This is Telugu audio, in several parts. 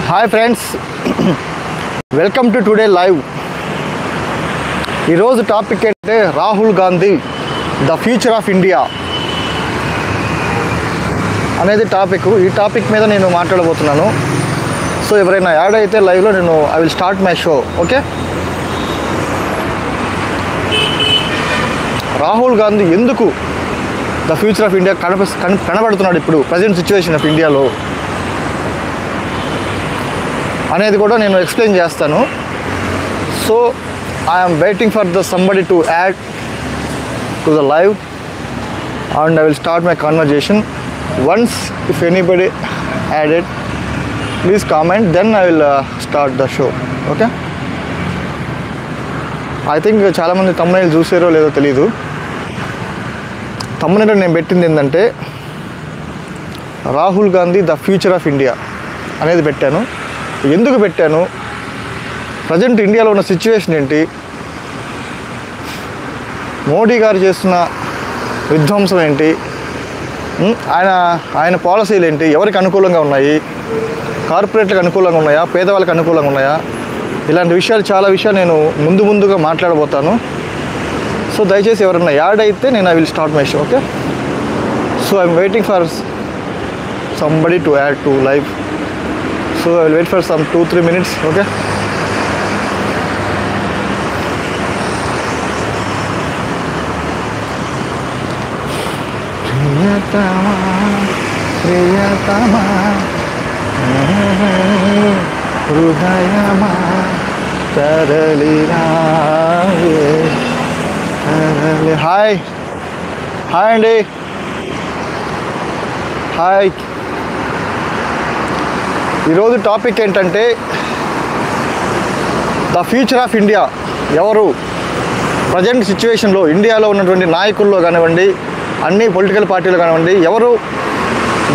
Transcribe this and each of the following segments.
Hi friends, welcome to today live. ఈరోజు టాపిక్ ఏంటంటే Rahul Gandhi the future of India అనేది టాపిక్. ఈ టాపిక్ మీద నేను మాట్లాడబోతున్నాను. సో ఎవరైనా యాడ్ అయితే లైవ్లో I will start my show. Okay, Rahul Gandhi ఎందుకు ద ఫ్యూచర్ ఆఫ్ ఇండియా కనబడుతున్నాడు ఇప్పుడు ప్రజెంట్ సిచ్యువేషన్ ఆఫ్ ఇండియాలో అనేది కూడా నేను ఎక్స్ప్లెయిన్ చేస్తాను. So I'm waiting for the somebody to add to the live and I will start my conversation. Once if anybody added please comment, then I will start the show. Okay, I think చాలామంది తమ్ముళ్ళు చూసారో లేదో తెలీదు. తమ్ముళ్ళు నేను పెట్టింది ఏంటంటే Rahul Gandhi the future of India అనేది పెట్టాను. ఎందుకు పెట్టాను, ప్రజెంట్ ఇండియాలో ఉన్న సిచ్యువేషన్ ఏంటి, మోడీ గారు చేస్తున్న విధ్వంసం ఏంటి, ఆయన పాలసీలు ఏంటి, ఎవరికి అనుకూలంగా ఉన్నాయి, కార్పొరేట్లకు అనుకూలంగా ఉన్నాయా, పేదవాళ్ళకి అనుకూలంగా ఉన్నాయా, ఇలాంటి విషయాలు చాలా విషయాలు నేను ముందుగా మాట్లాడబోతాను. సో దయచేసి ఎవరైనా యాడ్ అయితే I will start my show. Okay, so I'm waiting for somebody to add to live. So I will wait for some 2-3 minutes. Okay, Priyatama Hridayama Taralina. Hi Andy. Hi. ఈరోజు టాపిక్ ఏంటంటే ద ఫ్యూచర్ ఆఫ్ ఇండియా. ఎవరు ప్రజెంట్ సిచ్యువేషన్లో ఇండియాలో ఉన్నటువంటి నాయకుల్లో కానివ్వండి, అన్ని పొలిటికల్ పార్టీలు కానివ్వండి, ఎవరు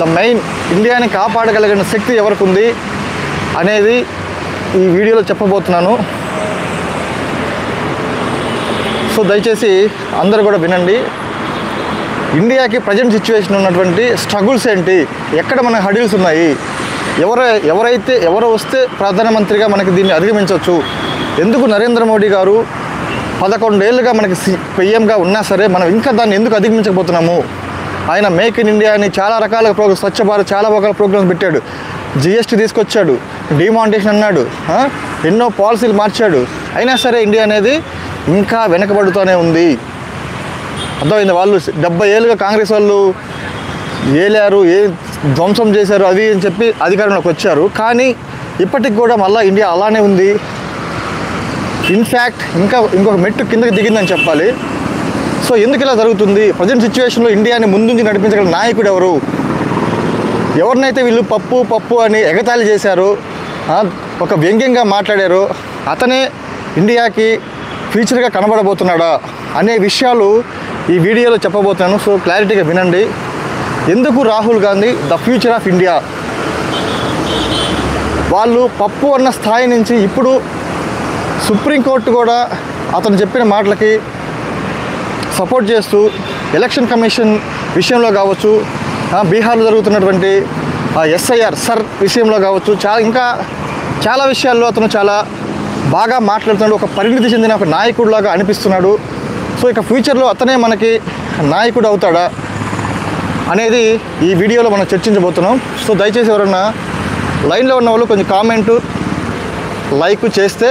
ద మెయిన్ ఇండియాని కాపాడగలిగిన శక్తి ఎవరికి ఉంది అనేది ఈ వీడియోలో చెప్పబోతున్నాను. సో దయచేసి అందరూ కూడా వినండి. ఇండియాకి ప్రజెంట్ సిచ్యువేషన్ ఉన్నటువంటి స్ట్రగుల్స్ ఏంటి, ఎక్కడ మన హడిల్స్ ఉన్నాయి, ఎవరు వస్తే ప్రధానమంత్రిగా మనకి దీన్ని అధిగమించవచ్చు, ఎందుకు నరేంద్ర మోడీ గారు 11 ఏళ్ళుగా మనకి పిఎంగా ఉన్నా సరే మనం ఇంకా దాన్ని ఎందుకు అధిగమించకపోతున్నాము. ఆయన మేక్ ఇన్ ఇండియా అని చాలా రకాల స్వచ్ఛ భారత్ చాలా రకాల ప్రోగ్రామ్స్ పెట్టాడు, జిఎస్టీ తీసుకొచ్చాడు, డిమానిటేషన్ అన్నాడు, ఎన్నో పాలసీలు మార్చాడు. అయినా సరే ఇండియా అనేది ఇంకా వెనకబడుతూనే ఉంది. అర్థమైంది. వాళ్ళు 70 ఏళ్ళుగా కాంగ్రెస్ వాళ్ళు ఏలారు, ధ్వంసం చేశారు అది అని చెప్పి అధికారంలోకి వచ్చారు. కానీ ఇప్పటికి కూడా మళ్ళీ ఇండియా అలానే ఉంది. ఇన్ఫ్యాక్ట్ ఇంకొక మెట్టు కిందకి దిగిందని చెప్పాలి. సో ఎందుకు ఇలా జరుగుతుంది, ప్రజెంట్ సిచ్యువేషన్లో ఇండియాని ముందుంచి నడిపించగల నాయకుడు ఎవరు, ఎవరినైతే వీళ్ళు పప్పు అని ఎగతాళి చేశారు, ఒక వ్యంగ్యంగా మాట్లాడారు, అతనే ఇండియాకి ఫ్యూచర్గా కనబడబోతున్నాడా అనే విషయాలు ఈ వీడియోలో చెప్పబోతున్నాను. సో క్లారిటీగా వినండి. ఎందుకు Rahul Gandhi the future of India. వాళ్ళు పప్పు అన్న స్థాయి నుంచి ఇప్పుడు సుప్రీంకోర్టు కూడా అతను చెప్పిన మాటలకి సపోర్ట్ చేస్తూ ఎలక్షన్ కమిషన్ విషయంలో కావచ్చు, బీహార్లో జరుగుతున్నటువంటి ఎస్ఐఆర్ విషయంలో కావచ్చు, ఇంకా చాలా విషయాల్లో అతను చాలా బాగా మాట్లాడుతున్నాడు. ఒక పరిణితి చెందిన ఒక నాయకుడిలాగా అనిపిస్తున్నాడు. సో ఇక ఫ్యూచర్లో అతనే మనకి నాయకుడు అవుతాడా అనేది ఈ వీడియోలో మనం చర్చించబోతున్నాం. సో దయచేసి ఎవరన్నా లైన్లో ఉన్న వాళ్ళు కొంచెం కామెంటు లైక్ చేస్తే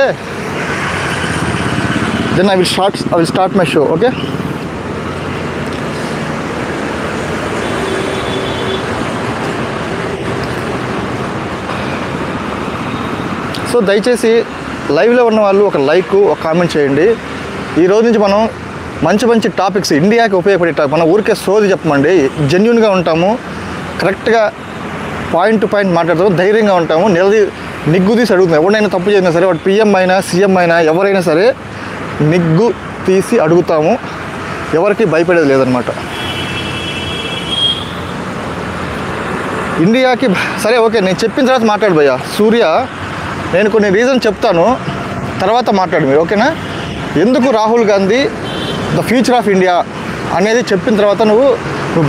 then I will start my show. Okay, so దయచేసి లైవ్లో ఉన్న వాళ్ళు ఒక లైక్, ఒక కామెంట్ చేయండి. ఈ రోజు నుంచి మనం మంచి టాపిక్స్ ఇండియాకి ఉపయోగపడే మనం ఊరికే సోది చెప్పమండి, జెన్యున్గా ఉంటాము, కరెక్ట్గా పాయింట్ టు పాయింట్ మాట్లాడతాము, ధైర్యంగా ఉంటాము, నిగ్గు తీసి అడుగుతాం. ఎవరైనా తప్పు చేసినా సరే, వాడు పిఎం అయినా సీఎం అయినా ఎవరైనా సరే నిగ్గు తీసి అడుగుతాము, ఎవరికి భయపడేది లేదనమాట. ఇండియాకి సరే ఓకే, నేను చెప్పిన తర్వాత మాట్లాడు భయ్యా సూర్య. నేను కొన్ని రీజన్ చెప్తాను, తర్వాత మాట్లాడు మీరు, ఓకేనా. ఎందుకు Rahul Gandhi the future of India అనేది చెప్పిన తర్వాత నువ్వు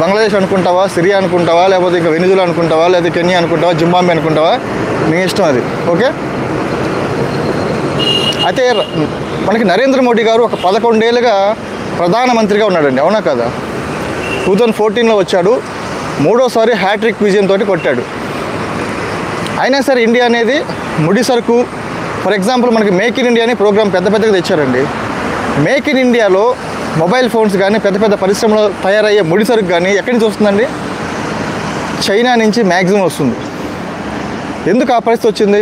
బంగ్లాదేశ్ అనుకుంటావా, సిరియా అనుకుంటావా, లేకపోతే ఇంకా వెనిజులా అనుకుంటావా, లేదా కెన్యా అనుకుంటావా, జింబాబ్వే అనుకుంటావా, నీ ఇష్టం అది. ఓకే, అయితే మనకి నరేంద్ర మోడీ గారు ఒక 11 ఏళ్ళుగా ప్రధానమంత్రిగా ఉన్నాడండి, అవునా కదా? 2014లో వచ్చాడు, 3వ హ్యాట్రిక్ విజయంతో కొట్టాడు. అయినా సరే ఇండియా అనేది ముడి సరుకు, ఫర్ ఎగ్జాంపుల్ మనకి మేక్ ఇన్ ఇండియా అని ప్రోగ్రామ్ పెద్దగా తెచ్చారండి. మేక్ ఇన్ ఇండియాలో మొబైల్ ఫోన్స్ కానీ పెద్ద పరిశ్రమలో తయారయ్యే ముడి సరుకు కానీ ఎక్కడి నుంచి వస్తుందండి? చైనా నుంచి మ్యాక్సిమం వస్తుంది. ఎందుకు ఆ పరిస్థితి వచ్చింది?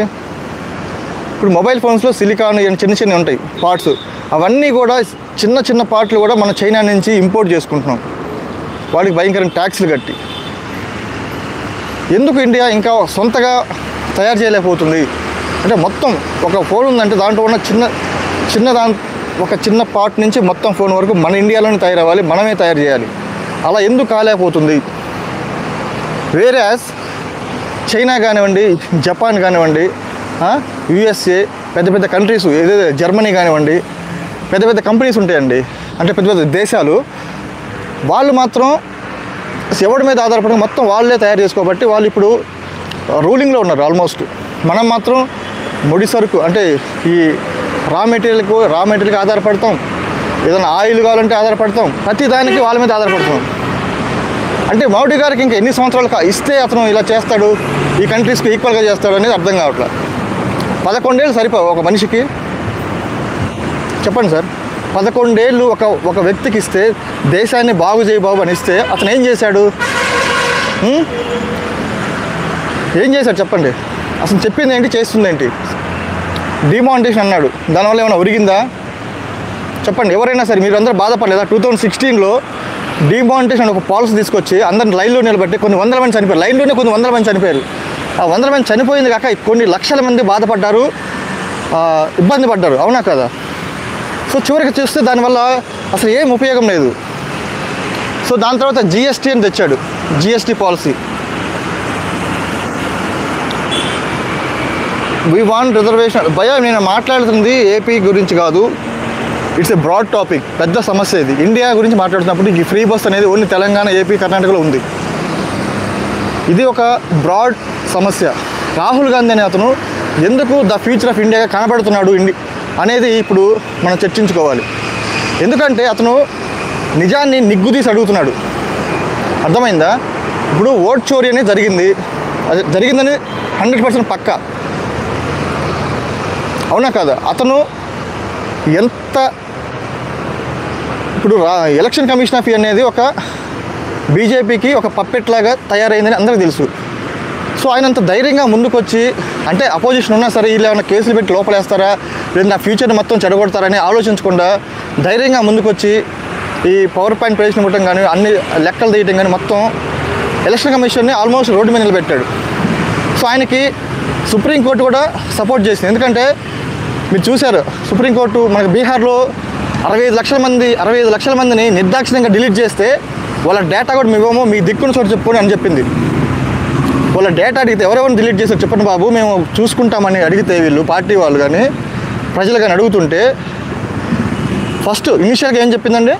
ఇప్పుడు మొబైల్ ఫోన్స్లో సిలికాన్ చిన్న ఉంటాయి పార్ట్స్, అవన్నీ కూడా చిన్న పార్ట్లు కూడా మన చైనా నుంచి ఇంపోర్ట్ చేసుకుంటున్నాం, వాడికి భయంకరంగా ట్యాక్స్లు కట్టి. ఎందుకు ఇండియా ఇంకా సొంతగా తయారు చేయలేకపోతుంది అంటే, మొత్తం ఒక ఫోన్ ఉందంటే దాంట్లో ఉన్న చిన్న పార్ట్ నుంచి మొత్తం ఫోన్ వరకు మన ఇండియాలోనే తయారవ్వాలి, మనమే తయారు చేయాలి. అలా ఎందుకు కాలేకపోతుంది? వేరేస్ చైనా కానివ్వండి, జపాన్ కానివ్వండి, యుఎస్ఏ, పెద్ద కంట్రీస్, ఏదైతే జర్మనీ కానివ్వండి, పెద్ద కంపెనీస్ ఉంటాయండి, అంటే పెద్ద దేశాలు, వాళ్ళు మాత్రం ఎవడి మీద ఆధారపడి మొత్తం వాళ్ళే తయారు చేసుకోబట్టి వాళ్ళు ఇప్పుడు రూలింగ్లో ఉన్నారు ఆల్మోస్ట్. మనం మాత్రం ముడి సరుకు అంటే ఈ రా మెటీరియల్కి ఆధారపడతాం, ఏదైనా ఆయిల్ కావాలంటే ఆధారపడతాం, ప్రతి దానికి వాళ్ళ మీద ఆధారపడతాం. అంటే మోడీ గారికి ఇంకా ఎన్ని సంవత్సరాలు ఇస్తే అతను ఇలా చేస్తాడు, ఈ కంట్రీస్కి ఈక్వల్గా చేస్తాడు అనేది అర్థం కావట్లేదు. 11 ఏళ్ళు సరిపోవు ఒక మనిషికి? చెప్పండి సార్, 11 ఏళ్ళు ఒక వ్యక్తికి ఇస్తే దేశాన్ని బాగు చేయి బాబు అని ఇస్తే అతను ఏం చేశాడు? ఏం చేశాడు చెప్పండి? అసలు చెప్పింది ఏంటి, చేస్తుంది ఏంటి? డిమానిటేషన్ అన్నాడు, దానివల్ల ఏమైనా ఒరిగిందా చెప్పండి? ఎవరైనా సరే మీరు అందరూ బాధపడలేదా? 2016లో డిమానిటేషన్ ఒక పాలసీ తీసుకొచ్చి అందరిని లైన్లో నిలబెట్టి కొన్ని 100 మంది చనిపోయారు, లైన్లోనే కొన్ని 100 మంది చనిపోయారు. ఆ 100 మంది చనిపోయింది కాక కొన్ని లక్షల మంది బాధపడ్డారు, ఇబ్బంది పడ్డారు, అవునా కదా? సో చివరికి చూస్తే దానివల్ల అసలు ఏం ఉపయోగం లేదు. సో దాని తర్వాత జిఎస్టీ అని తెచ్చాడు, GST policy. We want reservation. భయ నేను మాట్లాడుతుంది ఏపీ గురించి కాదు, ఇట్స్ ఏ బ్రాడ్ టాపిక్, పెద్ద సమస్య ఇది. ఇండియా గురించి మాట్లాడుతున్నప్పుడు ఈ ఫ్రీ బస్ అనేది ఓన్లీ తెలంగాణ, ఏపీ, కర్ణాటకలో ఉంది. ఇది ఒక బ్రాడ్ సమస్య. రాహుల్ గాంధీ అనే అతను ఎందుకు ద ఫ్యూచర్ ఆఫ్ ఇండియాగా కనబడుతున్నాడు అనేది ఇప్పుడు మనం చర్చించుకోవాలి. ఎందుకంటే అతను నిజాన్ని నిగ్గుదీసి అడుగుతున్నాడు, అర్థమైందా? ఇప్పుడు ఓట్ చోరీ అనేది జరిగిందని 100% పక్కా, అవునా కదా? అతను ఎంత ఇప్పుడు ఎలక్షన్ కమిషన్ ఆఫ్ అనేది ఒక బీజేపీకి ఒక పప్పెట్ లాగా తయారైందని అందరికీ తెలుసు. సో ఆయన అంత ధైర్యంగా ముందుకొచ్చి, అంటే అపోజిషన్ ఉన్నా సరే వీళ్ళు ఏమైనా కేసులు పెట్టి లోపలేస్తారా, లేదా నా ఫ్యూచర్ని మొత్తం చెడగొడతారని ఆలోచించకుండా ధైర్యంగా ముందుకొచ్చి ఈ పవర్ పాయింట్ ప్రజెంటేషన్ ఇవ్వడం కానీ, అన్ని లెక్కలు తీయటం కానీ, మొత్తం ఎలక్షన్ కమిషన్ని ఆల్మోస్ట్ రోడ్డు మీద నిలబెట్టాడు. సో ఆయనకి సుప్రీంకోర్టు కూడా సపోర్ట్ చేసింది. ఎందుకంటే మీరు చూశారు, సుప్రీంకోర్టు మనకి బీహార్లో 65 లక్షల మందిని నిర్దాక్షిణ్యంగా డిలీట్ చేస్తే వాళ్ళ డేటా కూడా మేమేమో మీ దిక్కును చోటు చెప్పుకొని అని చెప్పింది. వాళ్ళ డేటా అడిగితే ఎవరెవరిని డిలీట్ చేశారు చెప్పండి బాబు, మేము చూసుకుంటామని అడిగితే వీళ్ళు పార్టీ వాళ్ళు కానీ ప్రజలు కానీ అడుగుతుంటే ఫస్ట్ ఇనిషియల్గా ఏం చెప్పిందండి?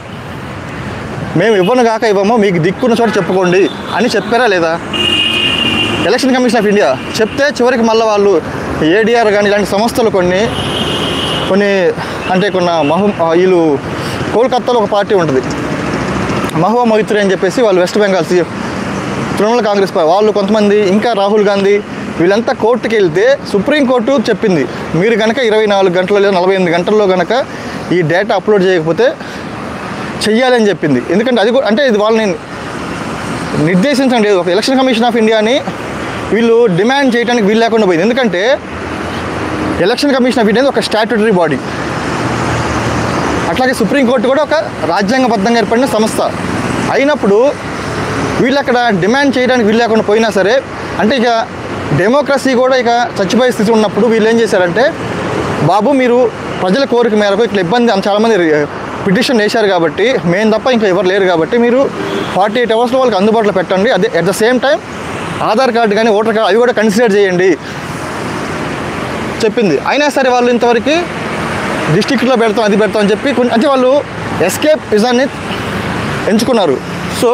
మేము ఇవ్వము, మీకు దిక్కున్న చోట చెప్పుకోండి అని చెప్పారా లేదా? ఎలక్షన్ కమిషన్ ఆఫ్ ఇండియా చెప్తే చివరికి మళ్ళీ వాళ్ళు ఏడీఆర్ కానీ ఇలాంటి సంస్థలు కొన్ని అంటే వీళ్ళు కోల్కత్తాలో ఒక పార్టీ ఉంటుంది, మహువా మొయిత్రీ అని చెప్పేసి, వాళ్ళు వెస్ట్ బెంగాల్ తృణమూల కాంగ్రెస్ వాళ్ళు కొంతమంది, ఇంకా రాహుల్ గాంధీ వీళ్ళంతా కోర్టుకి వెళ్తే సుప్రీంకోర్టు చెప్పింది, మీరు కనుక 24 గంటలు లేదా 48 గంటల్లో కనుక ఈ డేటా అప్లోడ్ చేయకపోతే చెయ్యాలని చెప్పింది. ఎందుకంటే అది కూడా అంటే ఇది వాళ్ళని నిర్దేశించడం లేదు. ఒక ఎలక్షన్ కమిషన్ ఆఫ్ ఇండియాని వీళ్ళు డిమాండ్ చేయడానికి వీలు లేకుండా పోయింది. ఎందుకంటే ఎలక్షన్ కమిషన్ ఆఫ్ ఇండియా ఒక స్టాట్యూటరీ బాడీ, అట్లాగే సుప్రీంకోర్టు కూడా ఒక రాజ్యాంగబద్ధంగా ఏర్పడిన సంస్థ అయినప్పుడు వీళ్ళు అక్కడ డిమాండ్ చేయడానికి వీలు లేకుండా పోయినా సరే, అంటే ఇక డెమోక్రసీ కూడా ఇక చచ్చిపోయే స్థితి ఉన్నప్పుడు వీళ్ళు ఏం చేశారంటే, బాబు మీరు ప్రజల కోరిక మేరకు ఇట్లా ఇబ్బంది చాలామంది పిటిషన్ వేశారు కాబట్టి మేము తప్ప ఇంకా ఎవరు లేరు కాబట్టి మీరు 48 అవర్స్లో వాళ్ళకి అందుబాటులో పెట్టండి, అదే at the same time Aadhaar card కానీ ఓటర్ కార్డు అవి కూడా కన్సిడర్ చేయండి చెప్పింది. అయినా సరే వాళ్ళు ఇంతవరకు డిస్ట్రిక్ట్లో పెడతాం అది పెడతాం అని చెప్పి అంటే వాళ్ళు ఎస్కేప్ విజన్ని ఎంచుకున్నారు. సో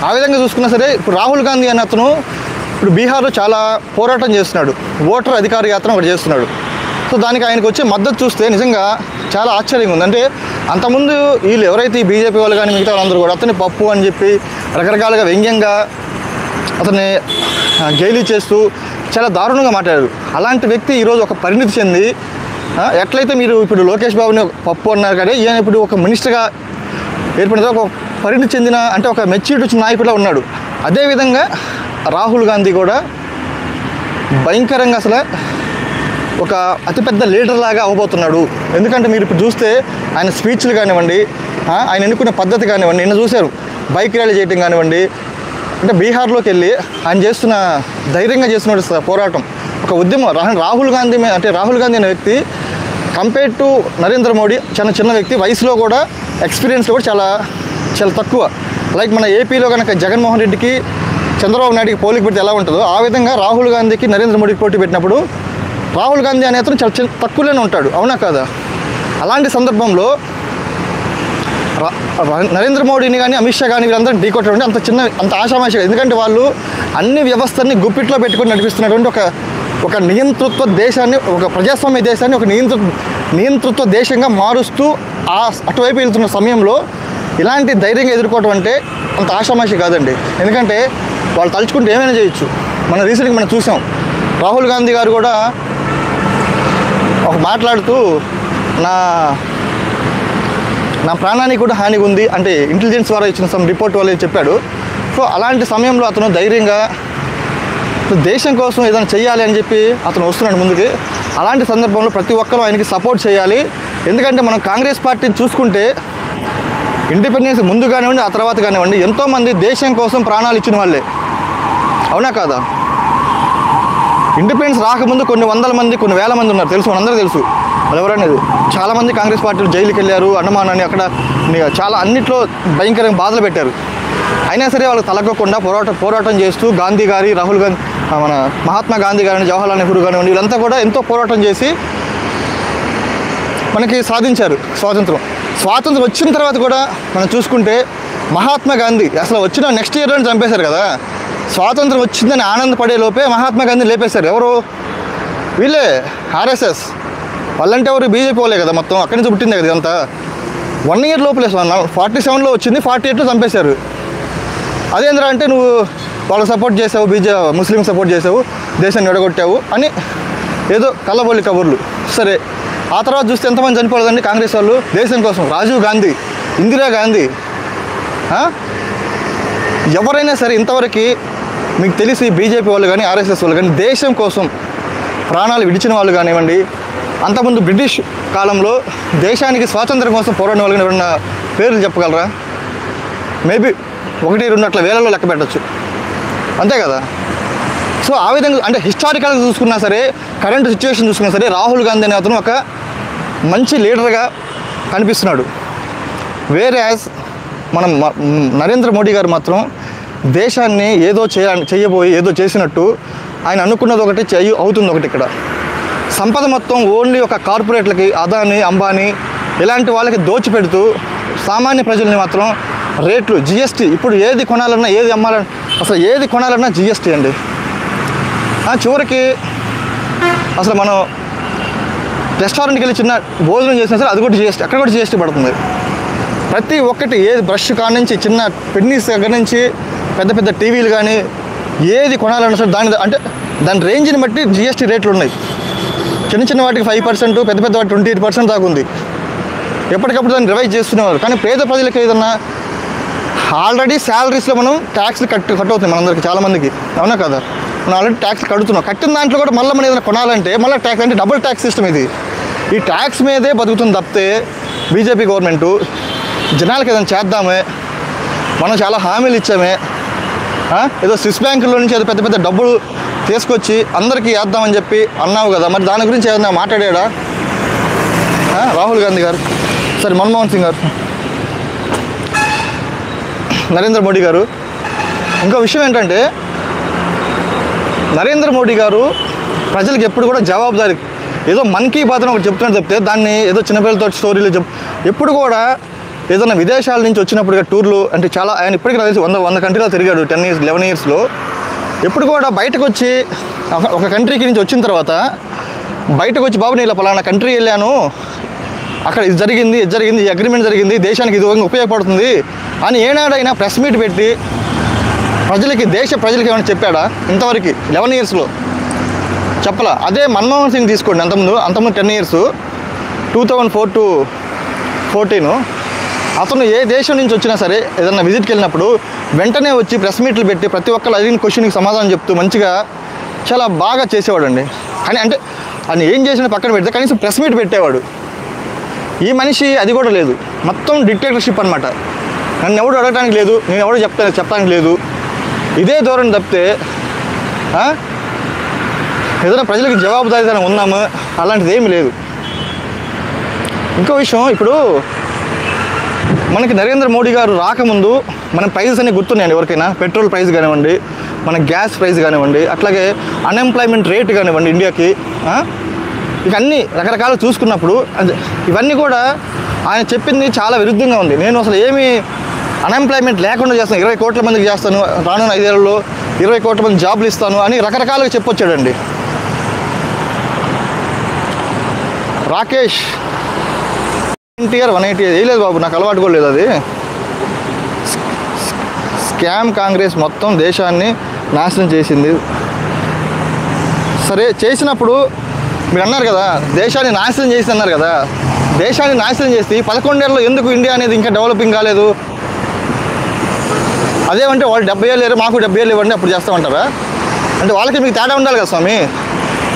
ఆ విధంగా చూసుకున్నా సరే ఇప్పుడు రాహుల్ గాంధీ అనే అతను ఇప్పుడు బీహార్లో చాలా పోరాటం చేస్తున్నాడు, ఓటర్ అధికార యాత్ర ఒకటి చేస్తున్నాడు. సో దానికి ఆయనకు వచ్చే మద్దతు చూస్తే నిజంగా చాలా ఆశ్చర్యంగా ఉంది. అంటే అంతకుముందు వీళ్ళు ఎవరైతే ఈ బీజేపీ వాళ్ళు కానీ మిగతా వాళ్ళందరూ కూడా అతన్ని పప్పు అని చెప్పి రకరకాలుగా వ్యంగ్యంగా అతన్ని గేలీ చేస్తూ చాలా దారుణంగా మాట్లాడారు. అలాంటి వ్యక్తి ఈరోజు ఒక పరిణితి చెంది ఎట్లయితే మీరు ఇప్పుడు లోకేష్ బాబుని పప్పు అన్నారు కానీ ఈయన ఇప్పుడు ఒక మినిస్టర్గా ఏర్పడిన ఒక పరిణితి చెందిన అంటే ఒక మెచ్యూరిటీ వచ్చిన నాయకుడిలా ఉన్నాడు. అదేవిధంగా రాహుల్ గాంధీ కూడా భయంకరంగా అసలు ఒక అతిపెద్ద లీడర్ లాగా అవ్వబోతున్నాడు. ఎందుకంటే మీరు ఇప్పుడు చూస్తే ఆయన స్పీచ్లు కానివ్వండి, ఆయన ఎన్నుకునే పద్ధతి కానివ్వండి, నిన్న చూశారు బైక్ ర్యాలీ చేయటం కానివ్వండి, అంటే బీహార్లోకి వెళ్ళి ఆయన చేస్తున్న ధైర్యంగా చేస్తున్న పోరాటం ఒక ఉద్యమం. రాహుల్ గాంధీ అంటే రాహుల్ గాంధీ అనే వ్యక్తి కంపేర్ టు నరేంద్ర మోడీ చాలా చిన్న వ్యక్తి, వయసులో కూడా ఎక్స్పీరియన్స్లో కూడా చాలా చాలా తక్కువ. లైక్ మన ఏపీలో కనుక జగన్మోహన్ రెడ్డికి చంద్రబాబు నాయుడికి పోలిక పెడితే ఎలా ఉంటుందో ఆ విధంగా రాహుల్ గాంధీకి నరేంద్ర మోడీకి పోటీ పెట్టినప్పుడు రాహుల్ గాంధీ అనే అతను చాలా తక్కువలోనే ఉంటాడు, అవునా కాదా? అలాంటి సందర్భంలో నరేంద్ర మోడీని కానీ అమిత్ షా కానీ వీళ్ళందరూ ఢీకొట్టడం అంత ఆశామాషగా, ఎందుకంటే వాళ్ళు అన్ని వ్యవస్థల్ని గుప్పిట్లో పెట్టుకొని నడిపిస్తున్నటువంటి ఒక నియంతృత్వ దేశాన్ని, ఒక ప్రజాస్వామ్య దేశాన్ని ఒక నియంతృత్వ దేశంగా మారుస్తూ అటువైపు వెళ్తున్న సమయంలో ఇలాంటి ధైర్యంగా ఎదుర్కోవడం అంటే అంత ఆశామాషి కాదండి. ఎందుకంటే వాళ్ళు తలుచుకుంటే ఏమైనా చేయొచ్చు. మనం రీసెంట్గా మనం చూసాం, రాహుల్ గాంధీ గారు కూడా ఒక మాట్లాడుతూ నా ప్రాణానికి కూడా హాని ఉంది అంటే ఇంటెలిజెన్స్ ద్వారా ఇచ్చిన సమ్ రిపోర్ట్ వల్ల చెప్పాడు. సో అలాంటి సమయంలో అతను ధైర్యంగా దేశం కోసం ఏదైనా చేయాలి అని చెప్పి అతను వస్తున్నాడు ముందుకి. అలాంటి సందర్భంలో ప్రతి ఒక్కరూ ఆయనకి సపోర్ట్ చేయాలి. ఎందుకంటే మనం కాంగ్రెస్ పార్టీని చూసుకుంటే ఇండిపెండెన్స్ ముందు కానివ్వండి ఆ తర్వాత కానివ్వండి ఎంతోమంది దేశం కోసం ప్రాణాలు ఇచ్చిన వాళ్ళే, అవునా కాదా? ఇండిపెండెన్స్ రాకముందు కొన్ని వందల మంది కొన్ని వేల మంది ఉన్నారు, తెలుసు, మనందరూ తెలుసు. అది ఎవరనేది చాలామంది కాంగ్రెస్ పార్టీలు జైలుకి వెళ్ళారు, అండమాన్ అని అక్కడ చాలా అన్నిట్లో భయంకరంగా బాధలు పెట్టారు. అయినా సరే వాళ్ళకి తలగకుండా పోరాటం చేస్తూ గాంధీ గారి, రాహుల్ గాంధీ, మన మహాత్మా గాంధీ గారిని, జవహర్లాల్ నెహ్రూ కానివ్వండి వీళ్ళంతా కూడా ఎంతో పోరాటం చేసి మనకి సాధించారు స్వాతంత్రం వచ్చిన తర్వాత కూడా మనం చూసుకుంటే మహాత్మా గాంధీ అసలు వచ్చిన నెక్స్ట్ ఇయర్లోనే చంపేశారు కదా. స్వాతంత్రం వచ్చిందని ఆనందపడే లోపే మహాత్మా గాంధీ లేపేశారు. ఎవరు? వీళ్ళే, ఆర్ఎస్ఎస్ వాళ్ళంటే ఎవరు? బీజేపీ వాళ్ళే కదా, మొత్తం అక్కడి నుంచి పుట్టిందే కదా ఇదంతా. 1 ఇయర్ లోపలే 47లో వచ్చింది, 48లో చంపేశారు. అదేంద్రా అంటే నువ్వు వాళ్ళకి సపోర్ట్ చేసావు, ముస్లిం సపోర్ట్ చేసావు, దేశాన్ని విడగొట్టావు అని ఏదో కళ్ళబొల్లి కబుర్లు. సరే, ఆ తర్వాత చూస్తే ఎంతమంది చనిపోలేదండి కాంగ్రెస్ వాళ్ళు దేశం కోసం? రాజీవ్ గాంధీ, ఇందిరా గాంధీ, ఎవరైనా సరే ఇంతవరకు మీకు తెలిసి బీజేపీ వాళ్ళు కానీ ఆర్ఎస్ఎస్ వాళ్ళు కానీ దేశం కోసం ప్రాణాలు విడిచిన వాళ్ళు కానివ్వండి, అంతకుముందు బ్రిటిష్ కాలంలో దేశానికి స్వాతంత్రం కోసం పోరాడిన వాళ్ళు ఎవరన్నా పేర్లు చెప్పగలరా? మేబీ 1-2 అట్లా వేలలో లెక్క పెట్టచ్చు, అంతే కదా. సో ఆ విధంగా అంటే హిస్టారికల్గా చూసుకున్నా సరే, కరెంట్ సిచ్యువేషన్ చూసుకున్నా సరే, రాహుల్ గాంధీ అనే అతను ఒక మంచి లీడర్గా కనిపిస్తున్నాడు. వేరే మనం నరేంద్ర మోడీ గారు మాత్రం దేశాన్ని ఏదో చేయబోయి ఏదో చేసినట్టు ఆయన అనుకున్నది ఒకటి అవుతుంది ఒకటి. ఇక్కడ సంపద మొత్తం ఓన్లీ ఒక కార్పొరేట్లకి, అదాని, అంబానీ ఇలాంటి వాళ్ళకి దోచిపెడుతూ సామాన్య ప్రజల్ని మాత్రం రేట్లు, జిఎస్టీ, ఇప్పుడు ఏది కొనాలన్నా ఏది అమ్మాలన్నా అసలు ఏది కొనాలన్నా జిఎస్టీ అండి. చివరికి అసలు మనం రెస్టారెంట్కి వెళ్ళి చిన్న భోజనం చేసినా సరే అది కూడా జిఎస్టీ, అక్కడ కూడా జిఎస్టీ పడుతుంది. ప్రతి ఒక్కటి ఏది బ్రష్ కాడ నుంచి చిన్న పెన్నీస్ దగ్గర నుంచి పెద్ద పెద్ద టీవీలు కానీ ఏది కొనాలన్నా సరే దాని రేంజ్ని బట్టి జిఎస్టీ రేట్లు ఉన్నాయి. చిన్న వాటికి 5%, పెద్ద వాటికి 28% దాకా ఉంది. ఎప్పటికప్పుడు దాన్ని రివైజ్ చేస్తున్నారు. కానీ పేద ప్రజలకు ఏదన్నా ఆల్రెడీ శాలరీస్లో మనం ట్యాక్స్లు కట్ అవుతుంది మనందరికి, చాలామందికి, అవునా కదా? మనం ఆల్రెడీ ట్యాక్స్ కడుతున్నాం. కట్టిన దాంట్లో కూడా మళ్ళీ మనం ఏదైనా కొనాలంటే మళ్ళీ ట్యాక్స్, అంటే డబుల్ ట్యాక్స్ సిస్టమ్ ఇది. ఈ ట్యాక్స్ మీదే బతుకుతుంది తప్పితే బీజేపీ గవర్నమెంటు జనాలకి ఏదైనా చేద్దామే, మనం చాలా హామీలు ఇచ్చామే, ఏదో స్విస్ బ్యాంకుల్లో నుంచి ఏదో పెద్ద డబ్బులు తీసుకొచ్చి అందరికీ వేద్దామని చెప్పి అన్నావు కదా, మరి దాని గురించి ఏదైనా మాట్లాడాడా రాహుల్ గాంధీ గారు? సరే, మన్మోహన్ సింగ్ గారు, నరేంద్ర మోడీ గారు. ఇంకో విషయం ఏంటంటే నరేంద్ర మోడీ గారు ప్రజలకు ఎప్పుడు కూడా జవాబుదారీ, ఏదో మన్ కీ బాత్ ఒకటి చెప్తున్నట్టు చెప్తే దాన్ని ఏదో చిన్నపిల్లలతో స్టోరీలు ఎప్పుడు కూడా ఏదైనా విదేశాల నుంచి వచ్చినప్పుడు టూర్లు అంటే చాలా ఆయన ఇప్పటికీ నాకు తెలిసి 100 కంట్రీలో తిరిగాడు 10 years 11 yearsలో. ఎప్పుడు కూడా బయటకు వచ్చి ఒక కంట్రీకి నుంచి వచ్చిన తర్వాత బయటకు వచ్చి బాబు నేను ఇలా పలానా కంట్రీ వెళ్ళాను, అక్కడ ఇది జరిగింది ఈ అగ్రిమెంట్ జరిగింది, దేశానికి ఇది ఉపయోగపడుతుంది అని ఏనాడైనా ప్రెస్ మీట్ పెట్టి దేశ ప్రజలకి ఏమైనా చెప్పాడా? ఇంతవరకు 11 yearsలో చెప్పలా. అదే మన్మోహన్ సింగ్ తీసుకోండి, అంతకుముందు 10 years 2004 to 14 అతను ఏ దేశం నుంచి వచ్చినా సరే ఏదైనా విజిట్కి వెళ్ళినప్పుడు వెంటనే వచ్చి ప్రెస్ మీట్లు పెట్టి ప్రతి ఒక్కరు అడిగిన క్వశ్చన్కి సమాధానం చెప్తూ మంచిగా చాలా బాగా చేసేవాడండి. కానీ అంటే ఆయన ఏం చేసినా పక్కన పెడితే కనీసం ప్రెస్ మీట్ పెట్టేవాడు. ఈ మనిషి అది కూడా లేదు, మొత్తం డిక్టేటర్షిప్ అనమాట. నన్ను ఎవడు అడగడానికి లేదు, నేను ఎవడో చెప్పడానికి లేదు, ఇదే ధోరణి తప్పితే ఏదైనా ప్రజలకు జవాబుదారీతనం ఉన్నాము అలాంటిది ఏమి లేదు. ఇంకో విషయం, ఇప్పుడు మనకి నరేంద్ర మోడీ గారు రాకముందు మన ప్రైజెస్ అన్నీ గుర్తున్నాయండి ఎవరికైనా. పెట్రోల్ ప్రైస్ కానివ్వండి, మన గ్యాస్ ప్రైస్ కానివ్వండి, అట్లాగే అన్ఎంప్లాయ్మెంట్ రేట్ కానివ్వండి ఇండియాకి, ఇక అన్నీ రకరకాలు చూసుకున్నప్పుడు ఇవన్నీ కూడా ఆయన చెప్పింది చాలా విరుద్ధంగా ఉంది. నేను అసలు ఏమి అన్ఎంప్లాయ్మెంట్ లేకుండా చేస్తాను, 20 కోట్ల మందికి చేస్తాను, రానున్న 5 ఏళ్లలో 20 కోట్ల మంది జాబ్లు ఇస్తాను అని రకరకాలుగా చెప్పొచ్చాడండి. రాకేష్ NTR 180 వేయలేదు బాబు, నాకు అలవాటు కూడా లేదు. అది స్కామ్ కాంగ్రెస్ మొత్తం దేశాన్ని నాశనం చేసింది. సరే చేసినప్పుడు మీరు అన్నారు కదా దేశాన్ని నాశనం చేసి అన్నారు కదా, దేశాన్ని నాశనం చేసి 11 ఏళ్ళలో ఎందుకు ఇండియా అనేది ఇంకా డెవలపింగ్ కాలేదు? అదేమంటే వాళ్ళు 70 ఏళ్ళు లేరు, మాకు 70 ఏళ్ళు ఇవ్వండి అప్పుడు చేస్తామంటారా? అంటే వాళ్ళకి మీకు తేడా ఉండాలి కదా స్వామి.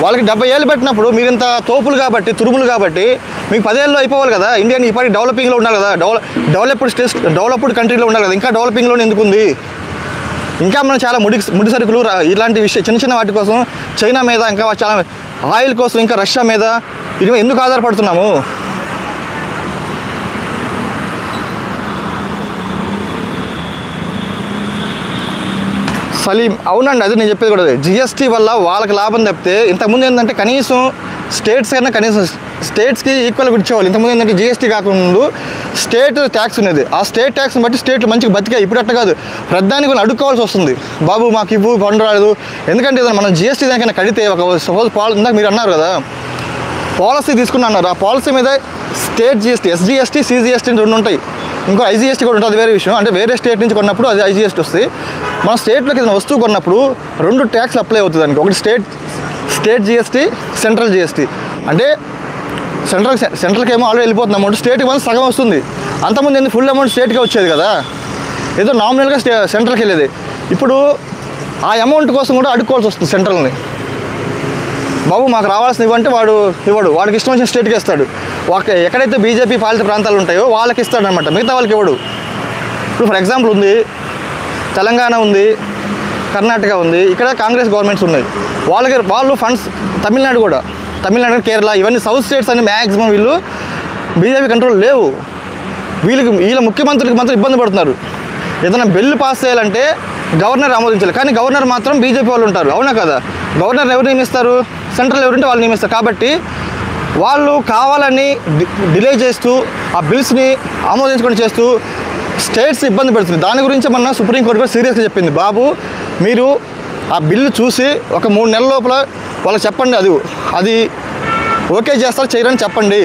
వాళ్ళకి 70 ఏళ్ళు పెట్టినప్పుడు మీరు ఇంత తోపులు కాబట్టి తురుములు కాబట్టి మీకు 10 ఏళ్ళలో అయిపోవాలి కదా. ఇండియాని ఈ పాటి డెవలపింగ్లో ఉండాలి కదా, డెవలప్డ్ కంట్రీలో ఉండాలి కదా, ఇంకా డెవలపింగ్లోనే ఎందుకు ఉంది? ఇంకా మనం చాలా ముడి సరుకులు ఇలాంటి చిన్న వాటి కోసం చైనా మీద, ఇంకా చాలా ఆయిల్ కోసం ఇంకా రష్యా మీద ఇది ఎందుకు ఆధారపడుతున్నాము? సలీం అవునండి, అది నేను చెప్పేది కూడా అదే. GST వల్ల వాళ్ళకి లాభం తప్పితే ఇంతకుముందు ఏంటంటే కనీసం స్టేట్స్కి ఈక్వల్గా ఇచ్చేవాళ్ళు. ఇంతకుముందు ఏంటంటే GST కాకముందు స్టేట్ ట్యాక్స్ ఉన్నది, ఆ స్టేట్ ట్యాక్స్ని బట్టి స్టేట్లు మంచిగా బతికాయి. ఇప్పుడు అట్ట కాదు, ప్రధానికి కొన్ని అడుక్కోవాల్సి వస్తుంది. బాబు మాకు ఇవ్వు పండు రాలేదు, ఎందుకంటే మనం GST దానికైనా కడితే ఒక సపోజ్ ఇందాక మీరు అన్నారు కదా పాలసీ తీసుకుని అన్నారు, ఆ పాలసీ మీద స్టేట్ GST, SGST, CGST 2 ఉంటాయి. ఇంకో IGST కూడా ఉంటుంది, అది వేరే విషయం. అంటే వేరే స్టేట్ నుంచి కొన్నప్పుడు అది IGST వస్తుంది. మన స్టేట్లోకి ఏదైనా వస్తువు కొన్నప్పుడు 2 ట్యాక్స్లు అప్లై అవుతుంది దానికి. ఒకటి స్టేట్ GST, సెంట్రల్ GST. అంటే సెంట్రల్కి ఏమో ఆల్రెడీ వెళ్ళిపోతుంది అమౌంట్, స్టేట్కి మాత్రం సగం వస్తుంది. అంతకుముందు ఏంది ఫుల్ అమౌంట్ స్టేట్కే వచ్చేది కదా, ఏదో నామినల్గా సెంట్రల్కి వెళ్ళేది. ఇప్పుడు ఆ అమౌంట్ కోసం కూడా అడుక్కోవాల్సి వస్తుంది సెంట్రల్ని. బాబు మాకు రావాల్సిన ఇవ్వంటే వాడు ఇవ్వడు, వాడికి ఇష్టం వచ్చిన స్టేట్కి ఇస్తాడు. ఎక్కడైతే బీజేపీ పాలిత ప్రాంతాలు ఉంటాయో వాళ్ళకి ఇస్తాడనమాట, మిగతా వాళ్ళకి ఇవ్వడు. ఇప్పుడు ఫర్ ఎగ్జాంపుల్ ఉంది, తెలంగాణ ఉంది, కర్ణాటక ఉంది, ఇక్కడ కాంగ్రెస్ గవర్నమెంట్స్ ఉన్నాయి. వాళ్ళు ఫండ్స్, తమిళనాడు, కేరళ, ఇవన్నీ సౌత్ స్టేట్స్ అని మ్యాక్సిమం వీళ్ళు బీజేపీ కంట్రోల్ లేవు. వీళ్ళ ముఖ్యమంత్రులకి మాత్రం ఇబ్బంది పడుతున్నారు. ఏదైనా బిల్లు పాస్ చేయాలంటే గవర్నర్ ఆమోదించాలి, కానీ గవర్నర్ మాత్రం బీజేపీ వాళ్ళు ఉంటారు. అవునా కదా? గవర్నర్ ఎవరు నియమిస్తారు? సెంట్రల్ ఎవరుంటే వాళ్ళు నియమిస్తారు. కాబట్టి వాళ్ళు కావాలని డిలే చేస్తూ ఆ బిల్స్ని ఆమోదించకుండా చేస్తూ స్టేట్స్ ఇబ్బంది పెడుతుంది. దాని గురించి మన సుప్రీంకోర్టు కూడా సీరియస్గా చెప్పింది, బాబు మీరు ఆ బిల్లు చూసి ఒక 3 నెలల లోపల వాళ్ళకి చెప్పండి, అది ఓకే చేస్తారు చేయరని చెప్పండి,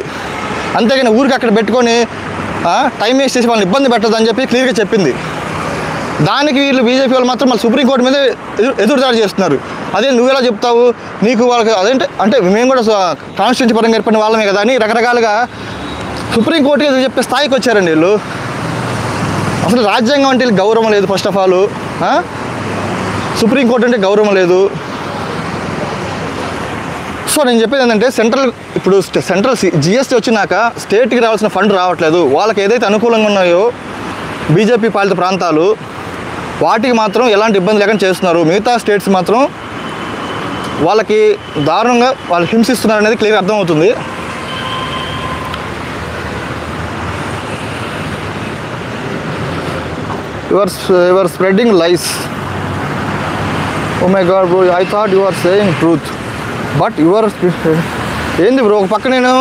అంతేగాని ఊరికి అక్కడ పెట్టుకొని టైం వేస్ట్ చేసి వాళ్ళని ఇబ్బంది పెట్టదని చెప్పి క్లియర్గా చెప్పింది. దానికి వీళ్ళు బీజేపీ వాళ్ళు మాత్రం మళ్ళీ సుప్రీంకోర్టు మీద ఎదురుదాడి చేస్తున్నారు. అదే నువ్వు ఎలా చెప్తావు, నీకు వాళ్ళకి అంటే మేము కూడా కాన్స్టిట్యూన్సీ పరంగా ఏర్పడిన వాళ్ళమే కదా అని రకరకాలుగా సుప్రీంకోర్టుకి ఎదురు చెప్పే స్థాయికి వచ్చారండి వీళ్ళు. అసలు రాజ్యాంగం అంటే వీళ్ళకి గౌరవం లేదు. ఫస్ట్ ఆఫ్ ఆల్ సుప్రీంకోర్టు అంటే గౌరవం లేదు. సో నేను చెప్పేది ఏంటంటే ఇప్పుడు సెంట్రల్ GST వచ్చినాక స్టేట్కి రావాల్సిన ఫండ్ రావట్లేదు. వాళ్ళకి ఏదైతే అనుకూలంగా ఉన్నాయో బీజేపీ పాలిత ప్రాంతాలు వాటికి మాత్రం ఎలాంటి ఇబ్బంది లేకుండా చేస్తున్నారు. మిగతా స్టేట్స్ మాత్రం వాళ్ళకి దారుణంగా వాళ్ళు హింసిస్తున్నారు అనేది క్లియర్గా అర్థమవుతుంది. You are spreading lies. Oh my God bro, I thought you are saying truth, but you are ఏంది బ్రో, ఒక పక్క నేను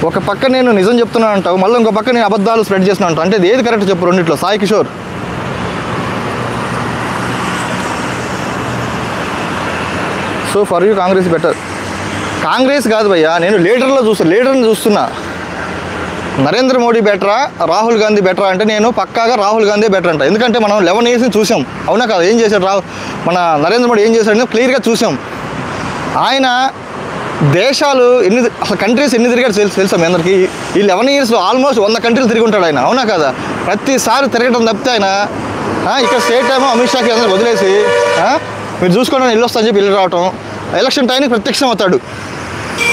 ఒక పక్క నేను నిజం చెప్తున్నాను అంటావు, మళ్ళీ ఇంకో పక్క నేను అబద్ధాలు స్ప్రెడ్ చేస్తున్నా అంటావు. అంటే ఏది కరెక్ట్ చెప్పు రెండిట్లో? Sai Kishore, so for you Congress better. Congress కాదు భయ్యా, నేను లీడర్ని చూస్తున్నా. నరేంద్ర మోడీ బెటరా, రాహుల్ గాంధీ బెటరా అంటే నేను పక్కాగా రాహుల్ గాంధీ బెటర్ అంట. ఎందుకంటే మనం 11 years చూసాం, అవునా కాదు? ఏం చేశాడు మన నరేంద్ర మోడీ, ఏం చేశాడని క్లియర్గా చూసాం. ఆయన దేశాలు అసలు కంట్రీస్ ఎన్ని తిరిగాడు తెలుసా మీ అందరికీ? ఈ 11 yearsలో ఆల్మోస్ట్ 100 countries తిరిగి ఉంటాడు ఆయన, అవునా కదా? ప్రతిసారి తిరగడం తప్పితే ఆయన ఇక్కడ స్టేట్ టైము అమిత్ షాకి అందరూ వదిలేసి మీరు చూసుకోవడానికి ఇల్లు వస్తా అని చెప్పి ఇల్లు రావటం, ఎలక్షన్ టైంకి ప్రత్యక్షం అవుతాడు.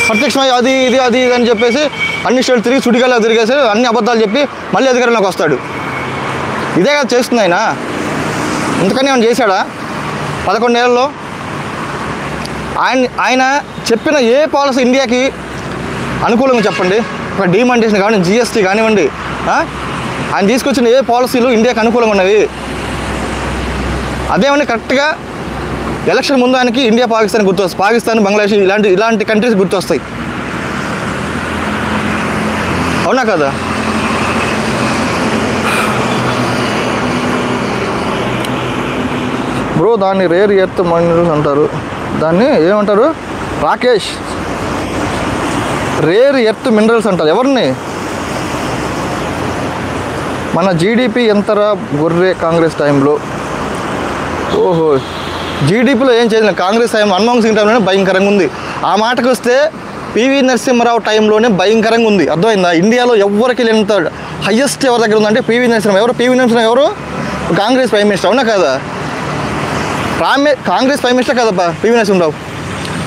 ప్రత్యక్షమై అది అని చెప్పేసి అన్ని స్టేట్లు తిరిగి సుడిగాల్లో తిరిగేసి అన్ని అబద్ధాలు చెప్పి మళ్ళీ అధికారంలోకి వస్తాడు. ఇదే కదా చేస్తుంది ఆయన. ఇంతకని ఏమైనా చేశాడా 11 ఏళ్ళలో? ఆయన చెప్పిన ఏ పాలసీ ఇండియాకి అనుకూలంగా చెప్పండి. ఒక డిమానిటేషన్ కానివ్వండి, జిఎస్టీ కానివ్వండి, ఆయన తీసుకొచ్చిన ఏ పాలసీలు ఇండియాకి అనుకూలంగా ఉన్నవి? అదేమన్నా కరెక్ట్గా ఎలక్షన్ ముందు ఆయనకి ఇండియా పాకిస్తాన్ గుర్తొస్తాయి, పాకిస్తాన్ బంగ్లాదేశ్ ఇలాంటి కంట్రీస్ గుర్తొస్తాయి, అవునా కదా? బ్రో దాన్ని రేర్ ఎర్త్ మినరల్స్ అంటారు. దాన్ని ఏమంటారు రాకేష్? రేర్ ఎర్త్ మినరల్స్ అంటారు. ఎవరిని? మన జీడిపి ఎంతరా గొర్రె కాంగ్రెస్ టైంలో? ఓహో, జీడిపిలో ఏం చేయలేదు కాంగ్రెస్ టైం, మన్మోహన్ సింగ్ టైంలోనే భయంకరంగా ఉంది. ఆ మాటకు వస్తే పివి నరసింహారావు టైంలోనే భయంకరంగా ఉంది. అర్థమైందా? ఇండియాలో ఎవరికి లేనంత హయ్యెస్ట్ ఎవరి దగ్గర ఉందంటే పివి నరసింహారావు. పివి నరసింహారావు ఎవరు? కాంగ్రెస్ ప్రైమ్ మినిస్టర్, అవునా కదా? కాంగ్రెస్ ప్రైమ్ మినిస్టర్ కదబ్బా PV Narasimha Rao.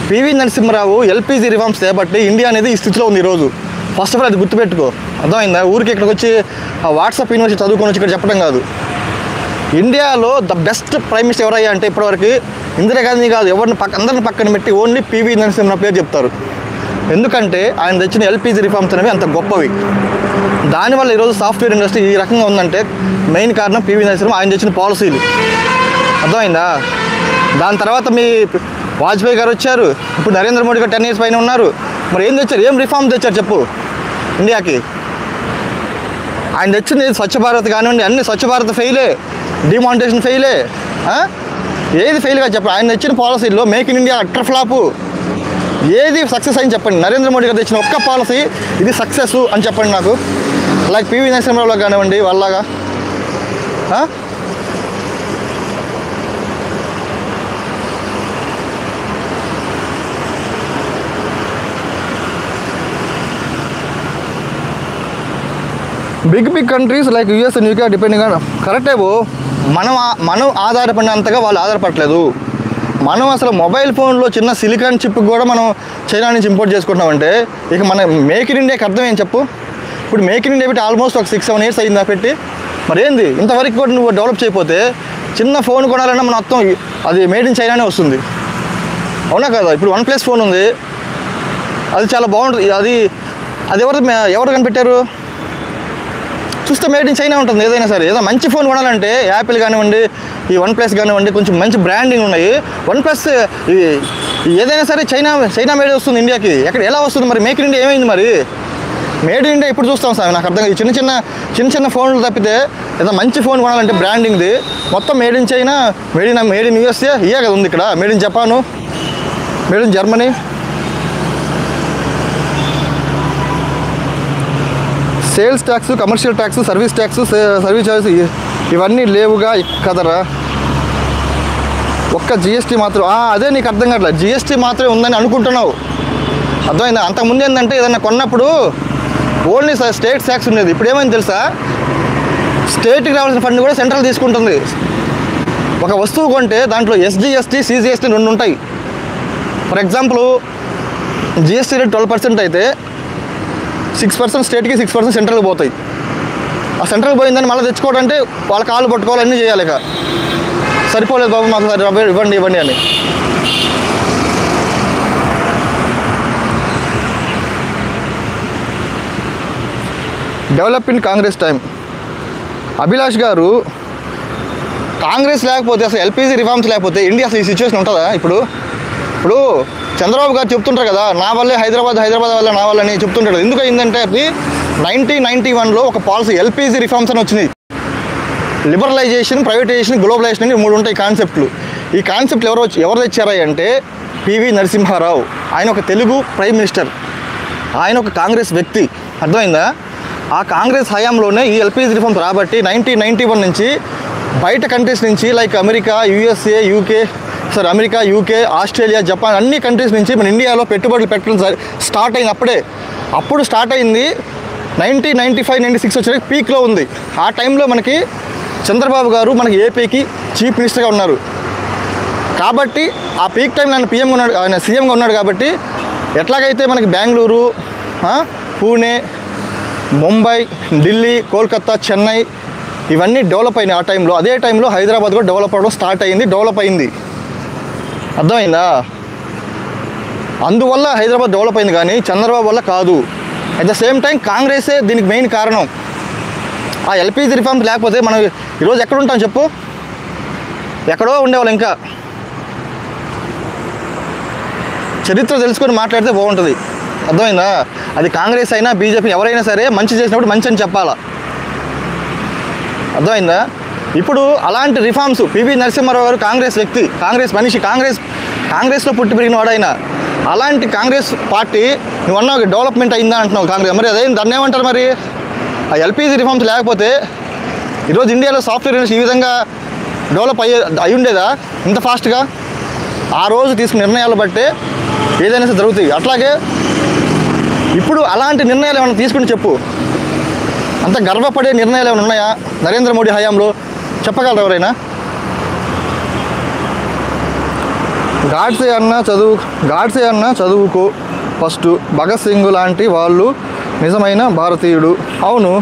PV Narasimha Rao LPG reforms చేయబట్టి ఇండియా అనేది ఈ స్థితిలో ఉంది ఈరోజు. ఫస్ట్ ఆఫ్ ఆల్ అది గుర్తుపెట్టుకో, అర్థమైందా? ఊరికి ఇక్కడికి వచ్చి వాట్సాప్ యూనివర్సిటీ చదువుకొని వచ్చి ఇక్కడ చెప్పడం కాదు. ఇండియాలో ద బెస్ట్ ప్రైమ్ మినిస్టర్ ఎవరయ్యా అంటే ఇప్పటివరకు ఇందిరాగాంధీ కాదు, అందరిని పక్కన పెట్టి ఓన్లీ పివి నరసింహారావు పేరు చెప్తారు. ఎందుకంటే ఆయన తెచ్చిన ఎల్పిజి రిఫార్మ్స్ అనేవి అంత గొప్పవి. దానివల్ల ఈరోజు సాఫ్ట్వేర్ ఇండస్ట్రీ ఈ రకంగా ఉందంటే మెయిన్ కారణం పివి నరసింహారావు, ఆయన తెచ్చిన పాలసీలు, అర్థమైందా? దాని తర్వాత మీ వాజ్పేయి గారు వచ్చారు, ఇప్పుడు నరేంద్ర మోడీ గారు 10 years పైన ఉన్నారు. మరి ఏం తెచ్చారు? ఏం రిఫార్మ్ తెచ్చారు చెప్పు ఇండియాకి? ఆయన తెచ్చింది స్వచ్ఛ భారత్ కానివ్వండి, అన్ని స్వచ్ఛ భారత్ ఫెయిలే, డిమానిటేషన్ ఫెయిలే, ఏది ఫెయిల్గా చెప్పండి. ఆయన తెచ్చిన పాలసీల్లో make in India utter flop, ఏది సక్సెస్ అని చెప్పండి. నరేంద్ర మోడీ గారు తెచ్చిన ఒక్క పాలసీ ఇది సక్సెస్ అని చెప్పండి నాకు. లైక్ పివి నరసింహారావు కానివ్వండి వాళ్ళగా. Big countries like US and UK depending on కరెక్టే బో. మనం ఆధారపడినంతగా వాళ్ళు ఆధారపడలేదు. మనం అసలు మొబైల్ ఫోన్లో చిన్న సిలికాన్ చిప్ కూడా మనం చైనా నుంచి ఇంపోర్ట్ చేసుకుంటున్నామంటే ఇక మన మేక్ ఇన్ ఇండియాకి అర్థం ఏం చెప్పు? ఇప్పుడు మేక్ ఇన్ ఇండియా పెట్టి ఆల్మోస్ట్ ఒక 6-7 years అయిందా పెట్టి? మరి ఏంది ఇంతవరకు కూడా నువ్వు డెవలప్ చేయకపోతే చిన్న ఫోన్ కొనాలన్నా మన మొత్తం అది మేడ్ ఇన్ చైనానే వస్తుంది, అవునా కదా? ఇప్పుడు OnePlus ఫోన్ ఉంది, అది చాలా బాగుంటుంది. అది ఎవరు కనిపెట్టారు? చూస్తే మేడ్ ఇన్ చైనా ఉంటుంది ఏదైనా సరే. ఏదో మంచి ఫోన్ కొనాలంటే యాపిల్ కానివ్వండి, ఈ OnePlus కానివ్వండి, కొంచెం మంచి బ్రాండింగ్ ఉన్నాయి. OnePlus ఏదైనా సరే చైనా మేడ్ వస్తుంది ఇండియాకి. ఎలా వస్తుంది మరి? మేక్ ఇన్ ఇండియా ఏమైంది మరి? మేడ్ ఇన్ ఇండియా ఇప్పుడు చూస్తాం సార్, నాకు అర్థం కాదు. చిన్న ఫోన్లు తప్పితే ఏదో మంచి ఫోన్ కొనాలంటే బ్రాండింగ్ది మొత్తం made in China, made in USA ఇయే కదా ఉంది ఇక్కడ. Made in Japan, made in Germany. Sales tax, commercial tax, service tax, service charges ఇవన్నీ లేవుగా కదరా. ఒక్క జిఎస్టీ మాత్రం అదే నీకు అర్థం కావట్లేదు. జిఎస్టీ మాత్రమే ఉందని అనుకుంటున్నావు, అర్థమైందా? అంతకుముందు ఏంటంటే ఏదన్నా కొన్నప్పుడు ఓన్లీ స్టేట్ ట్యాక్స్ ఉండేది. ఇప్పుడు ఏమైంది తెలుసా? స్టేట్కి రావాల్సిన ఫండ్ కూడా సెంట్రల్ తీసుకుంటుంది. ఒక వస్తువు కొంటే దాంట్లో ఎస్జిఎస్టీ, సిజిఎస్టీ 2 ఉంటాయి. ఫర్ ఎగ్జాంపుల్ జిఎస్టీ రేట్ 12% అయితే 6% స్టేట్కి, 6% సెంట్రల్కి పోతాయి. ఆ సెంట్రల్కి పోయిందని మళ్ళీ తెచ్చుకోవాలంటే వాళ్ళ కాళ్ళు పట్టుకోవాలి, అన్నీ చేయాలి. ఇక సరిపోలేదు బాబు మాకు ఇవ్వండి అని. Develop in Congress time. Abhilash గారు, కాంగ్రెస్ లేకపోతే అసలు ఎల్పిజి రిఫార్మ్స్ లేకపోతే ఇండియా అసలు ఈ సిచ్యువేషన్ ఉంటుందా? ఇప్పుడు చంద్రబాబు గారు చెప్తుంటారు కదా, నా వల్లే హైదరాబాద్ వల్ల నా వల్ల అని చెప్తుంటాడు. ఎందుకు అయిందంటే అది 1991లో ఒక పాలసీ ఎల్పిజి రిఫార్మ్స్ అని వచ్చినాయి. లిబరలైజేషన్, ప్రైవేటైజేషన్, గ్లోబలైజేషన్ అని 3 ఉంటాయి కాన్సెప్ట్లు. ఈ కాన్సెప్ట్లు ఎవరు తెచ్చారా అంటే పివి నరసింహారావు. ఆయన ఒక తెలుగు ప్రైమ్ మినిస్టర్, ఆయన ఒక కాంగ్రెస్ వ్యక్తి. అర్థమైందా? ఆ కాంగ్రెస్ హయాంలోనే ఈ ఎల్పిజి రిఫార్మ్స్ రాబట్టి 1991 నుంచి బయట కంట్రీస్ నుంచి like America, UK, Australia, Japan అన్ని కంట్రీస్ నుంచి మన ఇండియాలో పెట్టుబడులు పెట్టడం స్టార్ట్ అయింది. అప్పుడు స్టార్ట్ అయింది. 1995-96 వచ్చే పీక్లో ఉంది. ఆ టైంలో మనకి చంద్రబాబు గారు మనకి ఏపీకి చీఫ్ మినిస్టర్గా ఉన్నారు. కాబట్టి ఆ పీక్ టైంలో ఆయన పిఎంగా ఉన్నాడు, ఆయన సీఎంగా ఉన్నాడు. కాబట్టి ఎట్లాగైతే మనకి బెంగళూరు, పూణే, ముంబై, ఢిల్లీ, కోల్కతా, చెన్నై ఇవన్నీ డెవలప్ అయినాయి ఆ టైంలో. అదే టైంలో హైదరాబాద్ కూడా డెవలప్ అవ్వడం డెవలప్ అయింది. అర్థమైందా? అందువల్ల హైదరాబాద్ డెవలప్ అయింది కానీ చంద్రబాబు వల్ల కాదు. అట్ ద సేమ్ టైం కాంగ్రెసే దీనికి మెయిన్ కారణం. ఆ ఎల్పిజి రిఫార్మ్స్ లేకపోతే మనం ఈరోజు ఎక్కడ ఉంటాం చెప్పు? ఎక్కడో ఉండేవాళ్ళు. ఇంకా చరిత్ర తెలుసుకొని మాట్లాడితే బాగుంటుంది. అర్థమైందా? అది కాంగ్రెస్ అయినా బీజేపీ ఎవరైనా సరే మంచి చేసినప్పుడు మంచి అని చెప్పాలా. అర్థమైందా? ఇప్పుడు అలాంటి రిఫార్మ్స్ పివి నరసింహారావు గారు కాంగ్రెస్ వ్యక్తి, కాంగ్రెస్ మనిషి, కాంగ్రెస్లో పుట్టి పెరిగిన వాడైనా. అలాంటి కాంగ్రెస్ పార్టీ నువ్వు అన్నావు డెవలప్మెంట్ అయిందా అంటున్నావు కాంగ్రెస్. మరి అదే దాన్ని ఏమంటారు? మరి ఆ ఎల్పిజి రిఫార్మ్స్ లేకపోతే ఈరోజు ఇండియాలో సాఫ్ట్వేర్ ఇండస్ట్రీ ఈ విధంగా డెవలప్ అయి ఉండేదా ఇంత ఫాస్ట్గా? ఆ రోజు తీసుకున్న నిర్ణయాలు బట్టే ఏదైనా సరే జరుగుతాయి. అట్లాగే ఇప్పుడు అలాంటి నిర్ణయాలు ఏమైనా తీసుకుని చెప్పు. అంత గర్వపడే నిర్ణయాలు ఏమైనా ఉన్నాయా నరేంద్ర మోడీ హయాంలో? చెప్పగలరు ఎవరైనా? గాడ్సే అన్న చదువుకో ఫస్ట్. భగత్ సింగ్ లాంటి వాళ్ళు నిజమైన భారతీయుడు. అవును,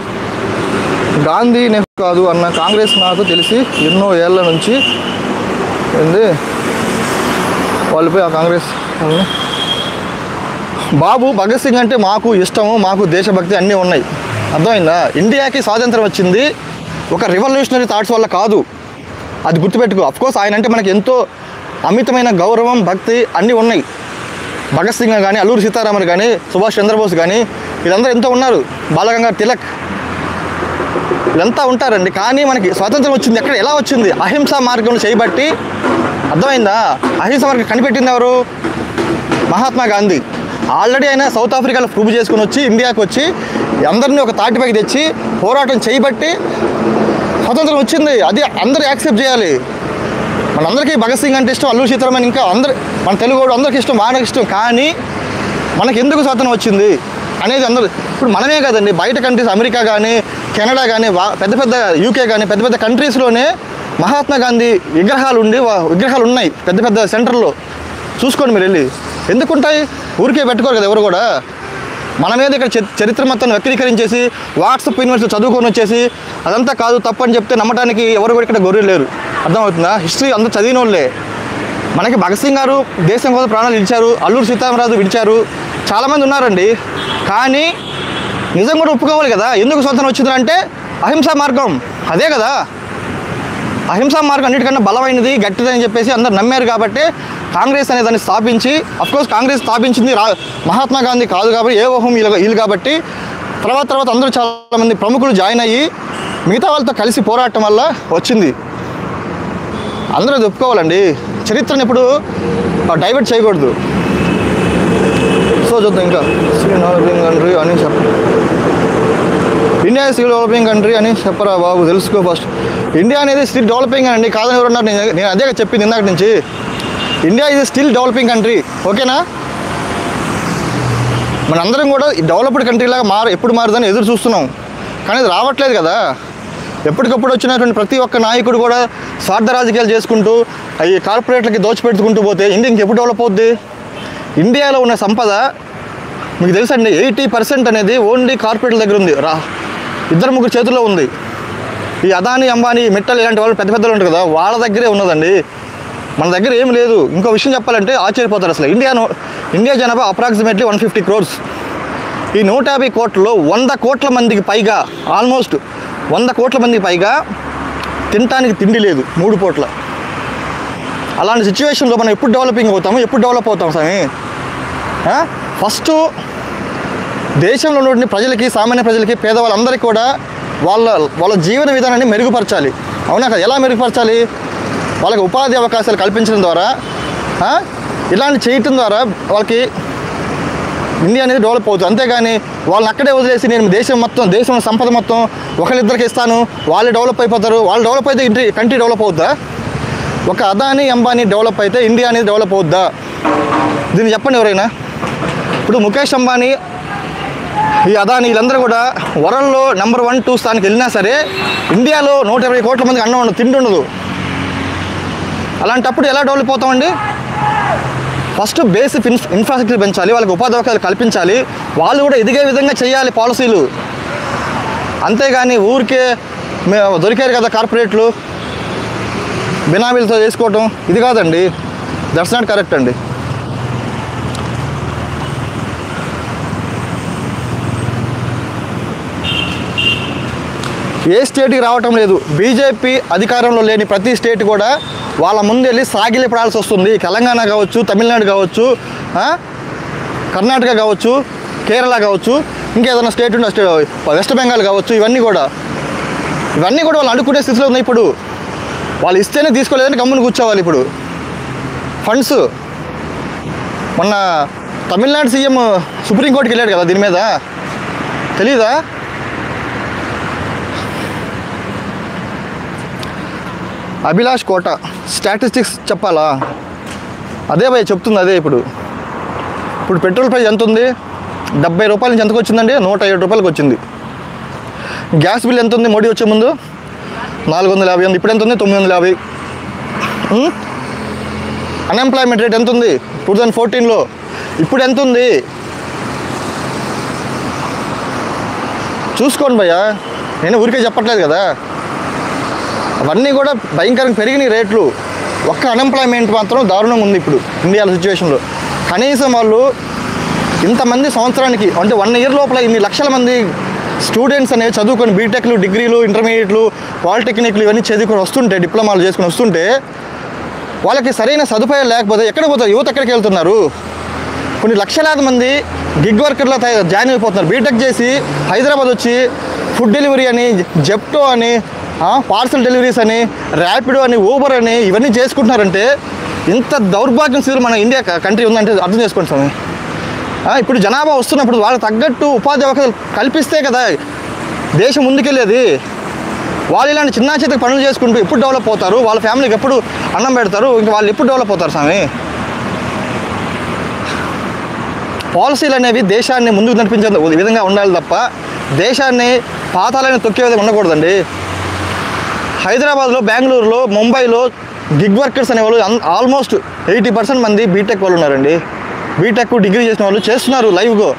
గాంధీ, నెహ్రూ కాదు అన్న కాంగ్రెస్ నాకు తెలిసి ఎన్నో ఏళ్ళ నుంచి ఏంది వాళ్ళపై ఆ కాంగ్రెస్ బాబు. భగత్ సింగ్ అంటే మాకు ఇష్టము, మాకు దేశభక్తి అన్నీ ఉన్నాయి. అర్థమైందా? ఇండియాకి స్వాతంత్రం వచ్చింది ఒక రివల్యూషనరీ థాట్స్ వల్ల కాదు, అది గుర్తుపెట్టుకో. అఫ్కోర్స్ ఆయన అంటే మనకి ఎంతో అమితమైన గౌరవం, భక్తి అన్నీ ఉన్నాయి. భగత్ సింగ్ కానీ, అల్లూరి సీతారామన్ కానీ, సుభాష్ చంద్రబోస్ కానీ వీళ్ళందరూ ఎంతో ఉన్నారు. బాలగంగాధర్ తిలక్ వీళ్ళంతా ఉంటారండి. కానీ మనకి స్వాతంత్రం వచ్చింది ఎలా వచ్చింది? అహింసా మార్గంలో చేయబట్టి. అర్థమైందా? అహింసా మార్గం కనిపెట్టింది ఎవరు? మహాత్మా గాంధీ. ఆల్రెడీ ఆయన సౌత్ ఆఫ్రికాలో ప్రూవ్ చేసుకుని వచ్చి ఇండియాకి వచ్చి అందరినీ ఒక తాటిపైకి తెచ్చి పోరాటం చేయబట్టి స్వతంత్రం వచ్చింది. అది అందరూ యాక్సెప్ట్ చేయాలి. మనందరికీ భగత్ సింగ్ అంటే ఇష్టం, అల్లూరి సీతారామన్ ఇంకా మన తెలుగు అందరికీ ఇష్టం, మనకి ఇష్టం. కానీ మనకి ఎందుకు స్వాతంత్రం వచ్చింది అనేది అందరూ ఇప్పుడు మనమే కదండి. బయట కంట్రీస్ అమెరికా కానీ, కెనడా కానీ, పెద్ద యూకే కానీ పెద్ద కంట్రీస్లోనే మహాత్మా గాంధీ విగ్రహాలు ఉన్నాయి పెద్ద సెంటర్లో. చూసుకోండి మీరు వెళ్ళి. ఎందుకుంటాయి? ఊరికే పెట్టుకోరు కదా ఎవరు కూడా. మన మీద ఇక్కడ చరిత్ర మొత్తం వక్రీకరించేసి వాట్సాప్ యూనివర్సిటీ చదువుకొని వచ్చేసి అదంతా కాదు తప్పు అని చెప్తే నమ్మడానికి ఎవరు కూడా ఇక్కడ గొర్రెలు లేరు. అర్థమవుతుందా? హిస్టరీ అందరూ చదివిన వాళ్ళే. మనకి భగత్ సింగ్ గారు దేశం కోసం ప్రాణాలు విడిచారు, అల్లూరి సీతారామరాజు విడిచారు, చాలామంది ఉన్నారండి. కానీ నిజం కూడా ఒప్పుకోవాలి కదా. ఎందుకు స్వతంత్రం వచ్చిందంటే అహింసా మార్గం. అదే కదా, అహింసా మార్గం అన్నిటికన్నా బలమైనది, గట్టిదని చెప్పేసి అందరు నమ్మారు. కాబట్టి కాంగ్రెస్ అనే దాన్ని స్థాపించి, అఫ్కోర్స్ కాంగ్రెస్ స్థాపించింది మహాత్మా గాంధీ కాదు కాబట్టి, ఏ ఓహం వీళ్ళు కాబట్టి తర్వాత అందరూ చాలామంది ప్రముఖులు జాయిన్ అయ్యి మిగతా వాళ్ళతో కలిసి పోరాటం వల్ల వచ్చింది. అందరూ అది ఒప్పుకోవాలండి. చరిత్రను ఎప్పుడు డైవర్ట్ చేయకూడదు. సో చూద్దాం ఇంకా డెవలపింగ్ కంట్రీ అని ఇండియా స్టిల్ డెవలపింగ్ కంట్రీ అని చెప్పరా బాబు, తెలుసుకో ఫస్ట్. ఇండియా అనేది స్టిల్ డెవలపింగ్ అండి, కాదని ఎవరన్నారు? నేను అదే చెప్పింది ఇందాక నుంచి. ఇండియా ఇది స్టిల్ డెవలపింగ్ కంట్రీ. ఓకేనా? మనందరం కూడా డెవలప్డ్ కంట్రీలాగా ఎప్పుడు మారుదని ఎదురు చూస్తున్నాం. కానీ అది రావట్లేదు కదా. ఎప్పటికప్పుడు వచ్చినటువంటి ప్రతి ఒక్క నాయకుడు కూడా స్వార్థ రాజకీయాలు చేసుకుంటూ ఈ కార్పొరేట్లకి దోచిపెట్టుకుంటూ పోతే ఇండియా ఇంకెప్పుడు డెవలప్ అవుద్ది? ఇండియాలో ఉన్న సంపద మీకు తెలుసండి, 80% అనేది ఓన్లీ కార్పొరేట్ల దగ్గర ఉంది. 2-3 చేతుల్లో ఉంది. ఈ అదానీ, అంబానీ, మిట్టల్ ఇలాంటి వాళ్ళు పెద్దలు ఉంటారు కదా, వాళ్ళ దగ్గరే ఉన్నదండి. మన దగ్గర ఏం లేదు. ఇంకో విషయం చెప్పాలంటే ఆశ్చర్యపోతారు. అసలు ఇండియా జనాభా అప్రాక్సిమేట్లీ 150 crores. ఈ 150 కోట్లలో 100 కోట్ల మందికి పైగా, ఆల్మోస్ట్ 100 కోట్ల మందికి పైగా తినటానికి తిండి లేదు 3 పూట్ల. అలాంటి సిచ్యువేషన్లో మనం ఎప్పుడు డెవలప్ అవుతాం స్వామి? ఫస్ట్ దేశంలో ఉన్నటువంటి ప్రజలకి, సామాన్య ప్రజలకి, పేదవాళ్ళందరికీ కూడా వాళ్ళ జీవన విధానాన్ని మెరుగుపరచాలి. అవునా కదా? ఎలా మెరుగుపరచాలి? వాళ్ళకి ఉపాధి అవకాశాలు కల్పించడం ద్వారా, ఇలాంటి చేయటం ద్వారా వాళ్ళకి ఇండియా అనేది డెవలప్ అవుతుంది. అంతేగాని వాళ్ళని అక్కడే వదిలేసి నేను దేశం సంపద మొత్తం ఒకరిద్దరికి ఇస్తాను, వాళ్ళే డెవలప్ అయిపోతారు, వాళ్ళు డెవలప్ అయితే కంట్రీ డెవలప్ అవుద్దా? ఒక అదానీ అంబానీ డెవలప్ అయితే ఇండియా అనేది డెవలప్ అవుద్దా? దీన్ని చెప్పండి ఎవరైనా. ఇప్పుడు ముఖేష్ అంబానీ, ఈ అదానీ వీళ్ళందరూ కూడా వరల్డ్లో నెంబర్ 1, 2 స్థానానికి వెళ్ళినా సరే ఇండియాలో 120 కోట్ల మందికి అన్నం ఉండదు, తిండి ఉండదు. అలాంటప్పుడు ఎలా డెవలప్ అవుతామండి? ఫస్ట్ బేసిక్ ఇన్ఫ్రాస్ట్రక్చర్ పెంచాలి, వాళ్ళకి ఉపాధి అవకాశాలు కల్పించాలి, వాళ్ళు కూడా ఎదిగే విధంగా చేయాలి పాలసీలు. అంతేగాని ఊరికే దొరికారు కదా కార్పొరేట్లు, బినామీలతో చేసుకోవటం, ఇది కాదండి. దట్స్ నాట్ కరెక్ట్ అండి. ఏ స్టేట్కి రావటం లేదు. బీజేపీ అధికారంలో లేని ప్రతి స్టేట్ కూడా వాళ్ళ ముందు వెళ్ళి సాగిలి పడాల్సి వస్తుంది. తెలంగాణ కావచ్చు, తమిళనాడు కావచ్చు, కర్ణాటక కావచ్చు, కేరళ కావచ్చు, ఇంకేదైనా స్టేట్ ఉన్న వెస్ట్ బెంగాల్ కావచ్చు, ఇవన్నీ కూడా వాళ్ళు అడుక్కునే స్థితిలో ఉన్నాయి. ఇప్పుడు వాళ్ళు ఇస్తేనే తీసుకోలేదని గమ్మున కూర్చోవాలి. ఇప్పుడు ఫండ్స్ మొన్న తమిళనాడు సీఎం సుప్రీంకోర్టుకి వెళ్ళాడు కదా, దీని మీద తెలీదా? అభిలాష్ కోట స్టాటిస్టిక్స్ చెప్పాలా? అదే భయ చెప్తుంది. అదే ఇప్పుడు పెట్రోల్ ప్రైస్ ఎంత ఉంది? 70 రూపాయల నుంచి ఎంతకు వచ్చిందండి? 107 రూపాయలకు వచ్చింది. గ్యాస్ బిల్ ఎంత ఉంది మోడీ వచ్చే ముందు? 450 ఉంది. ఇప్పుడు ఎంత ఉంది? 950. అన్ఎంప్లాయ్మెంట్ రేట్ ఎంత ఉంది 2014లో? ఇప్పుడు ఎంత ఉంది చూసుకోండి భయ్యా. నేను ఊరికే చెప్పట్లేదు కదా. అవన్నీ కూడా భయంకరంగా పెరిగినాయి రేట్లు. ఒక్క అన్ఎంప్లాయ్మెంట్ మాత్రం దారుణంగా ఉంది ఇప్పుడు ఇండియాలో సిచ్యువేషన్లో. కనీసం వాళ్ళు ఇంతమంది సంవత్సరానికి అంటే 1 ఇయర్ లోపల ఇన్ని లక్షల మంది స్టూడెంట్స్ అనేవి చదువుకొని బీటెక్లు, డిగ్రీలు, ఇంటర్మీడియట్లు, పాలిటెక్నిక్లు ఇవన్నీ చదువుకొని వస్తుంటే, డిప్లొమాలు చేసుకొని వస్తుంటే వాళ్ళకి సరైన సదుపాయాలు లేకపోతే ఎక్కడ పోతారు? యువత ఎక్కడికి వెళ్తున్నారు? కొన్ని లక్షలాది మంది గిగ్ వర్కర్లో జాయిన్ అయిపోతున్నారు. బీటెక్ చేసి హైదరాబాద్ వచ్చి ఫుడ్ డెలివరీ అని, జెప్టో అని, పార్సల్ డెలివరీస్ అని, ర్యాపిడో అని, ఊబర్ అని ఇవన్నీ చేసుకుంటున్నారంటే ఇంత దౌర్భాగ్యం స్థితిలో మన ఇండియా కంట్రీ ఉందంటే అర్థం చేసుకోండి స్వామి. ఇప్పుడు జనాభా వస్తున్నప్పుడు వాళ్ళకి తగ్గట్టు ఉపాధి అవకాశాలు కల్పిస్తే కదా దేశం ముందుకెళ్ళేది. వాళ్ళు ఇలాంటి చిన్న చేతికి పనులు చేసుకుంటూ ఎప్పుడు డెవలప్ అవుతారు? వాళ్ళ ఫ్యామిలీకి ఎప్పుడు అన్నం పెడతారు? ఇంకా వాళ్ళు ఎప్పుడు డెవలప్ అవుతారు స్వామి? పాలసీలు అనేవి దేశాన్ని ముందుకు నడిపించే విధంగా ఉండాలి తప్ప దేశాన్ని పాతాలని తొక్కే విధంగా ఉండకూడదండి. హైదరాబాద్లో, బెంగళూరులో, ముంబైలో గిగ్ వర్కర్స్ అనేవాళ్ళు ఆల్మోస్ట్ 80% మంది బీటెక్ వాళ్ళు ఉన్నారండి. బీటెక్, డిగ్రీ చేసిన వాళ్ళు చేస్తున్నారు లైవ్గా.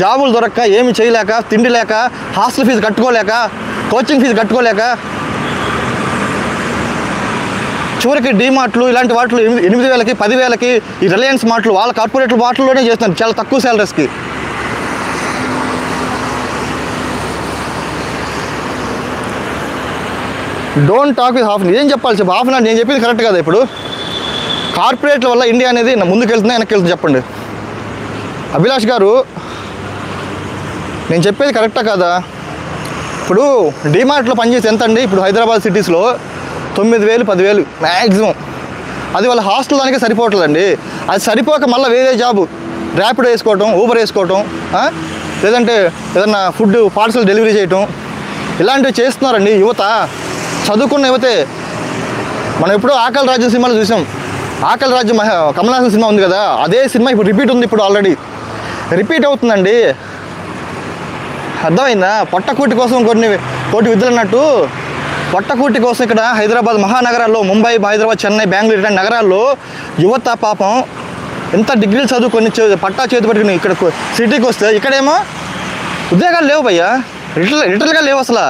జాబులు దొరక్క, ఏమి చేయలేక, తిండి లేక, హాస్టల్ ఫీజు కట్టుకోలేక, కోచింగ్ ఫీజు కట్టుకోలేక, చివరికి డీమార్ట్లు ఇలాంటి వాటిలో 8,000కి, 10,000కి ఈ రిలయన్స్ మార్ట్లు వాళ్ళ కార్పొరేట్ వాటిల్లోనే చేస్తున్నారు చాలా తక్కువ శాలరీస్కి. Don't talk with half. ఏం చెప్పాలి చెప్పు? హాఫ్ నేను చెప్పింది కరెక్ట్ కదా? ఇప్పుడు కార్పొరేట్ల వల్ల ఇండియా అనేది ముందుకు వెళ్తుందా వెనక్కి వెళ్తుంది చెప్పండి. అభిలాష్ గారు నేను చెప్పేది కరెక్టా కదా? ఇప్పుడు డీమార్ట్లో పనిచేసి ఎంత అండి ఇప్పుడు హైదరాబాద్ సిటీస్లో? 9,000, 10,000 మ్యాక్సిమం. అది వాళ్ళ హాస్టల్ దానికే సరిపోవట్లేదండి. అది సరిపోక మళ్ళీ వేరే జాబు ర్యాపిడో వేసుకోవటం, ఊబర్ వేసుకోవటం, లేదంటే ఏదన్నా ఫుడ్ పార్సల్ డెలివరీ చేయటం, ఇలాంటివి చేస్తున్నారండి యువత. చదువుకున్న యువతే. మనం ఎప్పుడో ఆకలి రాజ్యం సినిమాలో చూసాం. ఆకలి రాజ్యం కమల్ హాసన్ సినిమా ఉంది కదా, అదే సినిమా ఇప్పుడు రిపీట్ ఉంది. ఇప్పుడు ఆల్రెడీ రిపీట్ అవుతుందండి. అర్థమైందా? పొట్టకూటి కోసం కోటి విద్యలు అన్నట్టు పొట్టకూటి కోసం ఇక్కడ హైదరాబాద్ మహానగరాల్లో, ముంబై, హైదరాబాద్, చెన్నై, బెంగళూరు ఇలాంటి నగరాల్లో యువత పాపం ఎంత డిగ్రీలు చదువుకొని పట్టా చేతి పట్టుకుని ఇక్కడ సిటీకి వస్తే ఇక్కడేమో ఉద్యోగాలు లేవు భయ్యా. లిటరల్గా లేవు అసలు.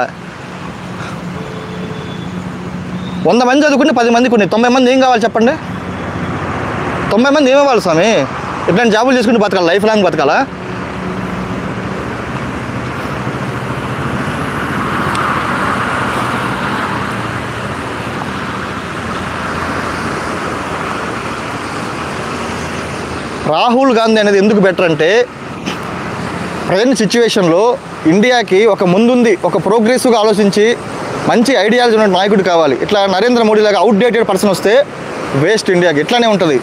100 మంది చదువుకుంటే 10 మంది కొన్ని 90 మంది ఏం కావాలి చెప్పండి? 90 మంది ఏమవ్వాలి స్వామి? ఇట్లాంటి జాబులు చేసుకుంటే బతకాలి, లైఫ్ లాంగ్ బతకాలా? రాహుల్ గాంధీ అనేది ఎందుకు బెటర్ అంటే ప్రజెంట్ సిచ్యువేషన్లో ఇండియాకి ఒక ముందుంది, ఒక ప్రోగ్రెసివ్గా ఆలోచించి మంచి ఐడియాలజీ ఉన్న నాయకుడు కావాలి. ఇట్లా నరేంద్ర మోడీ లాగా అవుట్డేటెడ్ పర్సన్ వస్తే వేస్ట్ ఇండియాకి. ఇట్లానే ఉంటుంది.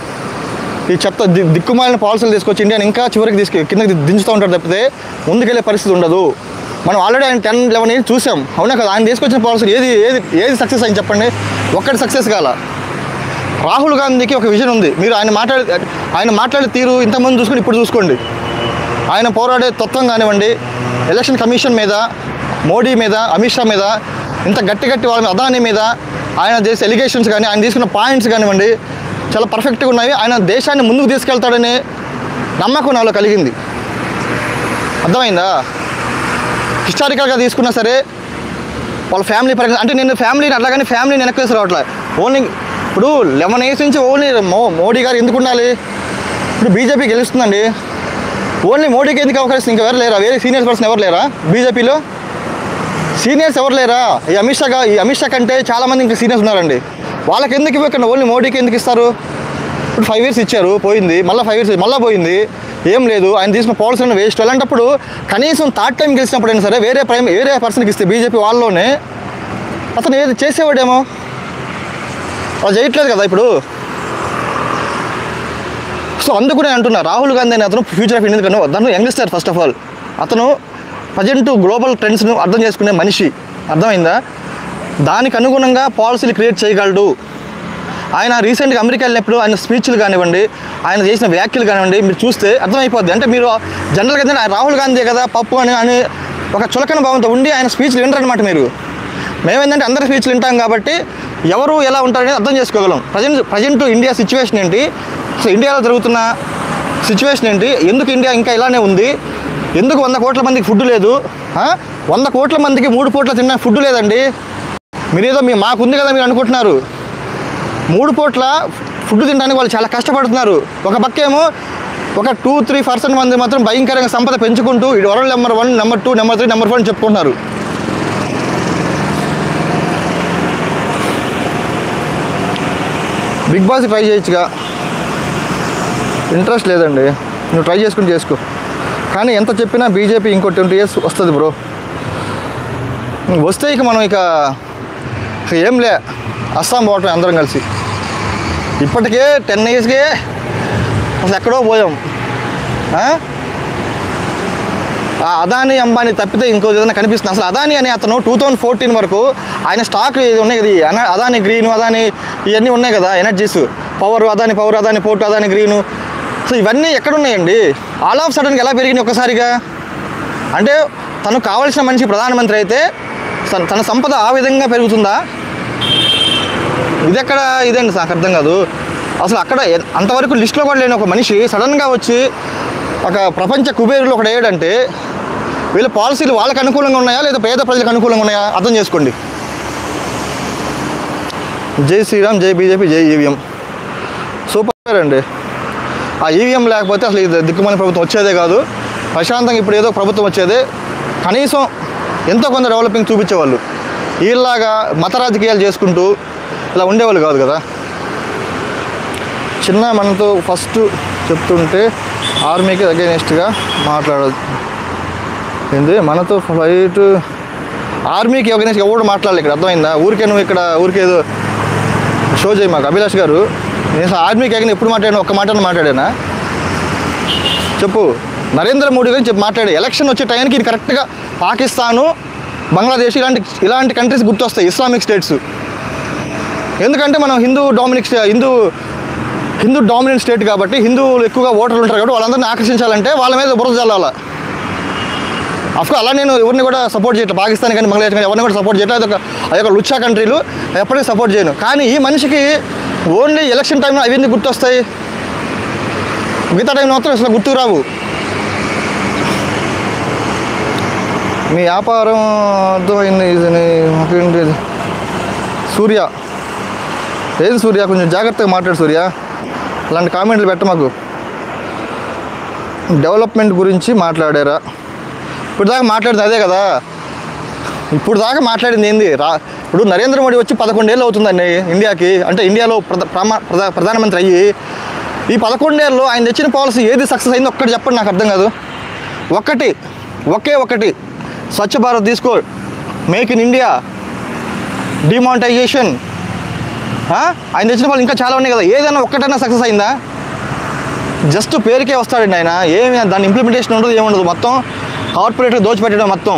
ఈ చెత్త దిక్కుమాలిన పాలసీలు తీసుకొచ్చి ఇండియాని ఇంకా చివరికి కిందకి దించుతూ ఉంటారు తప్పితే ముందుకెళ్ళే పరిస్థితి ఉండదు. మనం ఆల్రెడీ ఆయన 10-11 ఇయర్స్ చూసాం, అవునా కదా? ఆయన తీసుకొచ్చిన పాలసీలు ఏది సక్సెస్ అయింది చెప్పండి? ఒక్కటి సక్సెస్ కాల. రాహుల్ గాంధీకి ఒక విజన్ ఉంది. మీరు ఆయన మాట్లాడే తీరు ఇంతకుముందు చూసుకొని ఇప్పుడు చూసుకోండి. ఆయన పోరాడే తత్వం కానివ్వండి, ఎలక్షన్ కమిషన్ మీద, మోడీ మీద, అమిత్ షా మీద, ఇంత గట్టి వాళ్ళ మీద, అదానీ మీద ఆయన చేసే ఎలిగేషన్స్ కానీ, ఆయన తీసుకున్న పాయింట్స్ కానివ్వండి చాలా పర్ఫెక్ట్గా ఉన్నాయి. ఆయన దేశాన్ని ముందుకు తీసుకెళ్తాడనే నమ్మకం నాలో కలిగింది. అర్థమైందా? హిస్టారికల్గా తీసుకున్నా సరే వాళ్ళ ఫ్యామిలీ పరంగా, అంటే నేను ఫ్యామిలీని అట్లాగని ఫ్యామిలీని వెనక్కి వేసి రావట్లే. ఓన్లీ ఇప్పుడు 11 years నుంచి ఓన్లీ మోడీ గారు ఎందుకు ఉండాలి? ఇప్పుడు బీజేపీ గెలుస్తుందండి, ఓన్లీ మోడీకి ఎందుకు అవకాశం? ఇంకా ఎవరు లేరా? వేరే సీనియర్ పర్సన్ ఎవరు లేరా బీజేపీలో? సీనియర్స్ ఎవరు లేరా? ఈ అమిత్ షా కంటే చాలామంది ఇంకా సీనియర్స్ ఉన్నారండి. వాళ్ళకి ఎందుకు ఇవ్వకండి, ఓన్లీ మోడీకి ఎందుకు ఇస్తారు? ఇప్పుడు 5 years ఇచ్చారు, పోయింది. మళ్ళీ 5 years మళ్ళీ పోయింది, ఏం లేదు. ఆయన తీసుకున్న పాలసీలను వేస్ట్. అలాంటప్పుడు కనీసం థర్డ్ టైం గెలిచినప్పుడు అయినా సరే వేరే పర్సన్కి ఇస్తే బీజేపీ వాళ్ళలోనే అతను ఏది చేసేవాడేమో, అలా చేయట్లేదు కదా ఇప్పుడు. సో అందుకు నేను అంటున్నా, రాహుల్ గాంధీ అనే అతను ఫ్యూచర్ ఆఫ్ ఇండియా కన్నా దాంట్లో యంగ్స్టర్. ఫస్ట్ ఆఫ్ ఆల్ అతను ప్రజెంట్ గ్లోబల్ ట్రెండ్స్ను అర్థం చేసుకునే మనిషి. అర్థమైందా? దానికి అనుగుణంగా పాలసీలు క్రియేట్ చేయగలడు. ఆయన రీసెంట్గా అమెరికా వెళ్ళినప్పుడు ఆయన స్పీచ్లు కానివ్వండి, ఆయన చేసిన వ్యాఖ్యలు కానివ్వండి మీరు చూస్తే అర్థమైపోద్ది. అంటే మీరు జనరల్గా అయితే రాహుల్ గాంధీ కదా పప్పు అని ఒక చులకన భావంతో ఉండి ఆయన స్పీచ్లు వినరనమాట. మేమేంటంటే అందరి స్పీచ్లు వింటాం కాబట్టి ఎవరు ఎలా ఉంటారనేది అర్థం చేసుకోగలం. ప్రజెంట్ ఇండియా సిచ్యువేషన్ ఏంటి, సో ఇండియాలో జరుగుతున్న సిచ్యువేషన్ ఏంటి, ఎందుకు ఇండియా ఇంకా ఇలానే ఉంది, ఎందుకు 100 కోట్ల మందికి ఫుడ్ లేదు? 100 కోట్ల మందికి 3 పూట్ల తిన్న ఫుడ్ లేదండి. మీరేదో మాకుంది కదా మీరు అనుకుంటున్నారు. 3 పూట్ల ఫుడ్ తినడానికి వాళ్ళు చాలా కష్టపడుతున్నారు. ఒక పక్కేమో ఒక 2-3% మంది మాత్రం భయంకరంగా సంపద పెంచుకుంటూ world number 1, number 2, number 3, number 4 అని చెప్పుకుంటున్నారు. బిగ్ బాస్ ట్రై చేయొచ్చుగా, ఇంట్రెస్ట్ లేదండి. నువ్వు ట్రై చేసుకుని చేసుకో. కానీ ఎంత చెప్పినా బీజేపీ ఇంకో 20 years వస్తుంది బ్రో. వస్తే ఇక మనం ఇక ఏం లే, అస్సాం పోవటం అందరం కలిసి. ఇప్పటికే 10 yearsకే అసలు ఎక్కడో పోయాం. అదానీ అంబానీ తప్పితే ఇంకో ఏదైనా కనిపిస్తుంది. అసలు అదానీ అనే అతను 2014 వరకు ఆయన స్టాక్ ఉన్నాయి కదా, అదానీ గ్రీను, అదానీ ఇవన్నీ ఉన్నాయి కదా, energies, power, Adani port, Adani green. So ఇవన్నీ ఎక్కడున్నాయండి? ఆల్ ఆఫ్ సడన్గా ఎలా పెరిగినాయి ఒక్కసారిగా? అంటే తను కావాల్సిన మనిషి ప్రధానమంత్రి అయితే తన సంపద ఆ విధంగా పెరుగుతుందా? ఇదండి నాకు అర్థం కాదు. అసలు అక్కడ అంతవరకు లిస్టులో కూడా లేని ఒక మనిషి సడన్గా వచ్చి ఒక ప్రపంచ కుబేరులో ఒకటి వేయడంటే వీళ్ళ పాలసీలు వాళ్ళకి అనుకూలంగా ఉన్నాయా లేదా పేద ప్రజలకు అనుకూలంగా ఉన్నాయా అర్థం చేసుకోండి. జై శ్రీరామ్, జై బీజేపీ, జై ఈవీఎం. సూపర్ అండి. ఆ ఈవీఎం లేకపోతే అసలు ఇది దిక్కుమాలిన ప్రభుత్వం వచ్చేదే కాదు. ప్రశాంతంగా ఇప్పుడు ఏదో ప్రభుత్వం వచ్చేదే, కనీసం ఎంతో కొంత డెవలపింగ్ చూపించేవాళ్ళు. వీళ్ళలాగా మత రాజకీయాలు చేసుకుంటూ ఇలా ఉండేవాళ్ళు కాదు కదా. చిన్న మనతో ఫస్ట్ చెప్తుంటే ఆర్మీకి అగైనెస్ట్గా మాట్లాడదు ఏంది, మనతో ఫైట్ ఆర్మీకి అగైనెస్ట్ ఎవరు మాట్లాడాలి ఇక్కడ, అర్థమైందా? నువ్వు ఇక్కడ ఏదో షో చేయి మాకు. అభిలాష్ గారు, నేను ఆర్మీకి అగైన్ ఎప్పుడు మాట్లాడాను? ఒక్క మాట మాట్లాడానా చెప్పు. నరేంద్ర మోడీ గురించి మాట్లాడే ఎలక్షన్ వచ్చే టైంకి ఇది కరెక్ట్గా పాకిస్తాను, బంగ్లాదేశ్ ఇలాంటి కంట్రీస్ గుర్తొస్తాయి, ఇస్లామిక్ స్టేట్స్. ఎందుకంటే మనం హిందూ డామినెంట్ స్టేట్ కాబట్టి, హిందువులు ఎక్కువగా ఓటర్లు ఉంటారు కాబట్టి వాళ్ళందరినీ ఆకర్షించాలంటే వాళ్ళ మీద బురద చల్లాల. అఫ్కోర్స్ అలా నేను ఎవరిని కూడా సపోర్ట్ చేయట్లేదు, పాకిస్తాన్ కానీ బంగ్లాదేశ్ కానీ ఎవరిని కూడా సపోర్ట్ చేయట్లేదు. అదొక లుచ్చా కంట్రీలు, ఎప్పటికీ సపోర్ట్ చేయను. కానీ ఈ మనిషికి ఓన్లీ ఎలక్షన్ టైంలో అవన్నీ గుర్తొస్తాయి, మిగతా టైంలో మాత్రం అసలు గుర్తుకు రావు. మీ వ్యాపారం అర్థమైంది. మాకేంటి సూర్య, ఏది సూర్య, కొంచెం జాగ్రత్తగా మాట్లాడు సూర్య. అలాంటి కామెంట్లు పెట్ట మాకు. డెవలప్మెంట్ గురించి మాట్లాడారా? ఇప్పుడు దాకా మాట్లాడింది అదే కదా. ఇప్పుడు దాకా మాట్లాడింది ఏంది? ఇప్పుడు నరేంద్ర మోడీ వచ్చి 11 ఏళ్ళు అవుతుందండి ఇండియాకి. అంటే ఇండియాలో ప్రధానమంత్రి అయ్యి ఈ 11 ఏళ్ళలో ఆయన తెచ్చిన పాలసీ ఏది సక్సెస్ అయిందో ఒక్కటి చెప్పండి, నాకు అర్థం కాదు. ఒకే ఒకటి స్వచ్ఛ భారత్ తీసుకో, మేక్ ఇన్ ఇండియా, డిమానిటైజేషన్, ఆయన తెచ్చిన వాళ్ళు ఇంకా చాలా ఉన్నాయి కదా, ఏదైనా ఒక్కటైనా సక్సెస్ అయిందా? జస్ట్ పేరుకే వస్తాడండి ఆయన, ఏమి దాని ఇంప్లిమెంటేషన్ ఉండదు, ఏముండదు. మొత్తం కార్పొరేట్గా దోచిపెట్టడం మొత్తం.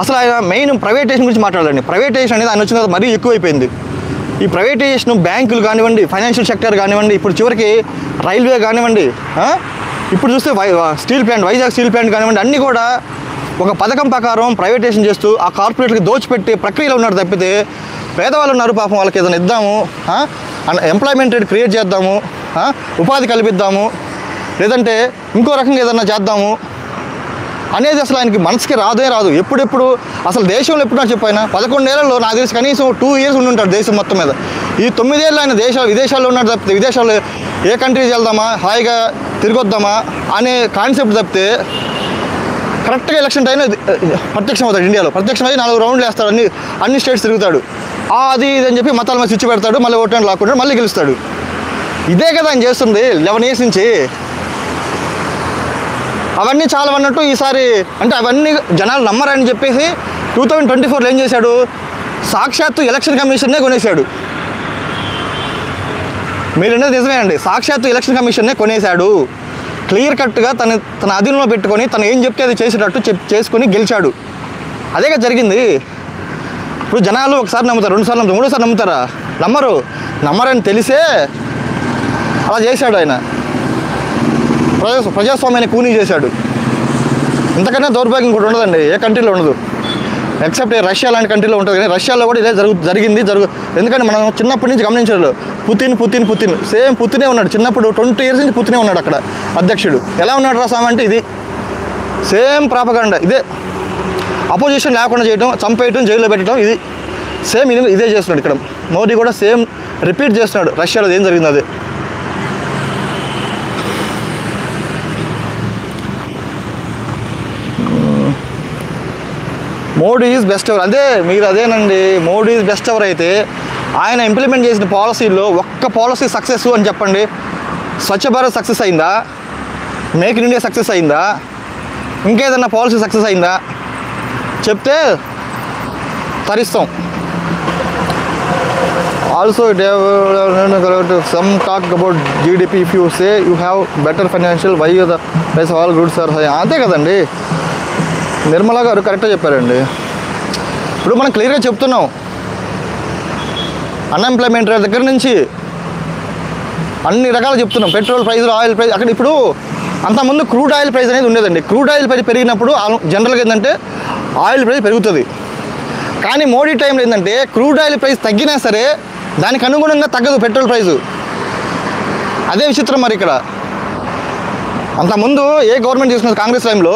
అసలు ఆయన మెయిన్ ప్రైవేటైజేషన్ గురించి మాట్లాడాలండి. ప్రైవేటైజేషన్ అనేది ఆయన వచ్చిన తర్వాత మరీ ఎక్కువైపోయింది. ఈ ప్రైవేటైజేషన్ బ్యాంకులు కానివ్వండి, ఫైనాన్షియల్ సెక్టర్ కానివ్వండి, ఇప్పుడు చివరికి రైల్వే కానివ్వండి, ఇప్పుడు చూస్తే steel plant, Vizag steel plant కానివ్వండి, అన్నీ కూడా ఒక పథకం ప్రకారం ప్రైవేటైజేషన్ చేస్తూ ఆ కార్పొరేట్కి దోచిపెట్టే ప్రక్రియలో ఉన్నారు తప్పితే పేదవాళ్ళు ఉన్నారు పాపం, వాళ్ళకి ఏదైనా ఇద్దాము, ఎంప్లాయ్మెంట్ రేట్ క్రియేట్ చేద్దాము, ఉపాధి కల్పిద్దాము, లేదంటే ఇంకో రకంగా ఏదన్నా చేద్దాము అనేది అసలు ఆయనకి మనసుకి రాదు. ఎప్పుడెప్పుడు అసలు దేశంలో ఎప్పుడు నాకు చెప్పాయన 11 ఏళ్లలో నాకు తెలిసి కనీసం 2 years ఉండి ఉంటాడు దేశం మొత్తం మీద. ఈ 9 ఏళ్ళు ఆయన విదేశాల్లో ఉన్నాడు తప్పితే, విదేశాల్లో ఏ కంట్రీకి వెళ్దామా, హాయిగా తిరిగొద్దామా అనే కాన్సెప్ట్ తప్పితే కరెక్ట్గా ఎలక్షన్ టైంలో ప్రత్యక్షం అవుతాడు. ఇండియాలో ప్రత్యక్షమై 4 రౌండ్లు వేస్తాడు, అన్ని స్టేట్స్ తిరుగుతాడు, అది ఇది అని చెప్పి మతాల మీద స్విచ్ పెడతాడు, మళ్ళీ ఓటు లాక్కుంటాడు, మళ్ళీ గెలుస్తాడు. ఇదే కదా ఆయన చేస్తుంది 11 years నుంచి. అవన్నీ చాలా అన్నట్టు ఈసారి అంటే అవన్నీ జనాలు నమ్మరని చెప్పేసి 2024లో ఏం చేశాడు, సాక్షాత్తు ఎలక్షన్ కమిషన్నే కొనేశాడు. మీరన్నది నిజమే అండి, సాక్షాత్తు ఎలక్షన్ కమిషన్నే కొనేశాడు. క్లియర్ కట్గా తన అధీనంలో పెట్టుకొని తను ఏం చెప్తే అది చేసేటట్టు చేసుకొని గెలిచాడు. అదేగా జరిగింది. ఇప్పుడు జనాలు ఒకసారి నమ్ముతారు, 2 సార్లు నమ్ముతారు, 3 సార్లు నమ్ముతారా? నమ్మరని తెలిసే అలా చేశాడు ఆయన. ప్రజాస్వామ్యాన్ని కూనీ చేశాడు. ఇంతకన్నా దౌర్భాగ్యం కూడా ఉండదండి, ఏ కంట్రీలో ఉండదు, ఎక్సెప్ట్ రష్యా లాంటి కంట్రీలో ఉంటుంది. కానీ రష్యాలో కూడా ఇదే జరిగింది. ఎందుకంటే మనం చిన్నప్పటి నుంచి గమనించారు, పుతిన్ సేమ్ పుతినే ఉన్నాడు. చిన్నప్పుడు 20 years నుంచి పుతినే ఉన్నాడు అక్కడ అధ్యక్షుడు. ఎలా ఉన్నాడు రా స్వామి అంటే ఇది సేమ్ ప్రాపగాండా, ఇదే అపోజిషన్ లేకుండా చేయడం, చంపేయటం, జైల్లో పెట్టడం, ఇది సేమ్ ఇదే చేస్తున్నాడు. ఇక్కడ మోదీ కూడా సేమ్ రిపీట్ చేస్తున్నాడు. రష్యాలో ఏం జరిగింది అదే. మోడీ ఈజ్ బెస్ట్ ఎవర్, అదేనండి, మోడీ ఈజ్ బెస్ట్ ఎవర్ అయితే ఆయన ఇంప్లిమెంట్ చేసిన పాలసీల్లో ఒక్క పాలసీ సక్సెస్ అని చెప్పండి. స్వచ్ఛ భారత్ సక్సెస్ అయిందా? మేక్ ఇన్ ఇండియా సక్సెస్ అయిందా? ఇంకేదన్నా పాలసీ సక్సెస్ అయిందా చెప్తే తరిస్తాం. Also some talk about GDP. If you say you have better financial why the price all goods are high. అంతే కదండి, నిర్మలా గారు కరెక్ట్గా చెప్పారండి. ఇప్పుడు మనం క్లియర్గా చెప్తున్నాం, అన్ఎంప్లాయ్మెంట్ రేట్ దగ్గర నుంచి అన్ని రకాలు చెప్తున్నాం. పెట్రోల్ ప్రైజులు, ఆయిల్ ప్రైస్, అక్కడ ఇప్పుడు అంతకుముందు క్రూడ్ ఆయిల్ ప్రైస్ అనేది ఉండేదండి. క్రూడ్ ఆయిల్ ప్రైస్ పెరిగినప్పుడు జనరల్గా ఏంటంటే ఆయిల్ ప్రైస్ పెరుగుతుంది. కానీ మోడీ టైంలో ఏంటంటే క్రూడ్ ఆయిల్ ప్రైస్ తగ్గినా సరే దానికి అనుగుణంగా తగ్గదు పెట్రోల్ ప్రైజు. అదే విచిత్రం. మరి ఇక్కడ అంతకుముందు ఏ గవర్నమెంట్ చేసుకున్నది కాంగ్రెస్ టైంలో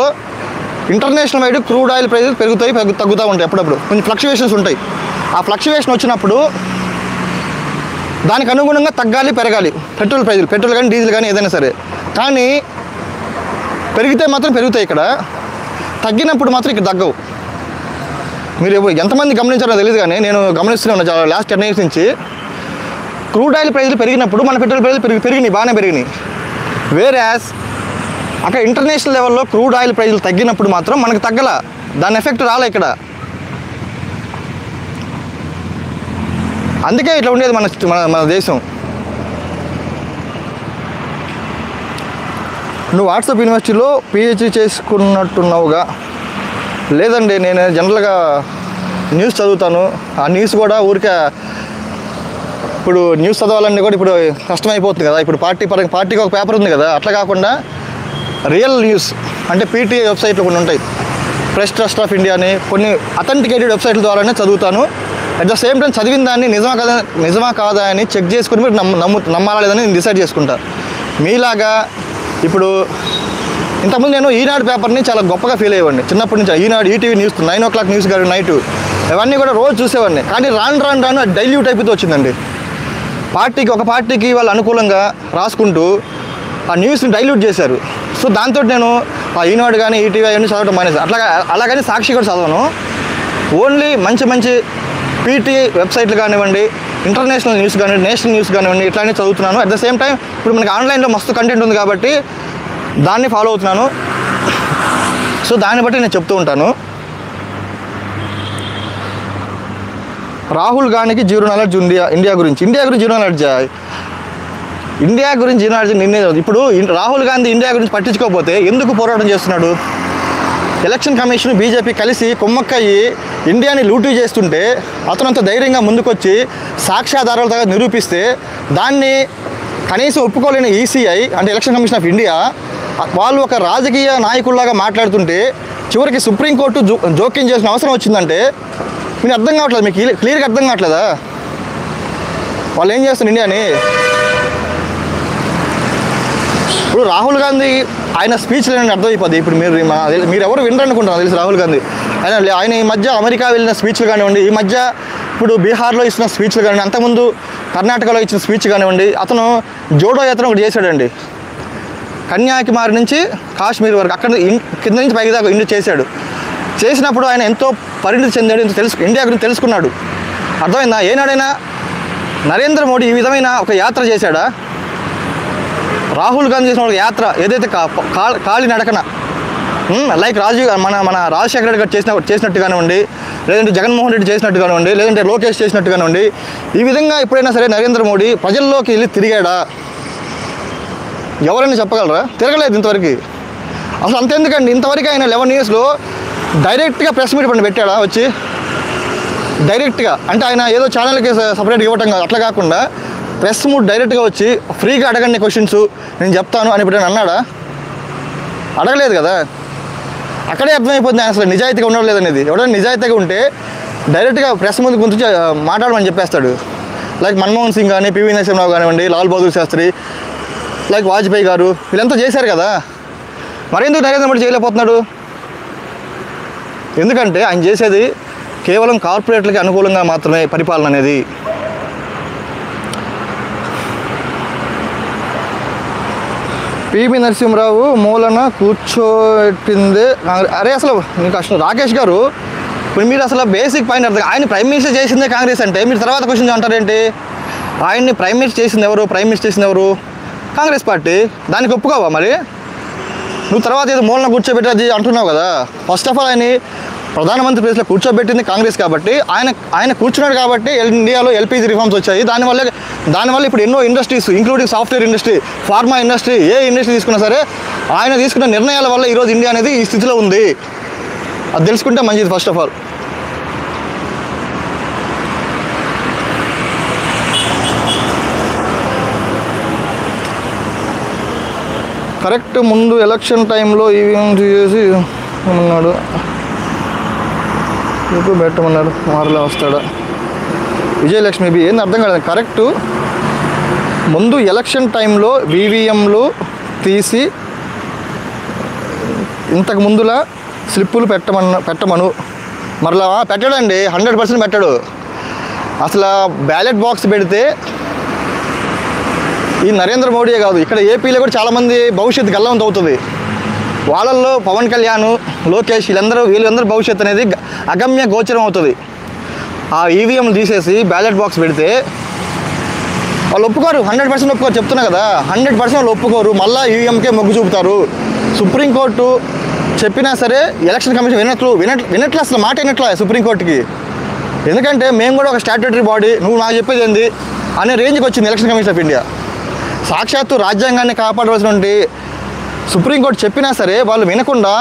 international wide crude oil prices పెరుగుతాయి, తగ్గుతూ ఉంటాయి, అప్పుడప్పుడు కొంచెం ఫ్లక్చువేషన్స్ ఉంటాయి. ఆ ఫ్లక్చువేషన్ వచ్చినప్పుడు దానికి అనుగుణంగా తగ్గాలి, పెరగాలి పెట్రోల్ ప్రైజులు, పెట్రోల్ కానీ డీజిల్ కానీ ఏదైనా సరే. కానీ పెరిగితే మాత్రం పెరుగుతాయి, ఇక్కడ తగ్గినప్పుడు మాత్రం ఇక్కడ తగ్గవు. మీరు ఎంతమంది గమనించారో తెలియదు, కానీ నేను గమనిస్తూనే ఉన్నా చాలా లాస్ట్ 10 years నుంచి. క్రూడ్ ఆయిల్ ప్రైజులు పెరిగినప్పుడు మన పెట్రోల్ ప్రైజులు పెరిగినాయి, బాగానే పెరిగినాయి. వేరేస్ అక్కడ ఇంటర్నేషనల్ లెవెల్లో క్రూడ్ ఆయిల్ ప్రైజులు తగ్గినప్పుడు మాత్రం మనకు తగ్గల, దాని ఎఫెక్ట్ రాలే ఇక్కడ. అందుకే ఇట్లా ఉండేది మన దేశం. నువ్వు వాట్సాప్ యూనివర్సిటీలో PhD చేసుకున్నట్టున్నావుగా? లేదండి, నేను జనరల్గా న్యూస్ చదువుతాను. ఆ న్యూస్ కూడా ఊరికే ఇప్పుడు న్యూస్ చదవాలన్నీ కూడా ఇప్పుడు కష్టమైపోతుంది కదా. ఇప్పుడు పార్టీకి ఒక పేపర్ ఉంది కదా, అట్లా కాకుండా రియల్ న్యూస్ అంటే PTI వెబ్సైట్లు కొన్ని ఉంటాయి, ప్రెస్ ట్రస్ట్ ఆఫ్ ఇండియా అని, కొన్ని అథెంటికేటెడ్ వెబ్సైట్ల ద్వారానే చదువుతాను. అట్ ద సేమ్ టైం చదివిన దాన్ని నిజమా కాదా అని చెక్ చేసుకుని మీరు నమ్మాలా లేదని నేను డిసైడ్ చేసుకుంటా. మీలాగా ఇప్పుడు ఇంతకుముందు నేను ఈనాడు పేపర్ని చాలా గొప్పగా ఫీల్ అయ్యేవాడిని చిన్నప్పటి నుంచి. ఈనాడు, ఈటీవీ న్యూస్, 9 o'clock న్యూస్ గారు నైటు, ఇవన్నీ కూడా రోజు చూసేవాడిని. కానీ రాను అది డైల్యూట్ అయిపోతూ వచ్చిందండి. ఒక పార్టీకి వాళ్ళు అనుకూలంగా రాసుకుంటూ ఆ న్యూస్ని డైల్యూట్ చేశారు. సో దాంతో నేను ఆ ఈనాడు కానీ ఈటీవీ అవన్నీ చదవడం మానేసి అలాగని సాక్షి కూడా చదవను. ఓన్లీ మంచి పీటీ వెబ్సైట్లు కానివ్వండి, ఇంటర్నేషనల్ న్యూస్ కానివ్వండి, నేషనల్ న్యూస్ కానివ్వండి, ఇట్లానే చదువుతున్నాను. అట్ ద సేమ్ టైం ఇప్పుడు మనకి ఆన్లైన్లో మస్తు కంటెంట్ ఉంది కాబట్టి దాన్ని ఫాలో అవుతున్నాను. సో దాన్ని బట్టి నేను చెప్తూ ఉంటాను. రాహుల్ గాంధీకి జీరో నాలెడ్జ్ ఇండియా గురించి జీరో నాలెడ్జ్. ఇండియా గురించి జీరో నాలెడ్జ్ నిన్నే. ఇప్పుడు రాహుల్ గాంధీ ఇండియా గురించి పట్టించుకోకపోతే ఎందుకు పోరాటం చేస్తున్నాడు? ఎలక్షన్ కమిషన్ బీజేపీ కలిసి కుమ్మక్కయ్యి ఇండియాని లూటీ చేస్తుంటే అతనంత ధైర్యంగా ముందుకొచ్చి సాక్ష్యాధారాలతో నిరూపిస్తే దాన్ని కనీసం ఒప్పుకోలేని ఈసీఐ అంటే ఎలక్షన్ కమిషన్ ఆఫ్ ఇండియా వాళ్ళు ఒక రాజకీయ నాయకుల్లాగా మాట్లాడుతుంటే చివరికి సుప్రీంకోర్టు జోక్యం చేసిన అవసరం వచ్చిందంటే మీకు అర్థం కావట్లేదు, మీకు క్లియర్గా అర్థం కావట్లేదా వాళ్ళు ఏం చేస్తారు ఇండియాని? ఇప్పుడు రాహుల్ గాంధీ ఆయన స్పీచ్లు ఏంటంటే అర్థమైపోద్ది. ఇప్పుడు మీరు ఎవరు వినరనుకుంటారు తెలుసు. రాహుల్ గాంధీ ఆయన ఈ మధ్య అమెరికా వెళ్ళిన స్పీచ్లు కానివ్వండి, ఈ మధ్య ఇప్పుడు బీహార్లో ఇచ్చిన స్పీచ్లు కానివ్వండి, అంతకుముందు కర్ణాటకలో ఇచ్చిన స్పీచ్ కానివ్వండి, అతను జోడో యాత్ర ఒకటి చేశాడండి. కన్యాకుమారి నుంచి కాశ్మీర్ వరకు అక్కడ కింద నుంచి పైకి దాకా ఇండియా చేశాడు. చేసినప్పుడు ఆయన ఎంతో పరిణితి చెందాడు, ఇండియా గురించి తెలుసుకున్నాడు. అర్థమైందా? ఏనాడైనా నరేంద్ర మోడీ ఈ విధమైన ఒక యాత్ర చేశాడా? రాహుల్ గాంధీ చేసిన ఒక యాత్ర ఏదైతే కాలి నడకన లైక్ మన రాజశేఖర రెడ్డి గారు చేసినట్టు కానివ్వండి, లేదంటే జగన్మోహన్ రెడ్డి చేసినట్టు కానివ్వండి, లేదంటే లోకేష్ చేసినట్టు కానివ్వండి, ఈ విధంగా ఎప్పుడైనా సరే నరేంద్ర మోడీ ప్రజల్లోకి వెళ్ళి తిరిగాడా? ఎవరైనా చెప్పగలరా? తిరగలేదు ఇంతవరకు. అసలు అంతెందుకండి, ఇంతవరకు ఆయన 11 yearsలో డైరెక్ట్గా ప్రెస్ మీట్ పెట్టాడా? వచ్చి డైరెక్ట్గా అంటే ఆయన ఏదో ఛానల్కి సపరేట్గా ఇవ్వటం కాదు, అట్లా కాకుండా ప్రెస్ మీట్ డైరెక్ట్గా వచ్చి ఫ్రీగా అడగండి క్వశ్చన్స్ నేను చెప్తాను అని ఇప్పుడు అన్నాడా? అడగలేదు కదా. అక్కడే అర్థమైపోతుంది ఆయన అసలు నిజాయితీగా ఉండడం లేదనేది. ఎవడైనా నిజాయితీగా ఉంటే డైరెక్ట్గా ప్రెస్ ముందు గురించి మాట్లాడమని చెప్పేస్తాడు. లైక్ మన్మోహన్ సింగ్ కానీ, పివి నరసింహరావు కానివ్వండి, లాల్ బహదూర్ శాస్త్రి, లైక్ వాజ్పేయి గారు, వీళ్ళంతా చేశారు కదా. మరెందుకు నరేంద్ర మోడీ చేయలేకపోతున్నాడు? ఎందుకంటే ఆయన చేసేది కేవలం కార్పొరేట్లకి అనుకూలంగా మాత్రమే పరిపాలన అనేది. పివి నరసింహరావు మూలన కూర్చోబెట్టిందే అరే అసలు మీకు అసలు రాకేష్ గారు ఇప్పుడు మీరు అసలు బేసిక్ పాయింట్ అర్థం. ఆయన ప్రైమ్ మినిస్టర్ చేసిందే కాంగ్రెస్ అంటే మీరు తర్వాత క్వశ్చన్ అంటారేంటి? ఆయన్ని ప్రైమ్ మినిస్టర్ చేసింది ఎవరు? కాంగ్రెస్ పార్టీ. దానికి ఒప్పుకోవా మరి? నువ్వు తర్వాత ఏదో మూలన కూర్చోబెట్టి అంటున్నావు కదా. ఫస్ట్ ఆఫ్ ఆల్ ఆయన ప్రధానమంత్రి ప్లేస్లో కూర్చోబెట్టింది కాంగ్రెస్ కాబట్టి ఆయన కూర్చున్నాడు కాబట్టి ఇండియాలో ఎల్పీజీ రిఫార్మ్స్ వచ్చాయి. దానివల్ల ఇప్పుడు ఎన్నో industries including software industry, pharma industry, ఏ ఇండస్ట్రీ తీసుకున్నా సరే ఆయన తీసుకున్న నిర్ణయాల వల్ల ఈరోజు ఇండియా అనేది ఈ స్థితిలో ఉంది. అది తెలుసుకుంటే మంచిది ఫస్ట్ ఆఫ్ ఆల్. కరెక్ట్ ముందు ఎలక్షన్ టైంలో ఈవీఎం చేసి ఉన్నాడు, ఇప్పుడు పెట్టమన్నాడు, మారలే వస్తాడా? విజయలక్ష్మి బి ఏంది అర్థం కాలేదు. కరెక్టు ముందు ఎలక్షన్ టైంలో ఈవీఎంలు తీసి ఇంతకు ముందులా స్లిప్పులు పెట్టమను. మరలా పెట్టడండి, 100% పెట్టాడు. అసలు బ్యాలెట్ బాక్స్ పెడితే ఈ నరేంద్ర మోడీయే కాదు, ఇక్కడ ఏపీలో కూడా చాలామంది భవిష్యత్తు గల్లంత అవుతుంది. వాళ్ళల్లో పవన్ కళ్యాణ్, లోకేష్ వీళ్ళందరూ భవిష్యత్తు అనేది అగమ్య గోచరం అవుతుంది. ఆ ఈవీఎంలు తీసేసి బ్యాలెట్ బాక్స్ పెడితే వాళ్ళు ఒప్పుకోరు, 100% ఒప్పుకోరు. చెప్తున్నా కదా, 100% వాళ్ళు ఒప్పుకోరు. మళ్ళీ ఈవీఎంకే మొగ్గు చూపుతారు. సుప్రీంకోర్టు చెప్పినా సరే ఎలక్షన్ కమిషన్ వినట్లే అసలు మాట వినట్లే సుప్రీంకోర్టుకి. ఎందుకంటే మేము కూడా ఒక స్టాట్యూటరీ బాడీ, నువ్వు నాకు చెప్పేది ఏంది అనే రేంజ్కి వచ్చింది ఎలక్షన్ కమిషన్ ఆఫ్ ఇండియా. సాక్షాత్తు రాజ్యాంగాన్ని కాపాడవలసినటువంటి సుప్రీంకోర్టు చెప్పినా సరే వాళ్ళు వినకుండా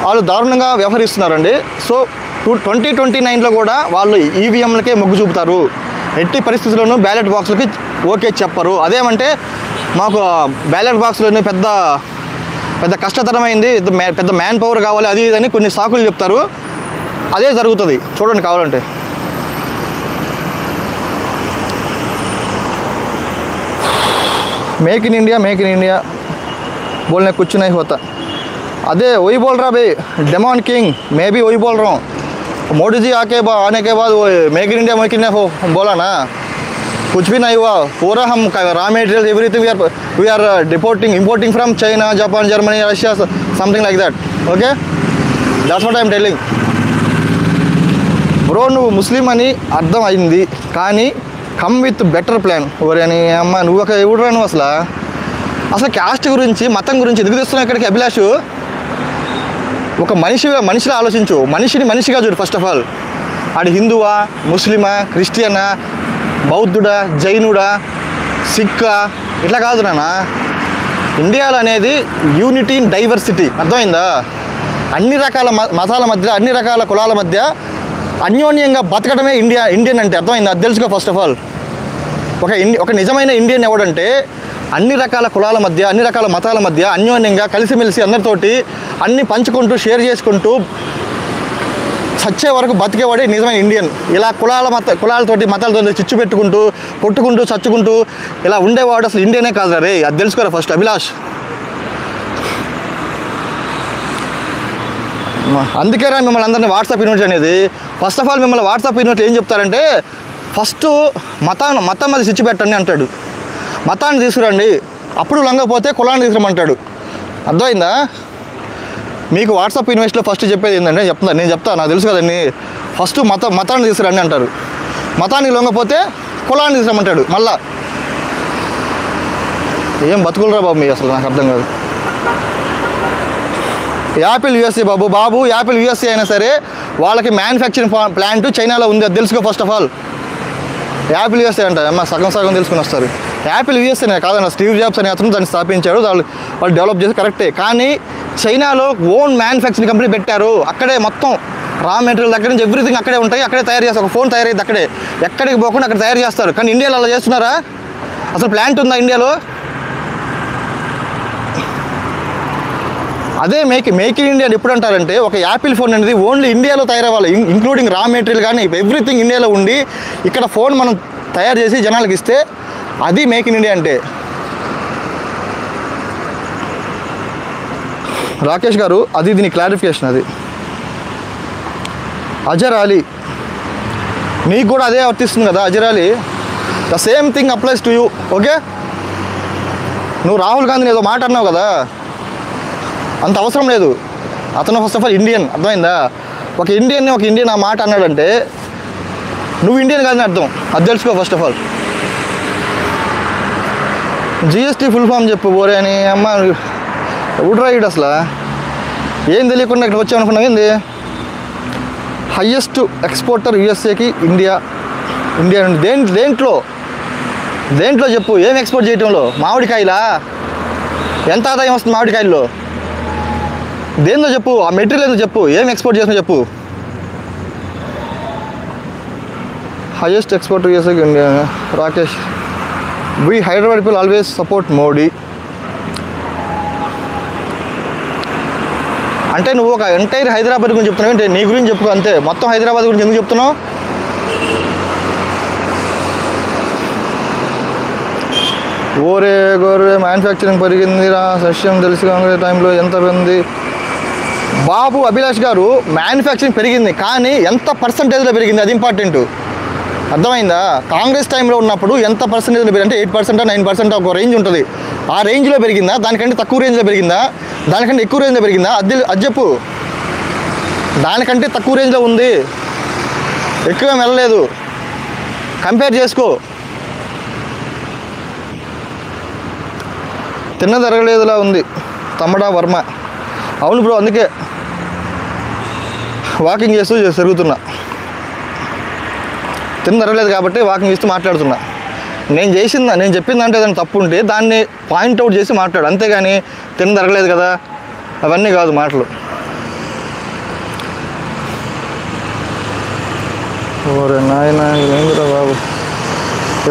వాళ్ళు దారుణంగా వ్యవహరిస్తున్నారండి. సో 2029లో కూడా వాళ్ళు ఈవీఎంలకే మొగ్గు చూపుతారు. ఎట్టి పరిస్థితుల్లోనూ బ్యాలెట్ బాక్సులకి ఓకే చెప్పరు. అదేమంటే మాకు బ్యాలెట్ బాక్స్లోనే పెద్ద కష్టతరమైంది, పెద్ద మ్యాన్ పవర్ కావాలి, అది ఇదని కొన్ని సాకులు చెప్తారు. అదే జరుగుతుంది, చూడండి కావాలంటే. मेक इन इंडिया बोलने कुछ नहीं होता. अरे वही बोल रहा भाई, डेमोन किंग मैं भी वही बोल रहा हूँ. मोदी जी आने के बाद वो मेक इन इंडिया बोला ना, कुछ भी नहीं हुआ. पूरा हम raw material everything we are importing from China, Japan, Germany, Russia, something like that. Okay, that's what I am telling. Bro నువ్వు ముస్లిం అని అర్థం అయింది, కానీ కమ్ విత్ బెటర్ ప్లాన్. అని అమ్మ నువ్వు ఒక ఎవడురా నువ్వు అసలు క్యాస్ట్ గురించి మతం గురించి ఎందుకు తెస్తున్నావు ఇక్కడికి అభిలాష్? ఒక మనిషిలా ఆలోచించు, మనిషిగా చూడు. ఫస్ట్ ఆఫ్ ఆల్ ఆడు హిందువా, ముస్లిమా, క్రిస్టియనా, బౌద్ధుడా, జైనుడా, సిక్కా, ఇట్లా కాదు నాన్న. ఇండియాలో అనేది యూనిటీ ఇన్ డైవర్సిటీ, అర్థమైందా? అన్ని రకాల మతాల మధ్య, అన్ని రకాల కులాల మధ్య అన్యోన్యంగా బతకడమే ఇండియన్ అంటే, అర్థమైందా? అది తెలుసుకో ఫస్ట్ ఆఫ్ ఆల్. ఒక నిజమైన ఇండియన్ ఎవడంటే అన్ని రకాల కులాల మధ్య, అన్ని రకాల మతాల మధ్య అన్యోన్యంగా కలిసిమెలిసి అందరితోటి అన్ని పంచుకుంటూ షేర్ చేసుకుంటూ చచ్చే వరకు బతికేవాడే నిజమైన ఇండియన్. ఇలా కులాలతోటి మతాలతో చిచ్చు పెట్టుకుంటూ కొట్టుకుంటూ చచ్చుకుంటూ ఇలా ఉండేవాడు అసలు ఇండియనే కాదు రే. అది తెలుసుకోరా ఫస్ట్ అభిలాష్. అందుకేరా మిమ్మల్ని అందరినీ వాట్సాప్ యూనిట్ అనేది. ఫస్ట్ ఆఫ్ ఆల్ మిమ్మల్ని వాట్సాప్ యూనిట్ ఏం చెప్తారంటే, ఫస్ట్ మతం అది చిచ్చు పెట్టండి అంటాడు, మతాన్ని తీసుకురండి, అప్పుడు లొంగపోతే కులాన్ని తీసుకురమంటాడు. అర్థమైందా? మీకు వాట్సాప్ యూనివర్సిటీలో ఫస్ట్ చెప్పేది ఏంటంటే నేను చెప్తాను, నాకు తెలుసు కదండి. ఫస్ట్ మతాన్ని తీసుకురండి అంటారు, మతానికి లొంగపోతే కులాన్ని తీసుకురమంటాడు. మళ్ళా ఏం బతుకులరా బాబు మీ అసలు, నాకు అర్థం కాదు. యాపిల్ యూఎస్ఏ బాబు యాపిల్ యూఎస్ఏ అయినా సరే వాళ్ళకి మ్యానుఫ్యాక్చరింగ్ ప్లాంట్ చైనాలో ఉంది, అది తెలుసుకో first of all. Apple USA అంట అమ్మ, సగం తెలుసుకుని వస్తారు. యాపిల్ యూఎస్ఏనే కాదన్న, స్టీవ్ జాబ్స్ అనే అతను దాన్ని స్థాపించాడు, వాళ్ళు డెవలప్ చేసి కరెక్టే. కానీ చైనాలో ఓన్ మ్యానుఫ్యాక్చరింగ్ కంపెనీ పెట్టారు. అక్కడే మొత్తం రా మెటీరియల్ దగ్గర నుంచి ఎవ్రీథింగ్ అక్కడే ఉంటాయి, అక్కడే తయారు చేస్తారు. ఒక ఫోన్ తయారైంది అక్కడే, ఎక్కడికి పోకుండా అక్కడ తయారు చేస్తారు. కానీ ఇండియాలో అలా చేస్తున్నారా? అసలు ప్లాంట్ ఉందా ఇండియాలో? అదే మేక్ ఇన్ ఇండియా ఎప్పుడు అంటారంటే, ఒక యాపిల్ ఫోన్ అనేది ఓన్లీ ఇండియాలో తయారవ్వాలి, ఇంక్లూడింగ్ రా మెటీరియల్ కానీ ఎవ్రీథింగ్ ఇండియాలో ఉండి ఇక్కడ ఫోన్ మనం తయారు చేసి జనాలకు ఇస్తే అది మేక్ ఇన్ ఇండియా అంటే. రాకేష్ గారు అది దీని క్లారిఫికేషన్. అది అజర్ అలీ నీకు కూడా అదే వర్తిస్తుంది కదా Azhar Ali. The same thing applies to you. Okay, నువ్వు రాహుల్ గాంధీని ఏదో మాట అన్నావు కదా, అంత అవసరం లేదు. అతను ఫస్ట్ ఆఫ్ ఆల్ ఇండియన్, అర్థమైందా? ఒక ఇండియన్ ఆ మాట అన్నాడంటే నువ్వు ఇండియన్ కాదని అర్థం, అది తెలుసుకో first of all. GST full form చెప్పు బోరే అని అమ్మ. ఎవడురా ఈడు అసలు? ఏం తెలియకుండా ఇక్కడ వచ్చామనుకున్నావు ఏంది? హయ్యెస్ట్ ఎక్స్పోర్టర్ యూఎస్ఏకి ఇండియా దేంట్లో చెప్పు, ఏం ఎక్స్పోర్ట్ చేయటంలో? మామిడికాయలా? ఎంత ఆదాయం వస్తుంది మామిడికాయల్లో? దేంతో చెప్పు, ఆ మెటీరియల్ ఏందో చెప్పు, ఏం ఎక్స్పోర్ట్ చేస్తున్నా చెప్పు. హైయెస్ట్ ఎక్స్పోర్టర్ యూఎస్ఏకి India. Rakesh we Hyderabad people always support Modi. అంటే నువ్వు ఒక ఎంటైర్ హైదరాబాద్ గురించి చెప్తున్నావు అంటే నీ గురించి చెప్పు అంతే, మొత్తం హైదరాబాద్ గురించి ఎందుకు చెప్తున్నావు? ఓరే గోరే మ్యానుఫ్యాక్చరింగ్ పెరిగిందిరా, సస్యం తెలుసు కాంగ్రెస్ టైంలో ఎంత పెరిగింది బాబు అభిలాష్ గారు. మ్యానుఫ్యాక్చరింగ్ పెరిగింది, కానీ ఎంత పర్సంటేజ్లో పెరిగింది అది ఇంపార్టెంట్, అర్థమైందా? కాంగ్రెస్ టైంలో ఉన్నప్పుడు ఎంత పర్సెంటేజ్లో పెరిగింది అంటే 8% 9% ఒక రేంజ్ ఉంటుంది. ఆ రేంజ్లో పెరిగిందా, దానికంటే తక్కువ రేంజ్లో పెరిగిందా, దానికంటే ఎక్కువ రేంజ్లో పెరిగిందా? అది చెప్పు. దానికంటే తక్కువ రేంజ్లో ఉంది, ఎక్కువ వెళ్ళలేదు, కంపేర్ చేసుకో. తిన్న జరగలేదులా ఉంది తమ్మడా వర్మ. అవును బ్రో, అందుకే వాకింగ్ చేస్తూ తిరుగుతున్నా. తిన్న జరగలేదు కాబట్టి వాకింగ్ చేస్తూ మాట్లాడుతున్నా. నేను చెప్పిందంటే ఏదైనా తప్పు ఉంటే దాన్ని పాయింట్అవుట్ చేసి మాట్లాడు, అంతేగాని తిన్న జరగలేదు కదా అవన్నీ కాదు మాటలు. ఓరే నాయన ఏందిరా బాబు.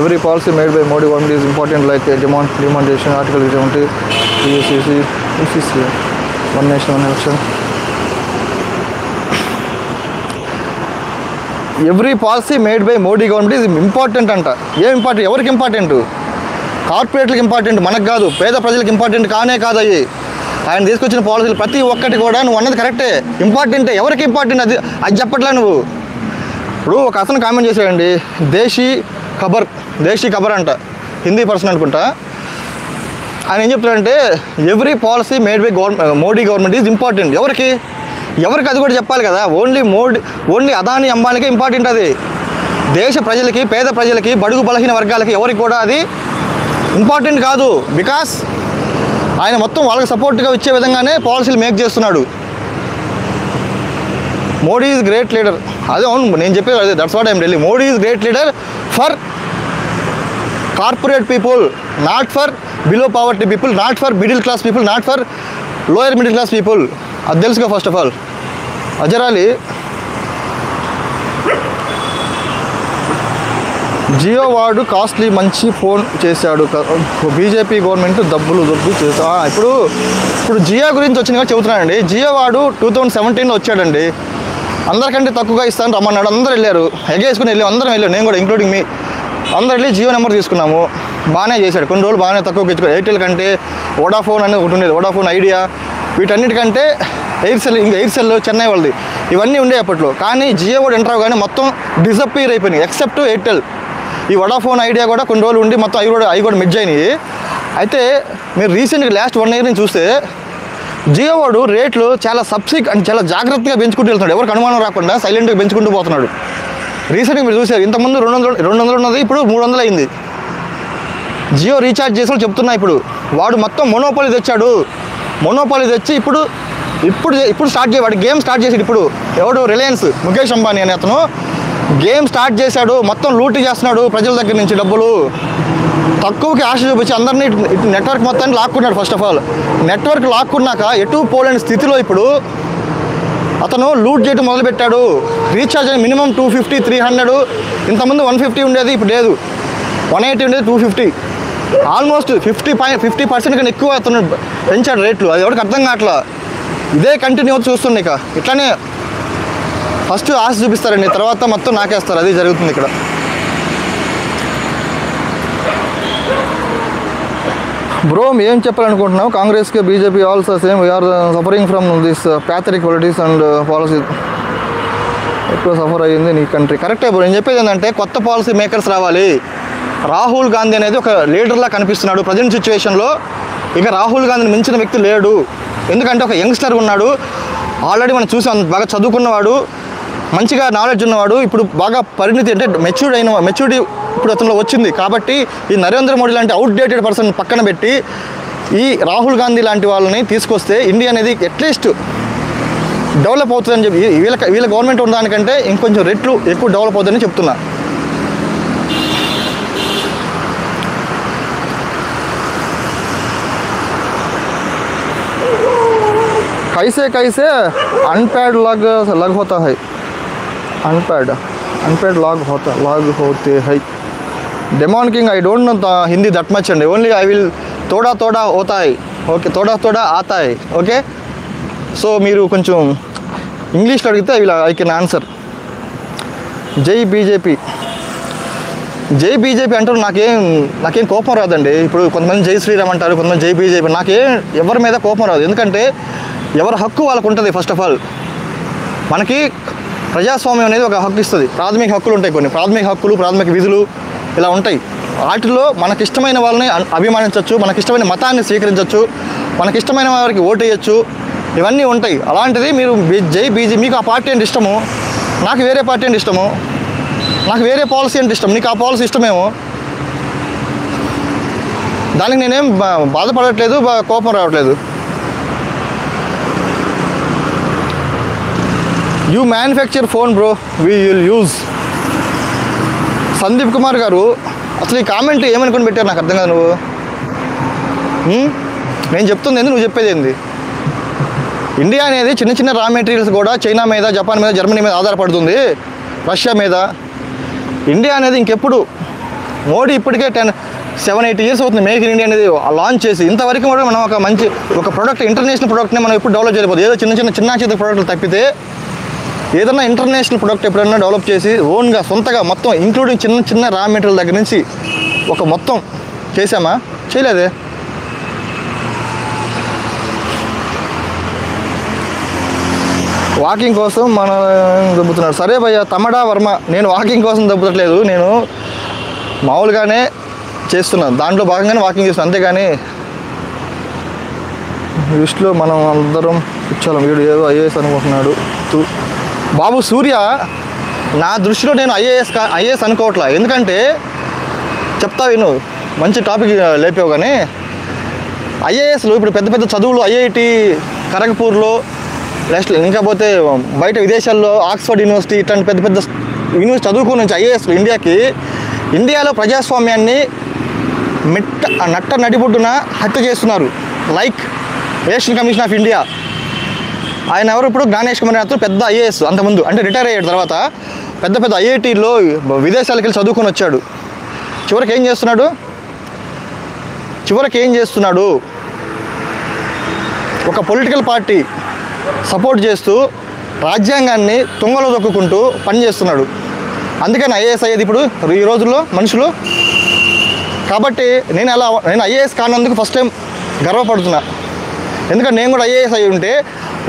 Every policy made by Modi government is important, like demonetisation article 20 ECC one nation one election. Every policy made by Modi government is important అంట. ఏం ఇంపార్టెంట్? ఎవరికి ఇంపార్టెంట్? కార్పొరేట్లకు ఇంపార్టెంట్, మనకు కాదు. పేద ప్రజలకు ఇంపార్టెంట్ కానే కాదు అవి. ఆయన తీసుకొచ్చిన పాలసీలు ప్రతి ఒక్కటి కూడా నువ్వు అన్నది కరెక్టే, ఇంపార్టెంటే. ఎవరికి ఇంపార్టెంట్ అది చెప్పట్లే నువ్వు. ఇప్పుడు ఒక అతను కామెంట్ చేశాడండి, దేశీ ఖబర్ అంట, హిందీ పర్సన్ అనుకుంటా. ఆయన ఏం చెప్తాడంటే every policy made by Modi government is important. ఎవరికి? ఎవరికి అది కూడా చెప్పాలి కదా. ఓన్లీ అదాని అంబానీకే ఇంపార్టెంట్ అది. దేశ ప్రజలకి, పేద ప్రజలకి, బడుగు బలహీన వర్గాలకి ఎవరికి కూడా అది ఇంపార్టెంట్ కాదు. బికాస్ ఆయన మొత్తం వాళ్ళకి సపోర్ట్గా ఇచ్చే విధంగానే పాలసీలు మేక్ చేస్తున్నాడు. Modi is great leader. అదే అవును, నేను చెప్పేది అదే. That's what I'm telling. Modi is great leader for corporate people, not for below poverty people, not for middle class people, not for lower middle class people. అది తెలుసుగా ఫస్ట్ ఆఫ్ ఆల్. అజరాలి జియో వాడు కాస్ట్లీ మంచి ఫోన్ చేశాడు, బీజేపీ గవర్నమెంట్ దబ్బులు చేస్తా. ఇప్పుడు జియో గురించి వచ్చింది కదా చెబుతున్నానండి. జియో వాడు 2017లో వచ్చాడండి. అందరికంటే తక్కువగా ఇస్తాను రమ్మన్నాడు. అందరూ వెళ్ళారు, ఎగేసుకుని అందరం వెళ్ళాం, నేను కూడా ఇంక్లూడింగ్ మీ. అందరు వెళ్ళి జియో నెంబర్ తీసుకున్నాము. బాగానే చేశాడు. కొన్ని రోజులు బాగానే తక్కువగా ఇచ్చుకోవాలి. ఎయిర్టెల్ కంటే వోడాఫోన్ అనేది ఒకటి ఉండేది, వోడాఫోన్ ఐడియా, వీటన్నిటికంటే ఎయిర్సెల్ చెన్నై వాళ్ళది ఇవన్నీ ఉండే అప్పట్లో. కానీ జియో కూడా ఎంటర్ అవగానే మొత్తం డిసప్పీర్ అయిపోయినాయి, ఎక్సెప్ట్ ఎయిర్టెల్. ఈ వోడాఫోన్ ఐడియా కూడా కొన్ని రోజులు ఉండి మొత్తం అవి కూడా మిడ్జ్ అయినాయి. అయితే మీరు రీసెంట్గా లాస్ట్ 1 year నుంచి చూస్తే జియో వాడు రేట్లు చాలా చాలా జాగ్రత్తగా పెంచుకుంటూ వెళ్తున్నాడు. ఎవరికి అనుమానం రాకుండా సైలెంట్గా పెంచుకుంటూ పోతున్నాడు. రీసెంట్గా మీరు చూసారు, ఇంతకుముందు 200 ఉన్నది, ఇప్పుడు 300 అయింది. జియో రీఛార్జ్ చేసి చెప్తున్నా. ఇప్పుడు వాడు మొత్తం మొనోపాలీ తెచ్చాడు. మొనోపాలీ తెచ్చి ఇప్పుడు స్టార్ట్ వాడు గేమ్ స్టార్ట్ చేసాడు. ఇప్పుడు ఎవడు రిలయన్స్ ముఖేష్ అంబానీ అనే అతను గేమ్ స్టార్ట్ చేశాడు. మొత్తం లూటీ చేస్తున్నాడు ప్రజల దగ్గర నుంచి డబ్బులు. తక్కువకి ఆశ చూపించి అందరినీ నెట్వర్క్ మొత్తాన్ని లాక్కున్నాడు. ఫస్ట్ ఆఫ్ ఆల్ నెట్వర్క్ లాక్కున్నాక ఎటు పోలేని స్థితిలో ఇప్పుడు అతను లూట్ చేయడం మొదలుపెట్టాడు. రీఛార్జ్ అని మినిమం 250, 300, ఇంతకుముందు 150 ఉండేది, ఇప్పుడు లేదు. 180 ఉండేది, 250. ఆల్మోస్ట్ 50% కన్నా ఎక్కువ అతను పెంచాడు రేట్లు. అది ఎవరికి అర్థం కావట్లా. ఇదే కంటిన్యూ చూస్తుండే. ఇక ఇట్లానే ఫస్ట్ ఆశ చూపిస్తారండి, తర్వాత మొత్తం నాకేస్తారు. అది జరుగుతుంది ఇక్కడ. బ్రో ఏం చెప్పాలనుకుంటున్నావు? కాంగ్రెస్కి BJP also same, we are suffering from this pathetic politics and policy. ఎక్కువ సఫర్ అయ్యింది నీ కంట్రీ. కరెక్టే బ్రో. నేను చెప్పేది ఏంటంటే కొత్త పాలసీ మేకర్స్ రావాలి. రాహుల్ గాంధీ అనేది ఒక లీడర్లా కనిపిస్తున్నాడు ప్రజెంట్ సిచ్యువేషన్లో. ఇక రాహుల్ గాంధీని మించిన వ్యక్తి లేడు. ఎందుకంటే ఒక యంగ్స్టర్ ఉన్నాడు, ఆల్రెడీ మనం చూసాం, బాగా చదువుకున్నవాడు, మంచిగా నాలెడ్జ్ ఉన్నవాడు. ఇప్పుడు బాగా పరిణితి అంటే మెచ్యూరిటీ ఇప్పుడు అతనిలో వచ్చింది. కాబట్టి ఈ నరేంద్ర మోడీ లాంటి అవుట్డేటెడ్ పర్సన్ పక్కన పెట్టి ఈ రాహుల్ గాంధీ లాంటి వాళ్ళని తీసుకొస్తే ఇండియా అనేది అట్లీస్ట్ డెవలప్ అవుతుందని చెప్పి వీళ్ళ గవర్నమెంట్ ఉన్న దానికంటే ఇంకొంచెం రెట్లు ఎక్కువ డెవలప్ అవుతుందని చెప్తున్నా. कैसे अनपैड लग होता है, अनपैड लॉग होते हैं. Daemon king I don't know Hindi that much अंडी. ओनली आई विल थोड़ा होता है. ओके, थोड़ा आता है. ओके, సో మీరు కొంచెం ఇంగ్లీష్లో అడిగితే ఐ కెన్ ఆన్సర్. జై బీజేపీ అంటారు. నాకేం కోపం రాదండి. ఇప్పుడు కొంతమంది జై శ్రీరామ్ అంటారు, కొంతమంది జై బీజేపీ. ఎవరి మీద కోపం రాదు. ఎందుకంటే ఎవరి హక్కు వాళ్ళకు ఉంటుంది. ఫస్ట్ ఆఫ్ ఆల్ మనకి ప్రజాస్వామ్యం అనేది ఒక హక్కు ఇస్తుంది. ప్రాథమిక హక్కులు ఉంటాయి, కొన్ని ప్రాథమిక హక్కులు, ప్రాథమిక విధులు ఇలా ఉంటాయి. వాటిలో మనకిష్టమైన వాళ్ళని అభిమానించవచ్చు, మనకిష్టమైన మతాన్ని స్వీకరించవచ్చు, మనకిష్టమైన వారికి ఓటు వేయచ్చు, ఇవన్నీ ఉంటాయి. అలాంటిది మీరు జై బీజేపీ, మీకు ఆ పార్టీ అంటే ఇష్టము, నాకు వేరే పార్టీ అంటే ఇష్టము, నాకు వేరే పాలసీ అంటే ఇష్టం, నీకు ఆ పాలసీ ఇష్టమేమో. దానికి నేనేం బాధపడట్లేదు, కోపం రావట్లేదు. You manufacture phone bro, we will use. Sandeep Kumar గారు అసలు ఈ కామెంట్ ఏమనుకుని పెట్టారు నాకు అర్థం కాదు. నువ్వు నేను చెప్తుంది ఏంది, నువ్వు చెప్పేది ఏంది? ఇండియా అనేది చిన్న రా మెటీరియల్స్ కూడా చైనా మీద, జపాన్ మీద, జర్మనీ మీద ఆధారపడుతుంది, రష్యా మీద. ఇండియా అనేది ఇంకెప్పుడు, మోడీ ఇప్పటికే 7-8 years అవుతుంది మేక్ ఇన్ ఇండియా అనేది లాంచ్ చేసి. ఇంతవరకు కూడా మనం ఒక ప్రోడక్ట్, ఇంటర్నేషనల్ ప్రోడక్ట్ని మనం ఎప్పుడు డెవలప్ చేయలేకపోతే. ఏదో చిన్న చేతి ప్రోడక్ట్లు తప్పితే ఏదన్నా ఇంటర్నేషనల్ ప్రోడక్ట్ ఎప్పుడైనా డెవలప్ చేసి ఓన్గా సొంతగా మొత్తం ఇంక్లూడింగ్ చిన్న రా మెటీరియల్ దగ్గర నుంచి ఒక మొత్తం చేసామా? చేయలేదే. వాకింగ్ కోసం మన దెబ్బతున్నాడు. సరే భయ్య తమడా వర్మ, నేను వాకింగ్ కోసం దెబ్బతట్లేదు, నేను మామూలుగానే చేస్తున్నాను, దాంట్లో భాగంగానే వాకింగ్ చేస్తున్నాను, అంతేగాని లిస్ట్లో మనం అందరం చాలా వీడు ఏదో ఐఏఎస్ అనుకుంటున్నాడు. బాబు సూర్య, నా దృష్టిలో నేను ఐఏఎస్ అనుకోవట్లా. ఎందుకంటే చెప్తా విను, మంచి టాపిక్ లేపావు. కానీ ఐఏఎస్లు ఇప్పుడు పెద్ద పెద్ద చదువులు ఐఐటి ఖరగ్పూర్లో, నెక్స్ట్ ఇంకా పోతే బయట విదేశాల్లో ఆక్స్ఫర్డ్ యూనివర్సిటీ ఇట్లాంటి పెద్ద పెద్ద యూనివర్సిటీ చదువుకుని నుంచి ఐఏఎస్లు ఇండియాలో ప్రజాస్వామ్యాన్ని నట్ట నడిబొడ్డున హత్య చేస్తున్నారు. Like election commission of India, ఆయన ఎవరు ఇప్పుడు జ్ఞానేష్ కుమార్ అతను పెద్ద ఐఏఎస్, అంతకుముందు అంటే రిటైర్ అయ్యాడు, తర్వాత పెద్ద పెద్ద ఐఐటీలో విదేశాలకు వెళ్ళి చదువుకొని వచ్చాడు. చివరికి ఏం చేస్తున్నాడు? ఒక పొలిటికల్ పార్టీ సపోర్ట్ చేస్తూ రాజ్యాంగాన్ని తుంగలో దొక్కుంటూ పనిచేస్తున్నాడు. అందుకని ఐఏఎస్ అయ్యేది ఇప్పుడు ఈ రోజుల్లో మనుషులు. కాబట్టి నేను ఐఏఎస్ కానందుకు ఫస్ట్ టైం గర్వపడుతున్నా. ఎందుకంటే నేను కూడా ఐఏఎస్ అయ్యి ఉంటే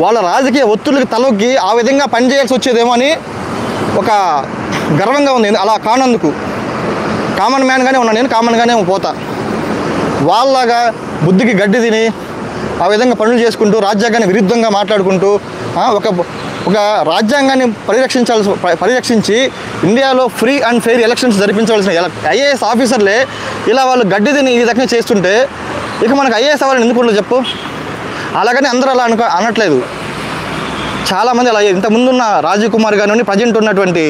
వాళ్ళ రాజకీయ ఒత్తిడికి తలొగ్గి ఆ విధంగా పనిచేయాల్సి వచ్చేదేమో అని ఒక గర్వంగా ఉంది. అలా కానందుకు కామన్ మ్యాన్గానే ఉన్నాను, నేను కామన్గానే పోతా. వాళ్ళలాగా బుద్ధికి గడ్డి తిని ఆ విధంగా పనులు చేసుకుంటూ రాజ్యాంగాన్ని విరుద్ధంగా మాట్లాడుకుంటూ ఒక రాజ్యాంగాన్ని పరిరక్షించి ఇండియాలో ఫ్రీ అండ్ ఫెయిర్ ఎలక్షన్స్ జరిపించవలసిన ఐఏఎస్ ఆఫీసర్లే ఇలా వాళ్ళు గడ్డి తిని ఈ విధంగా చేస్తుంటే ఇక మనకు ఐఏఎస్ అవ్వాలని ఎందుకు ఉండదు చెప్పు? అలాగని అందరూ అలా అనట్లేదు. చాలామంది అలా ఇంతకుముందున్న రాజీవ్ కుమార్ కానివ్వండి, ప్రజెంట్ ఉన్నటువంటి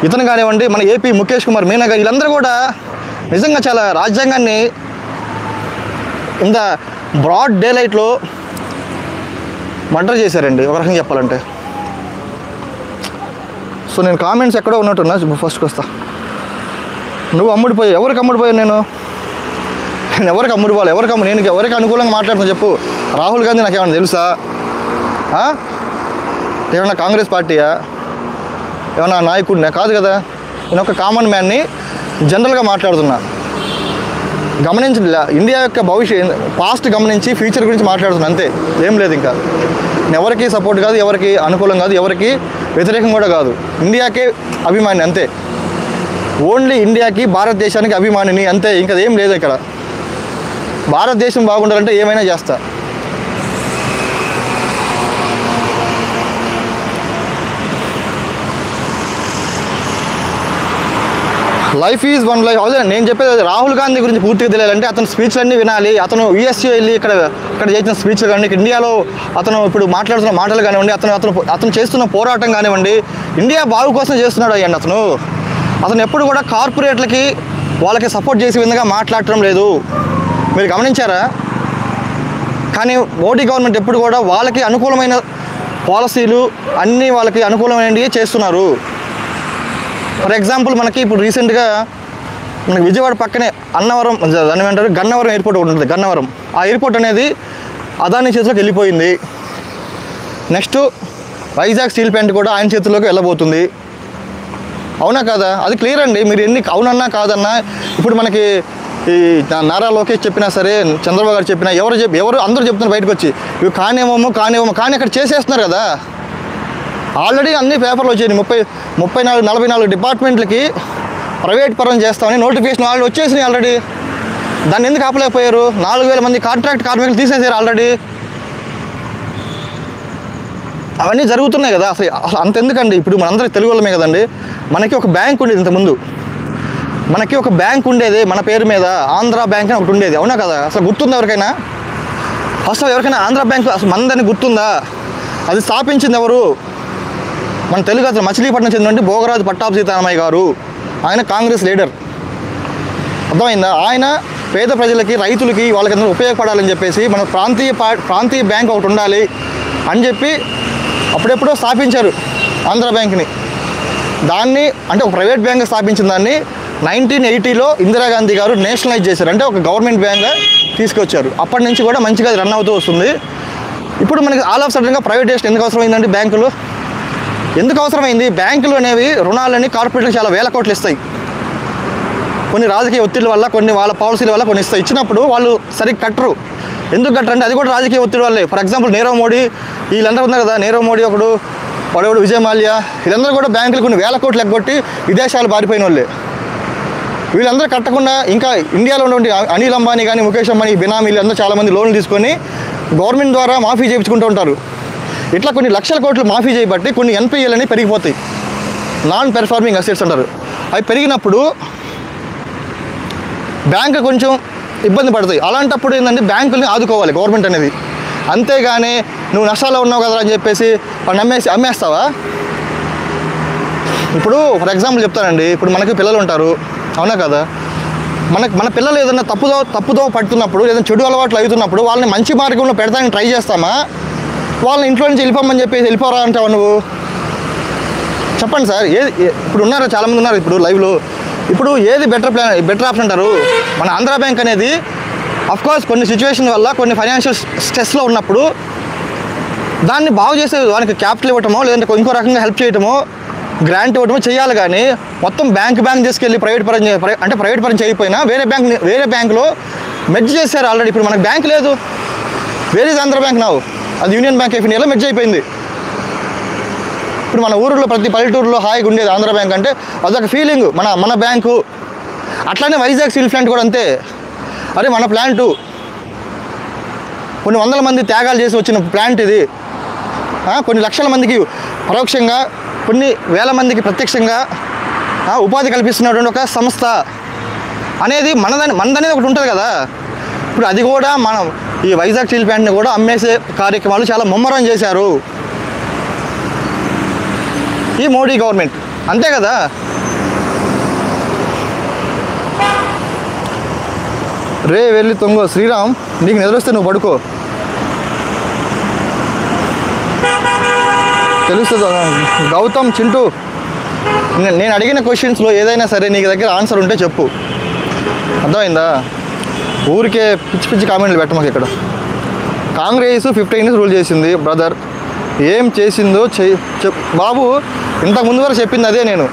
ఇతను కానివ్వండి, మన ఏపీ ముఖేష్ కుమార్ మీనా గారు, వీళ్ళందరూ కూడా నిజంగా చాలా రాజ్యాంగాన్ని ఇంత బ్రాడ్ డే లైట్లో మర్డర్ చేశారండి ఒక రకంగా చెప్పాలంటే. సో నేను కామెంట్స్ ఎక్కడో ఉన్నట్టున్నా, ఫస్ట్కి వస్తా. నువ్వు అమ్ముడిపోయావు. ఎవరికి అమ్ముడిపోయాను నేను ఎవరికి అమ్ముడిపోవాలి? నేను ఎవరికి అనుకూలంగా మాట్లాడుతున్నా చెప్పు? రాహుల్ గాంధీ నాకు ఏమన్నా తెలుసా? ఏమన్నా కాంగ్రెస్ పార్టీయా? ఏమన్నా నాయకుడినా? కాదు కదా. నేను ఒక కామన్ మ్యాన్ని జనరల్గా మాట్లాడుతున్నా. గమనించి ఇండియా యొక్క పాస్ట్ గమనించి ఫ్యూచర్ గురించి మాట్లాడుతున్నా, అంతే. ఏం లేదు. ఇంకా ఎవరికి సపోర్ట్ కాదు, ఎవరికి అనుకూలం కాదు, ఎవరికి వ్యతిరేకం కూడా కాదు. ఇండియాకే అభిమాని, అంతే. ఓన్లీ ఇండియాకి, భారతదేశానికి అభిమానిని, అంతే. ఇంకా ఏం లేదు ఇక్కడ. భారతదేశం బాగుండాలంటే ఏమైనా చేస్తా. Life is one life. అదే నేను చెప్పేది. రాహుల్ గాంధీ గురించి పూర్తిగా తెలియాలంటే అతను స్పీచ్లన్నీ వినాలి. అతను యూఎస్ఏ వెళ్ళి ఇక్కడ చేసిన స్పీచ్లు కానీ, ఇండియాలో అతను ఇప్పుడు మాట్లాడుతున్న మాటలు కానివ్వండి, అతను చేస్తున్న పోరాటం కానివ్వండి, ఇండియా బాగు కోసం చేస్తున్నాడు అయ్యండి. అతను ఎప్పుడు కూడా కార్పొరేట్లకి వాళ్ళకి సపోర్ట్ చేసే విధంగా మాట్లాడటం లేదు. మీరు గమనించారా? కానీ మోడీ గవర్నమెంట్ ఎప్పుడు కూడా వాళ్ళకి అనుకూలమైన పాలసీలు అన్నీ వాళ్ళకి అనుకూలమైనవి చేస్తున్నారు. ఫర్ ఎగ్జాంపుల్ మనకి ఇప్పుడు రీసెంట్గా మనకి విజయవాడ పక్కనే అన్నవరం, దాన్ని ఏమంటారు, గన్నవరం ఎయిర్పోర్ట్ ఒకటి ఉంటుంది. గన్నవరం ఆ ఎయిర్పోర్ట్ అనేది అదానీ చేతిలోకి వెళ్ళిపోయింది. నెక్స్ట్ వైజాగ్ స్టీల్ ప్లాంట్ కూడా ఆయన చేతిలోకి వెళ్ళబోతుంది. అవునా కాదా? అది క్లియర్ అండి. మీరు ఎన్ని అవునన్నా కాదన్నా ఇప్పుడు మనకి ఈ నారా లోకేష్ చెప్పినా సరే, చంద్రబాబు గారు చెప్పినా, ఎవరు అందరూ చెప్తున్నారు బయటకు వచ్చి ఇవి కానివ్వము కానీ అక్కడ చేసేస్తున్నారు కదా. ఆల్రెడీ అన్ని పేపర్లు వచ్చాయి. 44 డిపార్ట్మెంట్లకి ప్రైవేట్ పరం చేస్తామని నోటిఫికేషన్ ఆల్రెడీ వచ్చేసినాయి. ఆల్రెడీ దాన్ని ఎందుకు ఆపలేకపోయారు? 4,000 మంది కాంట్రాక్ట్ కార్మికులు తీసేసారు ఆల్రెడీ. అవన్నీ జరుగుతున్నాయి కదా. అసలు అంతెందుకండి, ఇప్పుడు మనందరికీ తెలుగు వాళ్ళమే కదండి. మనకి ఒక బ్యాంక్ ఉండేది ఇంతకుముందు. మనకి ఒక బ్యాంక్ ఉండేది మన పేరు మీద, ఆంధ్ర బ్యాంక్ అని ఒకటి ఉండేది. అవునా కదా? అసలు గుర్తుందా ఎవరికైనా? ఫస్ట్ ఎవరికైనా ఆంధ్ర బ్యాంక్ అసలు మనదని గుర్తుందా? అది స్థాపించింది ఎవరు? మన తెలుగు అతను మచిలీపట్నం చెందినటువంటి భోగరాజు పట్టాభి సీతారామయ్య గారు. ఆయన కాంగ్రెస్ లీడర్. అర్థమైందా? ఆయన పేద ప్రజలకి, రైతులకి, వాళ్ళకందరూ ఉపయోగపడాలని చెప్పేసి మన ప్రాంతీయ బ్యాంక్ ఒకటి ఉండాలి అని చెప్పి అప్పుడెప్పుడో స్థాపించారు ఆంధ్ర బ్యాంక్ని. దాన్ని అంటే ఒక ప్రైవేట్ బ్యాంక్ స్థాపించిన దాన్ని 1980లో ఇందిరాగాంధీ గారు నేషనలైజ్ చేశారు. అంటే ఒక గవర్నమెంట్ బ్యాంక్గా తీసుకొచ్చారు. అప్పటి నుంచి కూడా మంచిగా రన్ అవుతూ వస్తుంది. ఇప్పుడు మనకి ఆల్ ఆఫ్ సడన్గా ప్రైవేటైజేషన్ ఎందుకు అవసరమైందండి? బ్యాంకులు ఎందుకు అవసరమైంది? బ్యాంకులు అనేవి రుణాలని కార్పొరేట్లకు చాలా వేల కోట్లు ఇస్తాయి. కొన్ని రాజకీయ ఒత్తిడి వల్ల, కొన్ని వాళ్ళ పాలసీల వల్ల కొన్ని ఇస్తాయి. ఇచ్చినప్పుడు వాళ్ళు సరిగ్గా కట్టరు. ఎందుకు కట్టరు అంటే అది కూడా రాజకీయ ఒత్తిడి వల్లే. ఫర్ ఎగ్జాంపుల్ నీరవ్ మోడీ, వీళ్ళందరూ ఉన్నారు కదా, నీరవ్ మోడీ వాడు విజయ్ మాల్యా, వీళ్ళందరూ కూడా బ్యాంకులు కొన్ని వేల కోట్లు ఎగ్గొట్టి విదేశాలు పారిపోయిన వాళ్ళే. వీళ్ళందరూ కట్టకుండా ఇంకా ఇండియాలో ఉన్నటువంటి అనిల్ అంబానీ కానీ, ముఖేష్ అంబానీ, బినామీలు అందరూ చాలామంది లోన్లు తీసుకొని గవర్నమెంట్ ద్వారా మాఫీ చేయించుకుంటూ ఉంటారు. ఇట్లా కొన్ని లక్షల కోట్లు మాఫీ చేయబట్టి కొన్ని ఎన్పిఎల్ అని పెరిగిపోతాయి, నాన్ పెర్ఫార్మింగ్ అసెట్స్ అంటారు. అవి పెరిగినప్పుడు బ్యాంకు కొంచెం ఇబ్బంది పడతాయి. అలాంటప్పుడు ఏంటంటే బ్యాంకుల్ని ఆదుకోవాలి గవర్నమెంట్ అనేది. అంతేగాని నువ్వు నష్టాల్లో ఉన్నావు కదా అని చెప్పేసి వాడిని అమ్మేస్తావా? ఇప్పుడు ఫర్ ఎగ్జాంపుల్ చెప్తానండి, ఇప్పుడు మనకి పిల్లలు ఉంటారు, అవునా కదా? మన పిల్లలు ఏదైనా తప్పుదో పడుతున్నప్పుడు, ఏదైనా చెడు అలవాట్లు అవుతున్నప్పుడు వాళ్ళని మంచి మార్గంలో పెడతానికి ట్రై చేస్తామా? వాళ్ళని ఇంట్లో నుంచి వెళ్ళిపోమని చెప్పేసి వెళ్ళిపోరా అంటావా నువ్వు? చెప్పండి సార్. ఇప్పుడు ఉన్నారు చాలామంది ఉన్నారు ఇప్పుడు లైవ్లో. ఇప్పుడు ఏది బెటర్ ఆప్షన్ అంటారు? మన ఆంధ్రా బ్యాంక్ అనేది అఫ్కోర్స్ కొన్ని సిచ్యువేషన్ వల్ల కొన్ని ఫైనాన్షియల్ స్ట్రెస్లో ఉన్నప్పుడు దాన్ని బాగు చేసే దానికి క్యాపిటల్ ఇవ్వటమో లేదంటే ఇంకో రకంగా హెల్ప్ చేయటమో గ్రాంట్ ఇవ్వటమో చేయాలి. కానీ మొత్తం బ్యాంక్ తీసుకెళ్ళి ప్రైవేట్ పరం చేయకపోయినా వేరే బ్యాంకులో మెర్జ్ చేశారు ఆల్రెడీ. ఇప్పుడు మనకు బ్యాంక్ లేదు, వేరే ఆంధ్రా బ్యాంక్ నావు, అది యూనియన్ బ్యాంక్ ఆఫ్ ఇండియాలో మెర్జ్ అయిపోయింది. ఇప్పుడు మన ఊరిలో ప్రతి పల్లెటూరులో హాయిగా ఉండేది ఆంధ్రా బ్యాంక్ అంటే అదొక ఫీలింగ్, మన బ్యాంకు. అట్లానే వైజాగ్ స్టీల్ ప్లాంట్ కూడా అంతే. అరే మన ప్లాంటు కొన్ని వందల మంది త్యాగాలు చేసి వచ్చిన ప్లాంట్ ఇది. కొన్ని లక్షల మందికి పరోక్షంగా, కొన్ని వేల మందికి ప్రత్యక్షంగా ఉపాధి కల్పిస్తున్నటువంటి ఒక సంస్థ అనేది మనదనేది ఒకటి ఉంటుంది కదా. ఇప్పుడు అది కూడా మనం ఈ వైజాగ్ స్టీల్ ప్లాంట్ని కూడా అమ్మేసే కార్యక్రమాలు చాలా ముమ్మరం చేశారు ఈ మోడీ గవర్నమెంట్, అంతే కదా. రే వెళ్ళి తొంగో శ్రీరామ్, నీకు నిద్రొస్తే నువ్వు పడుకో, తెలుస్తుంది. గౌతమ్ చింటూ, నేను అడిగిన క్వశ్చన్స్లో ఏదైనా సరే నీకు దగ్గర ఆన్సర్ ఉంటే చెప్పు, అర్థమైందా? ఊరికే పిచ్చి కామెంట్లు పెట్టమాకు. ఇక్కడ కాంగ్రెస్ 15 years రూల్ చేసింది బ్రదర్, ఏం చేసిందో బాబు. ఇంతకు ముందు వరకు చెప్పింది అదే నేను.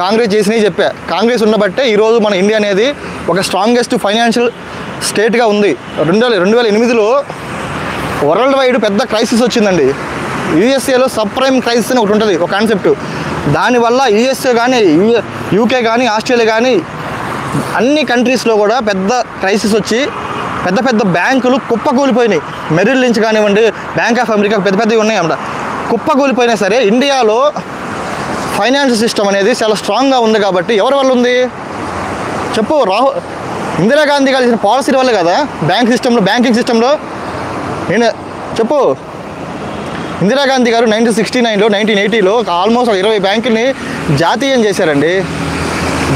కాంగ్రెస్ చేసినవి చెప్పా. కాంగ్రెస్ ఉండబట్టే ఈరోజు మన ఇండియా అనేది ఒక స్ట్రాంగెస్ట్ ఫైనాన్షియల్ స్టేట్గా ఉంది. 2008లో వరల్డ్ వైడ్ పెద్ద క్రైసిస్ వచ్చిందండి. యూఎస్ఏలో సబ్ ప్రైమ్ క్రైసిస్ అని ఒకటి ఉంటుంది, ఒక కాన్సెప్ట్. దానివల్ల యూఎస్ఏ కానీ యూకే కానీ ఆస్ట్రేలియా కానీ అన్ని కంట్రీస్లో కూడా పెద్ద క్రైసిస్ వచ్చి పెద్ద బ్యాంకులు కుప్పకూలిపోయినాయి. మెరిల్ లించ్ కానివ్వండి, బ్యాంక్ ఆఫ్ అమెరికా పెద్దవి ఉన్నాయి అన్నమాట. కుప్పకూలిపోయినా సరే ఇండియాలో ఫైనాన్షియల్ సిస్టమ్ అనేది చాలా స్ట్రాంగ్గా ఉంది. కాబట్టి ఎవరి వల్ల ఉంది చెప్పు? ఇందిరాగాంధీ గారు ఇచ్చిన పాలసీల వల్ల కదా బ్యాంకింగ్ సిస్టంలో. నేను చెప్పు, ఇందిరాగాంధీ గారు 1969లో 1980లో ఆల్మోస్ట్ 20 బ్యాంకుల్ని జాతీయం చేశారండి.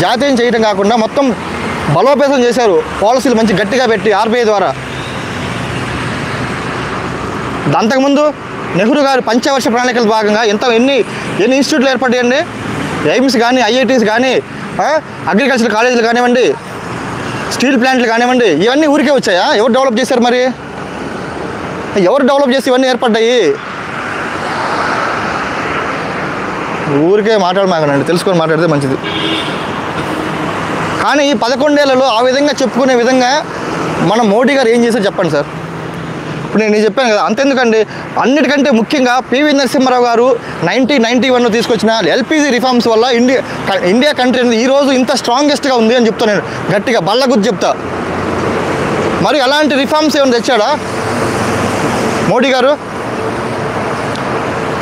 జాతీయం చేయడం కాకుండా మొత్తం బలోపేతం చేశారు, పాలసీలు మంచి గట్టిగా పెట్టి ఆర్బీఐ ద్వారా. అంతకుముందు నెహ్రూ గారు పంచవర్ష ప్రణాళికల భాగంగా ఎన్ని ఇన్స్టిట్యూట్లు ఏర్పడ్డాయండి. ఎయిమ్స్ కానీ, ఐఐటీస్ కానీ, అగ్రికల్చర్ కాలేజీలు కానివ్వండి, స్టీల్ ప్లాంట్లు కానివ్వండి, ఇవన్నీ ఊరికే వచ్చాయా? ఎవరు డెవలప్ చేశారు? మరి ఎవరు డెవలప్ చేసి ఇవన్నీ ఏర్పడ్డాయి? ఊరికే మాట్లాడమాకండి, తెలుసుకొని మాట్లాడితే మంచిది. కానీ ఈ 11 ఏళ్లలో ఆ విధంగా చెప్పుకునే విధంగా మన మోడీ గారు ఏం చేశారు చెప్పండి సార్. ఇప్పుడు నేను చెప్పాను కదా, అంతెందుకండి, అన్నిటికంటే ముఖ్యంగా పివి నరసింహారావు గారు 1991లో తీసుకొచ్చిన ఎల్పిజి రిఫార్మ్స్ వల్ల ఇండియా కంట్రీ అనేది ఈరోజు ఇంత స్ట్రాంగెస్ట్గా ఉంది అని చెప్తాను నేను, గట్టిగా బల్లగుద్ది చెప్తా. మరి అలాంటి రిఫార్మ్స్ ఏమైనా తెచ్చాడా మోడీ గారు?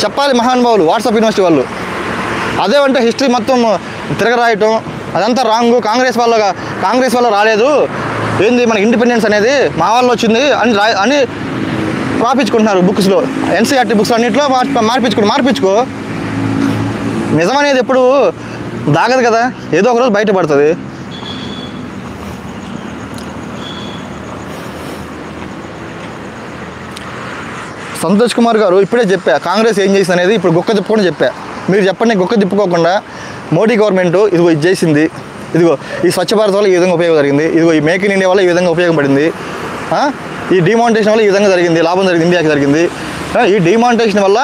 చెప్పాలి మహానుభావులు, వాట్సాప్ యూనివర్సిటీ వాళ్ళు. అదేమంటే హిస్టరీ మొత్తం తిరగరాయటం అదంతా రాంగు. కాంగ్రెస్ వల్ల రాలేదు, ఏంది మన ఇండిపెండెన్స్ అనేది మా వాళ్ళు వచ్చింది అని రాపించుకుంటున్నారు బుక్స్లో, ఎన్సీఆర్టీ బుక్స్ అన్నింటిలో మార్పించుకో. నిజం అనేది ఎప్పుడు దాగదు కదా, ఏదో ఒక రోజు బయటపడుతుంది. సంతోష్ కుమార్ గారు ఇప్పుడే చెప్పా కాంగ్రెస్ ఏం చేసింది అనేది. ఇప్పుడు గొక్క తిప్పుకొని చెప్పా, మీరు చెప్పండి. గొక్క తిప్పుకోకుండా మోడీ గవర్నమెంట్ ఇదిగో ఇది చేసింది, ఇదిగో ఈ స్వచ్ఛ భారత్ వల్ల ఈ విధంగా ఉపయోగం జరిగింది, ఇదిగో ఈ మేక్ ఇన్ ఇండియా వల్ల ఈ విధంగా ఉపయోగపడింది, ఈ డిమానిటేషన్ వల్ల ఈ విధంగా జరిగింది, లాభం జరిగింది, ఇండియాకి జరిగింది. ఈ డిమానిటేషన్ వల్ల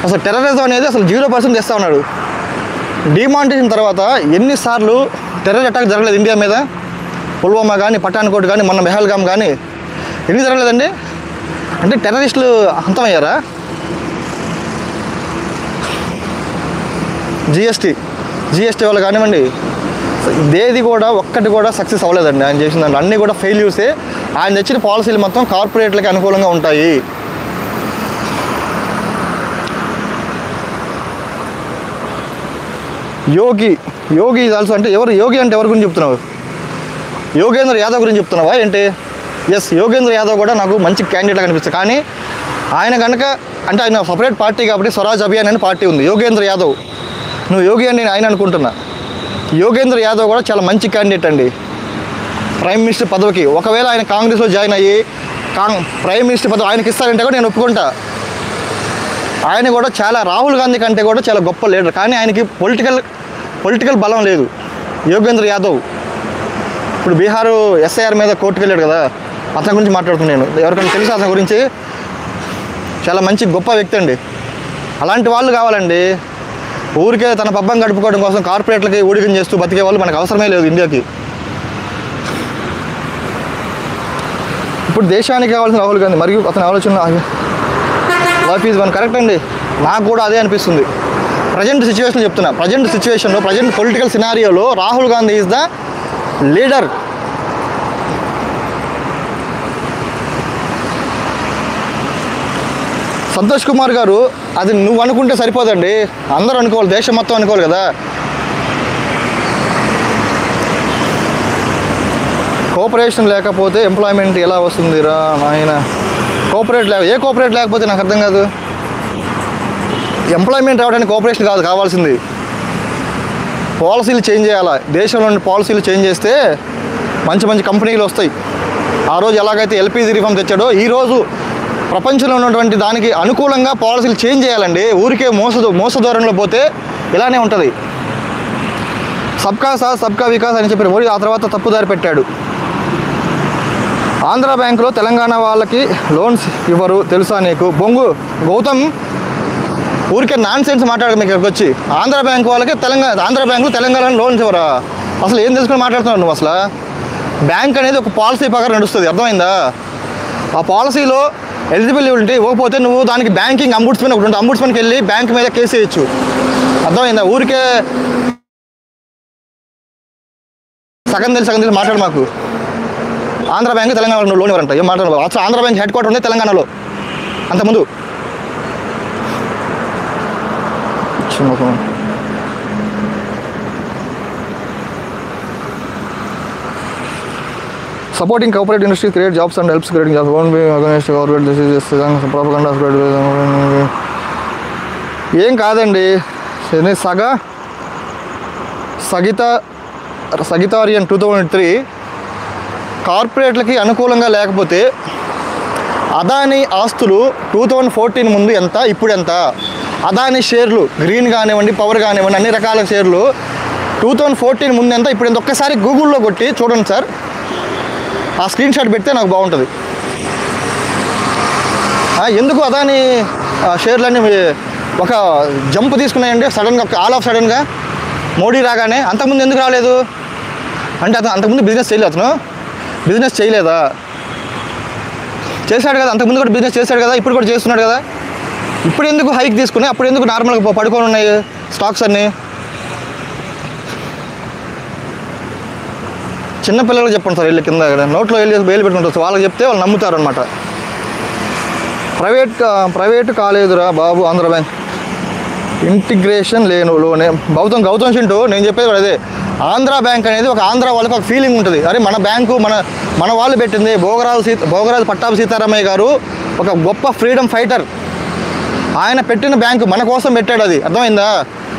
అసలు టెర్రరిజం అనేది అసలు 0% తెస్తా ఉన్నాడు. డిమానిటేషన్ తర్వాత ఎన్నిసార్లు టెర్రర్ అటాక్ జరగలేదు ఇండియా మీద? పుల్వామా కానీ, పఠాన్కోట్ కానీ, మొన్న మెహల్గామ్ కానీ ఎన్ని జరగలేదండి? అంటే టెర్రరిస్టులు అంతమయ్యారా? జిఎస్టీ వల్ల కానివ్వండి, ఇదేది కూడా ఒక్కటి కూడా సక్సెస్ అవ్వలేదండి ఆయన చేసిన దాంట్లో. అన్నీ కూడా ఫెయిల్యూర్సే. ఆయన తెచ్చిన పాలసీలు మొత్తం కార్పొరేట్లకి అనుకూలంగా ఉంటాయి. యోగి ఈజ్ ఆల్సో అంటే ఎవరు యోగి అంటే ఎవరి గురించి చెప్తున్నావు? యోగేంద్ర యాదవ్ గురించి చెప్తున్నావా ఏంటి? ఎస్, యోగేంద్ర యాదవ్ కూడా నాకు మంచి క్యాండిడేట్గా కనిపిస్తుంది. కానీ ఆయన కనుక అంటే ఆయన సపరేట్ పార్టీ కాబట్టి స్వరాజ్ అభియాన్ అనే పార్టీ ఉంది. యోగేంద్ర యాదవ్, నువ్వు యోగి అని నేను ఆయన అనుకుంటున్నా. యోగేంద్ర యాదవ్ కూడా చాలా మంచి క్యాండిడేట్ అండి ప్రైమ్ మినిస్టర్ పదవికి. ఒకవేళ ఆయన కాంగ్రెస్లో జాయిన్ అయ్యి ప్రైమ్ మినిస్టర్ పదవి ఆయనకి ఇస్తారంటే కూడా నేను ఒప్పుకుంటా. ఆయన కూడా చాలా రాహుల్ గాంధీ కంటే కూడా చాలా గొప్ప లీడర్. కానీ ఆయనకి పొలిటికల్ బలం లేదు. యోగేంద్ర యాదవ్ ఇప్పుడు బీహారు ఎస్ఐఆర్ మీద కోర్టుకు వెళ్ళాడు కదా, అతని గురించి మాట్లాడుతున్నాను. ఎవరికైనా తెలుసు అతని గురించి? చాలా మంచి గొప్ప వ్యక్తి అండి. అలాంటి వాళ్ళు కావాలండి. ఊరికే తన పబ్బం గడుపుకోవడం కోసం కార్పొరేట్లకి ఊడికం చేస్తూ బతికే వాళ్ళు మనకు అవసరమే లేదు ఇండియాకి. ఇప్పుడు దేశానికి కావాల్సిన రాహుల్ గాంధీ మరియు అతని ఆలోచన లైఫ్ ఈజ్ వన్ కరెక్ట్ అండి. నాకు కూడా అదే అనిపిస్తుంది. ప్రజెంట్ సిచ్యువేషన్ చెప్తున్నా. ప్రజెంట్ సిచ్యువేషన్లో ప్రజెంట్ పొలిటికల్ సినారియోలో Rahul Gandhi is the leader. Santosh Kumar garu, అది నువ్వు అనుకుంటే సరిపోదండి, అందరూ అనుకోవాలి, దేశం మొత్తం అనుకోవాలి కదా. కోఆపరేషన్ లేకపోతే ఎంప్లాయ్మెంట్ ఎలా వస్తుందిరా నాయన? ఏ కోఆపరేట్ లేకపోతే నాకు అర్థం కాదు. ఎంప్లాయ్మెంట్ రావడానికి కోఆపరేషన్ కాదు కావాల్సింది, పాలసీలు చేంజ్ చేయాలి. దేశంలోని పాలసీలు చేంజ్ చేస్తే మంచి కంపెనీలు వస్తాయి. ఆ రోజు ఎలాగైతే ఎల్పిజి రిఫార్మ్ తెచ్చాడో ఈరోజు ప్రపంచంలో ఉన్నటువంటి దానికి అనుకూలంగా పాలసీలు చేంజ్ చేయాలండి. ఊరికే మోసధోరణిలో పోతే ఇలానే ఉంటుంది. సబ్కా సాత్ సబ్కా వికాస్ అని చెప్పి మోడీ ఆ తర్వాత తప్పుదారి పెట్టాడు. ఆంధ్ర బ్యాంకులో తెలంగాణ వాళ్ళకి లోన్స్ ఇవ్వరు తెలుసా నీకు? బొంగు గౌతమ్, ఊరికే నాన్ సెన్స్ మాట్లాడక మీకు ఇక్కడికి వచ్చి ఆంధ్ర బ్యాంకు వాళ్ళకి ఆంధ్ర బ్యాంకులో తెలంగాణ లోన్స్ ఇవ్వరా? అసలు ఏం తెలుసుకుని మాట్లాడుతున్నావు నువ్వు? అసలు బ్యాంక్ అనేది ఒక పాలసీ ప్రకారం నడుస్తుంది, అర్థమైందా? ఆ పాలసీలో ఎలిజిబిలిటీ ఇవ్వకపోతే నువ్వు దానికి బ్యాంకింగ్ అంబుడ్స్మెన్ ఒకటి ఉంటుంది, అంబుడ్స్మెన్కి వెళ్ళి బ్యాంక్ మీద కేసు వేయచ్చు, అర్థమైందా? ఊరికే సగం తెలిసి మాట్లాడు మాకు. ఆంధ్ర బ్యాంక్ తెలంగాణలో లోన్ ఇవ్వరంట, ఏం మాట్లాడు? అసలు ఆంధ్ర బ్యాంక్ హెడ్ క్వార్టర్ ఉంది తెలంగాణలో. అంతకుముందు supporting corporate industry create jobs and helps creating jobs own be against government this is propaganda ఏం కాదండి. సగితారియన్ 2003 కార్పొరేట్లకి అనుకూలంగా లేకపోతే అదానీ ఆస్తులు 2014 ముందు ఎంత, ఇప్పుడు ఎంత? అదానీ షేర్లు గ్రీన్ కానివ్వండి, పవర్ కానివ్వండి, అన్ని రకాల షేర్లు 2014 ముందు ఎంత, ఇప్పుడు ఎంత? ఒక్కసారి గూగుల్లో కొట్టి చూడండి సార్, ఆ స్క్రీన్ షాట్ పెడితే నాకు బాగుంటుంది. ఎందుకు అదానీ షేర్లన్నీ ఒక జంప్ తీసుకున్నాయండి సడన్గా, ఆల్ ఆఫ్ సడన్గా మోడీ రాగానే? అంతకుముందు ఎందుకు రాలేదు అంటే అంతకుముందు బిజినెస్ చేయలేదు, అతను బిజినెస్ చేయలేదా? చేశాడు కదా, అంతకుముందు కూడా బిజినెస్ చేశాడు కదా, ఇప్పుడు కూడా చేస్తున్నాడు కదా. ఇప్పుడు ఎందుకు హైక్ తీసుకున్నాయి, అప్పుడు ఎందుకు నార్మల్గా పడుకొని ఉన్నాయి స్టాక్స్ అన్నీ? చిన్నపిల్లలకు చెప్పండి సార్, వెళ్ళి కింద నోట్లో వేలు పెట్టుకుంటారు, వాళ్ళకి చెప్తే వాళ్ళు నమ్ముతారు అనమాట. ప్రైవేట్ కాలేదురా బాబు ఆంధ్ర బ్యాంక్ ఇంటిగ్రేషన్ లోనే. గౌతమ్ చింటూ, నేను చెప్పేది కూడా అదే. ఆంధ్ర బ్యాంక్ అనేది ఒక ఆంధ్ర వాళ్ళకి ఒక ఫీలింగ్ ఉంటుంది, అరే మన బ్యాంకు మన వాళ్ళు పెట్టింది. భోగరాజు పట్టాభి సీతారామయ్య గారు ఒక గొప్ప ఫ్రీడమ్ ఫైటర్, ఆయన పెట్టిన బ్యాంకు మన కోసం పెట్టాడు, అది అర్థమైందా?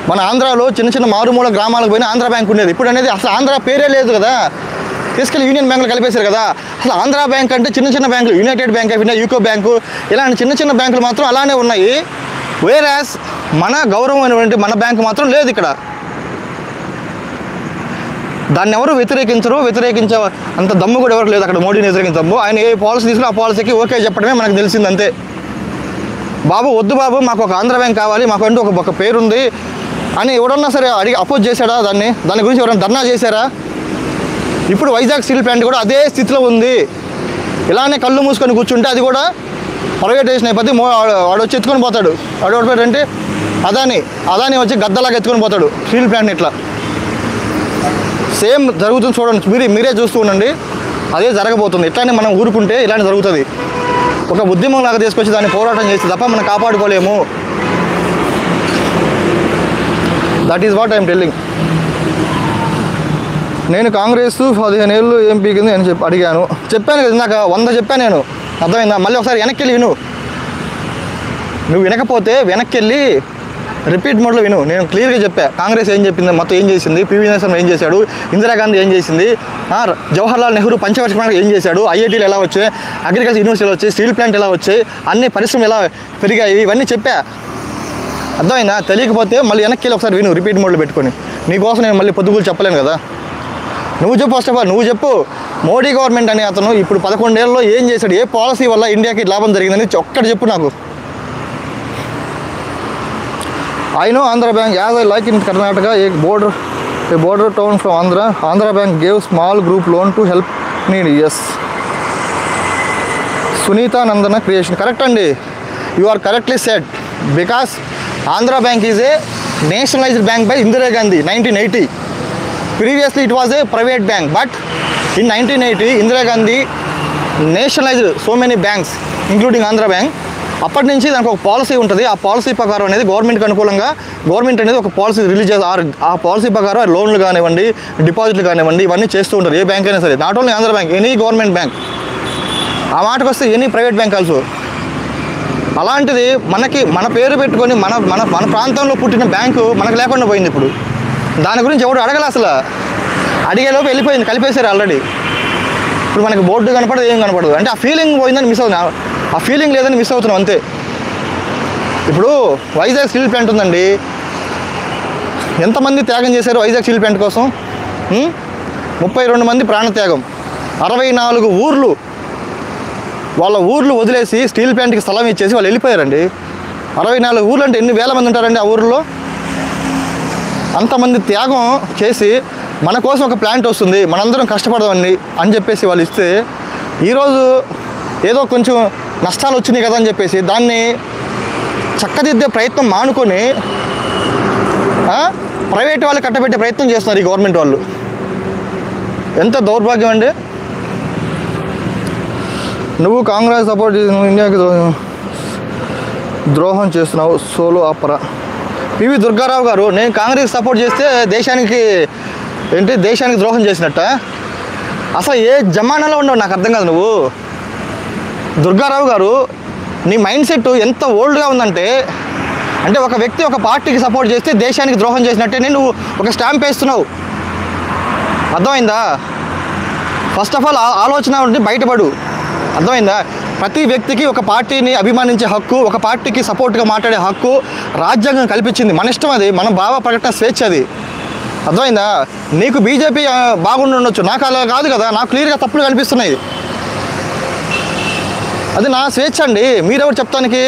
మన ఆంధ్రాలో చిన్న మారుమూల గ్రామాలకు పోయిన ఆంధ్ర బ్యాంక్ ఉండేది, ఇప్పుడు అనేది అసలు ఆంధ్ర పేరే లేదు కదా, తీసుకెళ్ళి యూనియన్ బ్యాంకులు కలిపేశారు కదా. అసలు ఆంధ్ర బ్యాంక్ అంటే చిన్న బ్యాంకులు, United bank of India, UCO bank, ఇలాంటి చిన్న బ్యాంకులు మాత్రం అలానే ఉన్నాయి. వేరాస్ మన గౌరవం అనేటువంటి మన బ్యాంకు మాత్రం లేదు ఇక్కడ. దాన్ని ఎవరు వ్యతిరేకించే అంత దమ్ము కూడా ఎవరు లేదు అక్కడ. మోడీని వ్యతిరేకించము, ఆయన ఏ పాలసీ తీసుకుని ఆ పాలసీకి ఓకే చెప్పడమే మనకు తెలిసింది అంతే. బాబు వద్దు బాబు, మాకు ఒక ఆంధ్ర బ్యాంక్ కావాలి, మాకంటూ ఒక పేరుంది అని ఎవడన్నా సరే అడిగి అపోజ్ చేశాడా? దాని గురించి ఎవరైనా ధర్నా చేశారా? ఇప్పుడు వైజాగ్ స్టీల్ ప్లాంట్ కూడా అదే స్థితిలో ఉంది. ఇలానే కళ్ళు మూసుకొని కూర్చుంటే అది కూడా ప్రైవేటైజేషన్ అయిపోతే వాడు వచ్చి ఎత్తుకొని పోతాడు. వాడు ఎవరిపోయాడంటే అదానీ వచ్చి గద్దలాగా ఎత్తుకొని పోతాడు స్టీల్ ప్లాంట్ని. ఇట్లా సేమ్ జరుగుతుంది, చూడండి, మీరే చూస్తూ ఉండండి, అదే జరగబోతుంది. ఇట్లానే మనం ఊరుకుంటే ఇలానే జరుగుతుంది. ఒక ఉద్యమం లాగా తీసుకొచ్చి దాన్ని పోరాటం చేస్తే తప్ప మనం కాపాడుకోలేము. That is what I'm telling. నేను కాంగ్రెస్ 15 ఏళ్ళు ఏం పీకింది అని అడిగాను. చెప్పాను కదా ఇందాక 100 చెప్పాను నేను. అర్థమైందా? మళ్ళీ ఒకసారి వెనక్కి వెళ్ళి విను. నువ్వు వినకపోతే వెనక్కి వెళ్ళి రిపీట్ మోడ్లో విను. నేను క్లియర్గా చెప్పా కాంగ్రెస్ ఏం చెప్పింది, మొత్తం ఏం చేసింది, పివి నరసింహన్ ఏం చేశాడు, ఇందిరాగాంధీ ఏం చేసింది, జవహర్లాల్ నెహ్రూ పంచవర్ష ప్రణాళిక ఏం చేశాడు, ఐఐటీలు ఎలా వచ్చాయి, అగ్రికల్చర్ యూనివర్సిటీలు వచ్చాయి, స్టీల్ ప్లాంట్ ఎలా వచ్చాయి, అన్ని పరిశ్రమలు ఎలా పెరిగాయి, ఇవన్నీ చెప్పా. అర్థమైందా? తెలియకపోతే మళ్ళీ వెనక్కి వెళ్ళి ఒకసారి విను రిపీట్ మోడ్లో పెట్టుకొని. నీకోసం నేను మళ్ళీ పొద్దుగులు చెప్పలేను కదా. నువ్వు చెప్పు, ఫస్ట్ ఆఫ్ ఆల్ నువ్వు చెప్పు. మోడీ గవర్నమెంట్ అనే అతను ఇప్పుడు 11 ఏళ్ళలో ఏం చేశాడు, ఏ పాలసీ వల్ల ఇండియాకి లాభం జరిగిందని ఒక్కటి చెప్పు నాకు. I know Andhra Bank, as I like in Karnataka, a border town from Andhra Bank gave small group loan to help needy. Yes. Sunita Nandana creation. Correct andi. You are correctly said. Because Andhra Bank is a nationalized bank by Indira Gandhi, 1980. Previously it was a private bank, but in 1980 Indira Gandhi nationalized so many banks, including Andhra Bank. అప్పటి నుంచి దానికి ఒక పాలసీ ఉంటుంది. ఆ పాలసీ ప్రకారం అనేది గవర్నమెంట్కి అనుకూలంగా గవర్నమెంట్ అనేది ఒక పాలసీ రిలీజ్ చేస్తారు. ఆ పాలసీ ప్రకారం లోన్లు కానివ్వండి, డిపాజిట్లు కానివ్వండి, ఇవన్నీ చేస్తూ ఉంటారు. ఏ బ్యాంక్ అయినా సరే, not only Andhra bank, any government bank. ఆ మాటకు వస్తే ఎనీ ప్రైవేట్ బ్యాంక్ ఆల్సో. అలాంటిది మన పేరు పెట్టుకొని మన ప్రాంతంలో పుట్టిన బ్యాంకు మనకు లేకుండా పోయింది. ఇప్పుడు దాని గురించి ఎవడు అడగల, అసలు అడిగేలోపు వెళ్ళిపోయింది, కలిపేశారు ఆల్రెడీ. ఇప్పుడు మనకి బోర్డు కనపడదు, ఏం కనపడదు. అంటే ఆ ఫీలింగ్ పోయిందని మిస్ అవుతుంది, ఆ ఫీలింగ్ లేదని మిస్ అవుతున్నాం అంతే. ఇప్పుడు వైజాగ్ స్టీల్ ప్లాంట్ ఉందండి, ఎంతమంది త్యాగం చేశారు వైజాగ్ స్టీల్ ప్లాంట్ కోసం? 32 మంది ప్రాణత్యాగం, 64 ఊర్లు, వాళ్ళ ఊర్లు వదిలేసి స్టీల్ ప్లాంట్కి స్థలం ఇచ్చేసి వాళ్ళు వెళ్ళిపోయారండి. 64 ఊర్లు అంటే ఎన్ని వేల మంది ఉంటారండి ఆ ఊర్లో? అంతమంది త్యాగం చేసి మన కోసం ఒక ప్లాంట్ వస్తుంది, మనందరం కష్టపడదామండి అని చెప్పేసి వాళ్ళు ఇస్తే, ఈరోజు ఏదో కొంచెం నష్టాలు వచ్చినాయి కదా అని చెప్పేసి దాన్ని చక్కదిద్దే ప్రయత్నం మానుకొని ప్రైవేట్ వాళ్ళు కట్టబెట్టే ప్రయత్నం చేస్తున్నారు ఈ గవర్నమెంట్ వాళ్ళు. ఎంత దౌర్భాగ్యం అండి. నువ్వు కాంగ్రెస్ సపోర్ట్ చేసి నువ్వు ఇండియాకి ద్రోహం చేస్తున్నావు. సోలో ఆపరా. పివి దుర్గారావు గారు, నేను కాంగ్రెస్ సపోర్ట్ చేస్తే దేశానికి ద్రోహం చేసినట్ట? అసలు ఏ జమానాలో ఉండవు నాకు అర్థం కాదు. నువ్వు దుర్గారావు గారు, నీ మైండ్ సెట్ ఎంత ఓల్డ్గా ఉందంటే, అంటే ఒక వ్యక్తి ఒక పార్టీకి సపోర్ట్ చేస్తే దేశానికి ద్రోహం చేసినట్టే నువ్వు ఒక స్టాంప్ వేస్తున్నావు. అర్థమైందా? ఫస్ట్ ఆఫ్ ఆల్ ఆలోచన ఉంటే బయటపడు. అర్థమైందా? ప్రతి వ్యక్తికి ఒక పార్టీని అభిమానించే హక్కు, ఒక పార్టీకి సపోర్ట్గా మాట్లాడే హక్కు రాజ్యాంగం కల్పించింది. మన ఇష్టం అది, మన భావ ప్రకటన స్వేచ్ఛ అది. అర్థమైందా? నీకు బీజేపీ బాగుండొచ్చు, నాకు అలా కాదు కదా. నాకు క్లియర్గా తప్పులు కనిపిస్తున్నాయి. అది నా స్వేచ్ఛ అండి. మీరెవరు చెప్తానికి?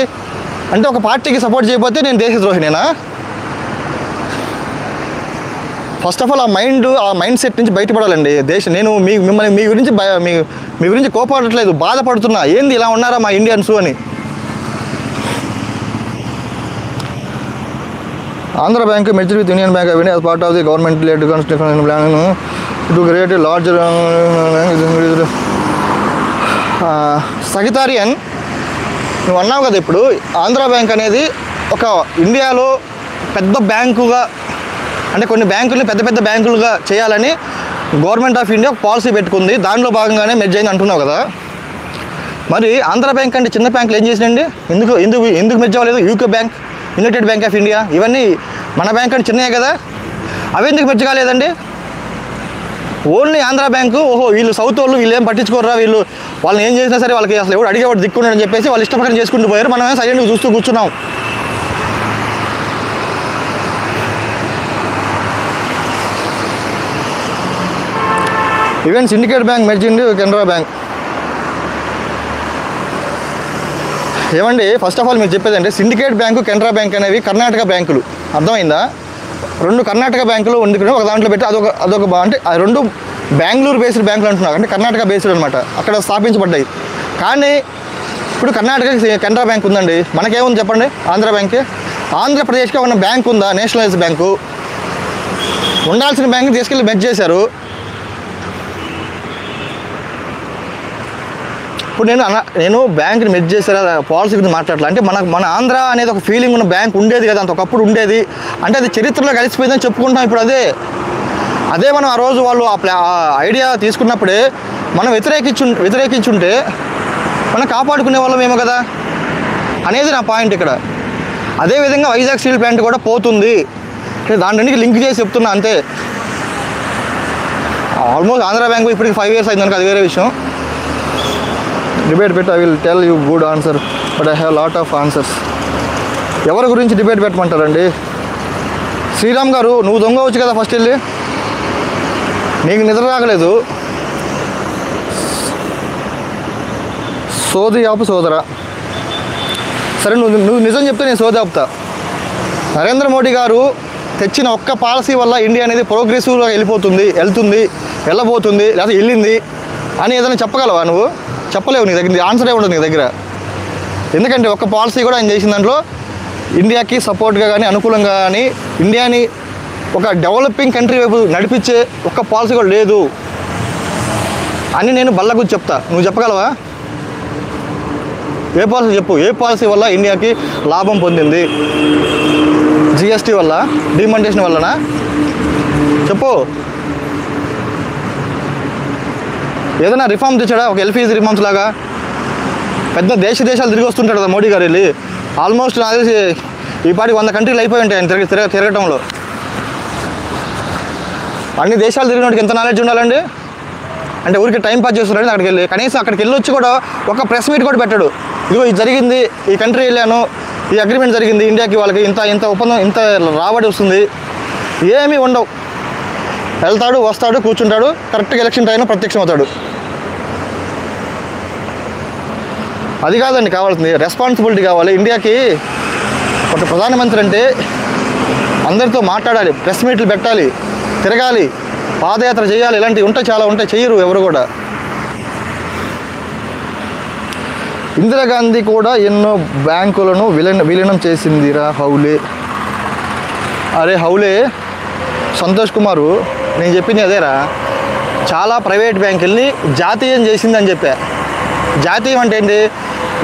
అంటే ఒక పార్టీకి సపోర్ట్ చేయకపోతే నేను దేశద్రోహినేనా? ఫస్ట్ ఆఫ్ ఆల్ ఆ మైండ్ సెట్ నుంచి బయటపడాలండి. నేను మిమ్మల్ని మీ గురించి కోపడట్లేదు, బాధపడుతున్నా. ఏంది ఇలా ఉన్నారా మా ఇండియన్స్ అని. Andhra Bank merged with Union Bank అవన్నీ as part of the government led construction plan to create a larger sagittarian. నువ్వు అన్నావు కదా ఇప్పుడు ఆంధ్ర బ్యాంక్ అనేది ఒక ఇండియాలో పెద్ద బ్యాంకుగా, అంటే కొన్ని బ్యాంకుల్ని పెద్ద బ్యాంకులుగా చేయాలని గవర్నమెంట్ ఆఫ్ ఇండియా పాలసీ పెట్టుకుంది. దానిలో భాగంగానే మెర్జ్ అయింది అంటున్నావు కదా. మరి ఆంధ్ర బ్యాంక్ అంటే చిన్న బ్యాంకులు ఏం చేసినండి? ఎందుకు మెర్జ్ అవ్వలేదు? UCO bank, United bank of India, ఇవన్నీ మన బ్యాంక్ అంటే చిన్నయే కదా. అవి ఎందుకు మెర్జ్ కాలేదండి? ఓన్లీ ఆంధ్ర బ్యాంకు, ఓహో వీళ్ళు సౌత్ వాళ్ళు, వీళ్ళు ఏం పట్టించుకోర్రా, వాళ్ళని ఏం చేసినా సరే వాళ్ళకి అసలు ఎవరు అడిగేవాడు దిక్కున్నాడని చెప్పేసి వాళ్ళు ఇష్టపడి చేసుకుంటూ పోయారు. మనమే సైలెంట్గా చూస్తూ కూర్చున్నాం. ఈవెన్ సిండికేట్ బ్యాంక్ మెర్జింది కెనరా బ్యాంక్. ఏమండి, ఫస్ట్ ఆఫ్ ఆల్ మీరు చెప్పేది అంటే సిండికేట్ బ్యాంకు, కెనరా బ్యాంక్ అనేవి కర్ణాటక బ్యాంకులు. అర్థమైందా? 2 కర్ణాటక బ్యాంకులు వండుకుని ఒక దాంట్లో పెట్టి అదొక అంటే ఆ 2 బెంగళూరు బేస్డ్ బ్యాంకులు అంటున్నారు, అంటే కర్ణాటక బేస్డ్ అనమాట, అక్కడ స్థాపించబడ్డాయి. కానీ ఇప్పుడు కర్ణాటకకి కెనరా బ్యాంక్ ఉందండి, మనకేముంది చెప్పండి? ఆంధ్ర బ్యాంకే. ఆంధ్రప్రదేశ్కి ఉన్న బ్యాంక్ ఉందా? Nationalise bank. ఉండాల్సిన బ్యాంకు తీసుకెళ్ళి మెర్జ్ చేశారు. ఇప్పుడు నేను బ్యాంక్ని మెర్జ్ చేసారా పాలసీ గురించి మాట్లాడాలి అంటే మన ఆంధ్ర అనేది ఒక ఫీలింగ్ ఉన్న బ్యాంక్ ఉండేది కదా, అంత ఒకప్పుడు ఉండేది అంటే అది చరిత్రలో కలిసిపోయిందని చెప్పుకుంటాం. ఇప్పుడు అదే మనం ఆ రోజు వాళ్ళు ఆ ఐడియా తీసుకున్నప్పుడే మనం వ్యతిరేకించుంటే మనం కాపాడుకునే వాళ్ళమేమో కదా అనేది నా పాయింట్ ఇక్కడ. అదేవిధంగా వైజాగ్ స్టీల్ ప్లాంట్ కూడా పోతుంది, దాని రెండుకి లింక్ చేసి చెప్తున్నా అంతే. ఆల్మోస్ట్ ఆంధ్ర బ్యాంక్ ఇప్పటికి 5 years అయింది, అది వేరే విషయం. డిబేట్ పెట్టి I will tell you good answer but I have lot of answers. ఎవరి గురించి డిబేట్ పెట్టమంటారండి? శ్రీరామ్ గారు, నువ్వు దొంగ వచ్చు కదా, ఫస్ట్ వెళ్ళి నీకు నిద్ర రాగలేదు. సోది ఆపు సోదరా. సరే, నువ్వు నిజం చెప్తే నేను సోది ఆపుతా. నరేంద్ర మోడీ గారు తెచ్చిన ఒక్క పాలసీ వల్ల ఇండియా అనేది ప్రోగ్రెసివ్గా వెళ్ళబోతుంది లేదా వెళ్ళింది అని ఏదైనా చెప్పగలవా? నువ్వు చెప్పలేవు. నీ దగ్గర ఆన్సరే ఉండదు నీ దగ్గర. ఎందుకంటే ఒక్క పాలసీ కూడా ఆయన చేసిన దాంట్లో ఇండియాకి సపోర్ట్గా కానీ అనుకూలంగా కానీ ఇండియాని ఒక డెవలపింగ్ కంట్రీ వైపు నడిపించే ఒక్క పాలసీ కూడా లేదు అని నేను బల్లగుద్ది చెప్తా. నువ్వు చెప్పగలవా? ఏ పాలసీ చెప్పు. ఏ పాలసీ వల్ల ఇండియాకి లాభం పొందింది? జిఎస్టీ వల్ల, డిమానిటేషన్ వల్లనా? చెప్పు. ఏదైనా రిఫార్మ్ తెచ్చాడా? ఒక ఎల్పిజి రిఫార్మ్స్ లాగా పెద్ద దేశాలు తిరిగి వస్తుంటాడు కదా మోడీ గారు వెళ్ళి. ఆల్మోస్ట్ నాకు తెలిసి ఈ పాటికి 100 కంట్రీలు అయిపోయి ఉంటాయి ఆయన తిరగటంలో. అన్ని దేశాలు తిరిగినోడికి ఎంత నాలెడ్జ్ ఉండాలండి? అంటే ఊరికి టైం పాస్ చేస్తున్నాడు అక్కడికి వెళ్ళి. కనీసం అక్కడికి వెళ్ళి వచ్చి కూడా ఒక ప్రెస్ మీట్ కూడా పెట్టాడు. ఇదిగో ఇది జరిగింది, ఈ కంట్రీ వెళ్ళాను, ఈ అగ్రిమెంట్ జరిగింది, ఇండియాకి వాళ్ళకి ఇంత ఒప్పందం, ఇంత రాబడి వస్తుంది, ఏమీ ఉండవు. వెళ్తాడు, వస్తాడు, కూర్చుంటాడు, కరెక్ట్గా ఎలక్షన్ టైంలో ప్రత్యక్షం అవుతాడు. అది కాదండి కావాల్సింది, రెస్పాన్సిబిలిటీ కావాలి. ఇండియాకి ఒక ప్రధానమంత్రి అంటే అందరితో మాట్లాడాలి, ప్రెస్ మీట్లు పెట్టాలి, తిరగాలి, పాదయాత్ర చేయాలి, ఇలాంటివి ఉంటాయి, చాలా ఉంటాయి. చెయ్యరు ఎవరు కూడా. ఇందిరాగాంధీ కూడా ఎన్నో బ్యాంకులను విలీనం చేసిందిరా హౌలే. అరే హౌలే, సంతోష్ కుమారు, నేను చెప్పింది అదేరా. చాలా ప్రైవేట్ బ్యాంకుల్ని జాతీయం చేసిందని చెప్పా. జాతీయం అంటే ఏంటి?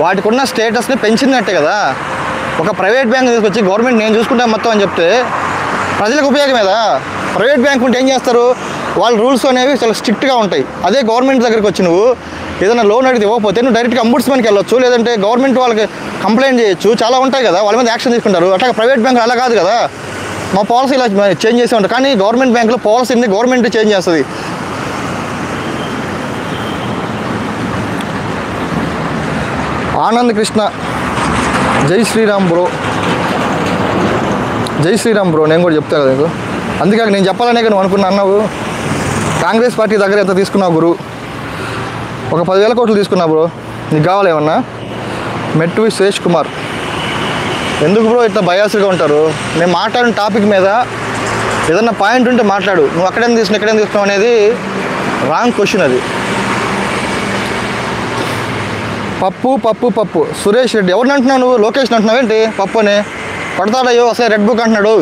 వాటికి ఉన్న స్టేటస్ని పెంచినట్టే కదా. ఒక ప్రైవేట్ బ్యాంక్ తీసుకొచ్చి గవర్నమెంట్ నేను చూసుకుంటాను మొత్తం అని చెప్తే ప్రజలకు ఉపయోగమే కదా. ప్రైవేట్ బ్యాంక్ ఉంటే ఏం చేస్తారు? వాళ్ళ రూల్స్ అనేవి చాలా స్ట్రిక్ట్గా ఉంటాయి. అదే గవర్నమెంట్ దగ్గరికి వచ్చి నువ్వు ఏదైనా లోన్ అడిగితే ఇవ్వకపోతే నువ్వు డైరెక్ట్గా అంబుడ్స్మెన్కి వెళ్ళొచ్చు, లేదంటే గవర్నమెంట్ వాళ్ళకి కంప్లైంట్ చేయొచ్చు, చాలా ఉంటాయి కదా, వాళ్ళ మీద యాక్షన్ తీసుకుంటారు. అట్లా ప్రైవేట్ బ్యాంకులు అలా కాదు కదా. మా పాలసీ ఇలా చేంజ్ చేసే ఉంటారు, కానీ గవర్నమెంట్ బ్యాంకులో పాలసీని గవర్నమెంట్ చేంజ్ చేస్తుంది. ఆనంద్ కృష్ణ, జై శ్రీరామ్ బ్రో. జై శ్రీరామ్ బ్రో, నేను కూడా చెప్తా కదా నీకు. అందుకే నేను చెప్పాలనే నువ్వు అనుకున్నా అన్నావు. కాంగ్రెస్ పార్టీ దగ్గర ఎంత తీసుకున్నావు గురు? ఒక 10,000 కోట్లు తీసుకున్నావు బ్రో. నీకు కావాలేమన్నా? మెట్వి శేష్ కుమార్, ఎందుకు బ్రో ఇట్లా బయాస్గా ఉంటారు? నేను మాట్లాడిన టాపిక్ మీద ఏదన్నా పాయింట్ ఉంటే మాట్లాడు. నువ్వు అక్కడేం తీసుకున్నావు అనేది రాంగ్ క్వశ్చన్ అది. పప్పు సురేష్ రెడ్డి, ఎవరిని అంటున్నావు నువ్వు? లోకేష్ని అంటున్నావు ఏంటి? పప్పు అని కొడతాడయ్యో, అసలే రెడ్ బుక్ అంటున్నాడు.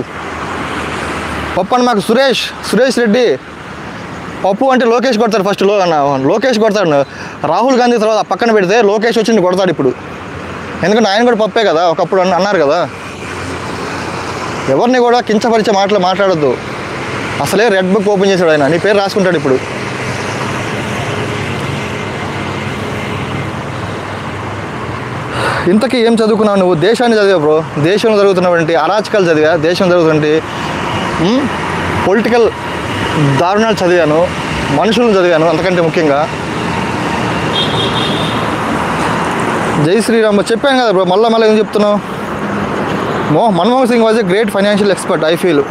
పప్పు అని మాకు సురేష్ రెడ్డి. పప్పు అంటే లోకేష్ కొడతాడు ఫస్ట్. లోకేష్ కొడతాడు. రాహుల్ గాంధీ తర్వాత పక్కన పెడితే లోకేష్ వచ్చి కొడతాడు ఇప్పుడు. ఎందుకంటే ఆయన కూడా పప్పే కదా, ఒకప్పుడు అన్నారు కదా. ఎవరిని కూడా కించపరిచే మాటలు మాట్లాడొద్దు. అసలే రెడ్ బుక్ ఓపెన్ చేశాడు ఆయన, నీ పేరు రాసుకుంటాడు ఇప్పుడు. ఇంతకీ ఏం చదువుకున్నావు నువ్వు? దేశాన్ని చదివా బ్రో. దేశంలో జరుగుతున్నటువంటి అరాచకాలు చదివా, దేశంలో జరుగుతున్నటువంటి పొలిటికల్ దారుణాలు చదివాను, మనుషులను చదివాను, అంతకంటే ముఖ్యంగా. జై శ్రీరామ్ చెప్పాను కదా బ్రో, మళ్ళీ ఏం చెప్తున్నావు? Manmohan Singh was a great financial expert I feel.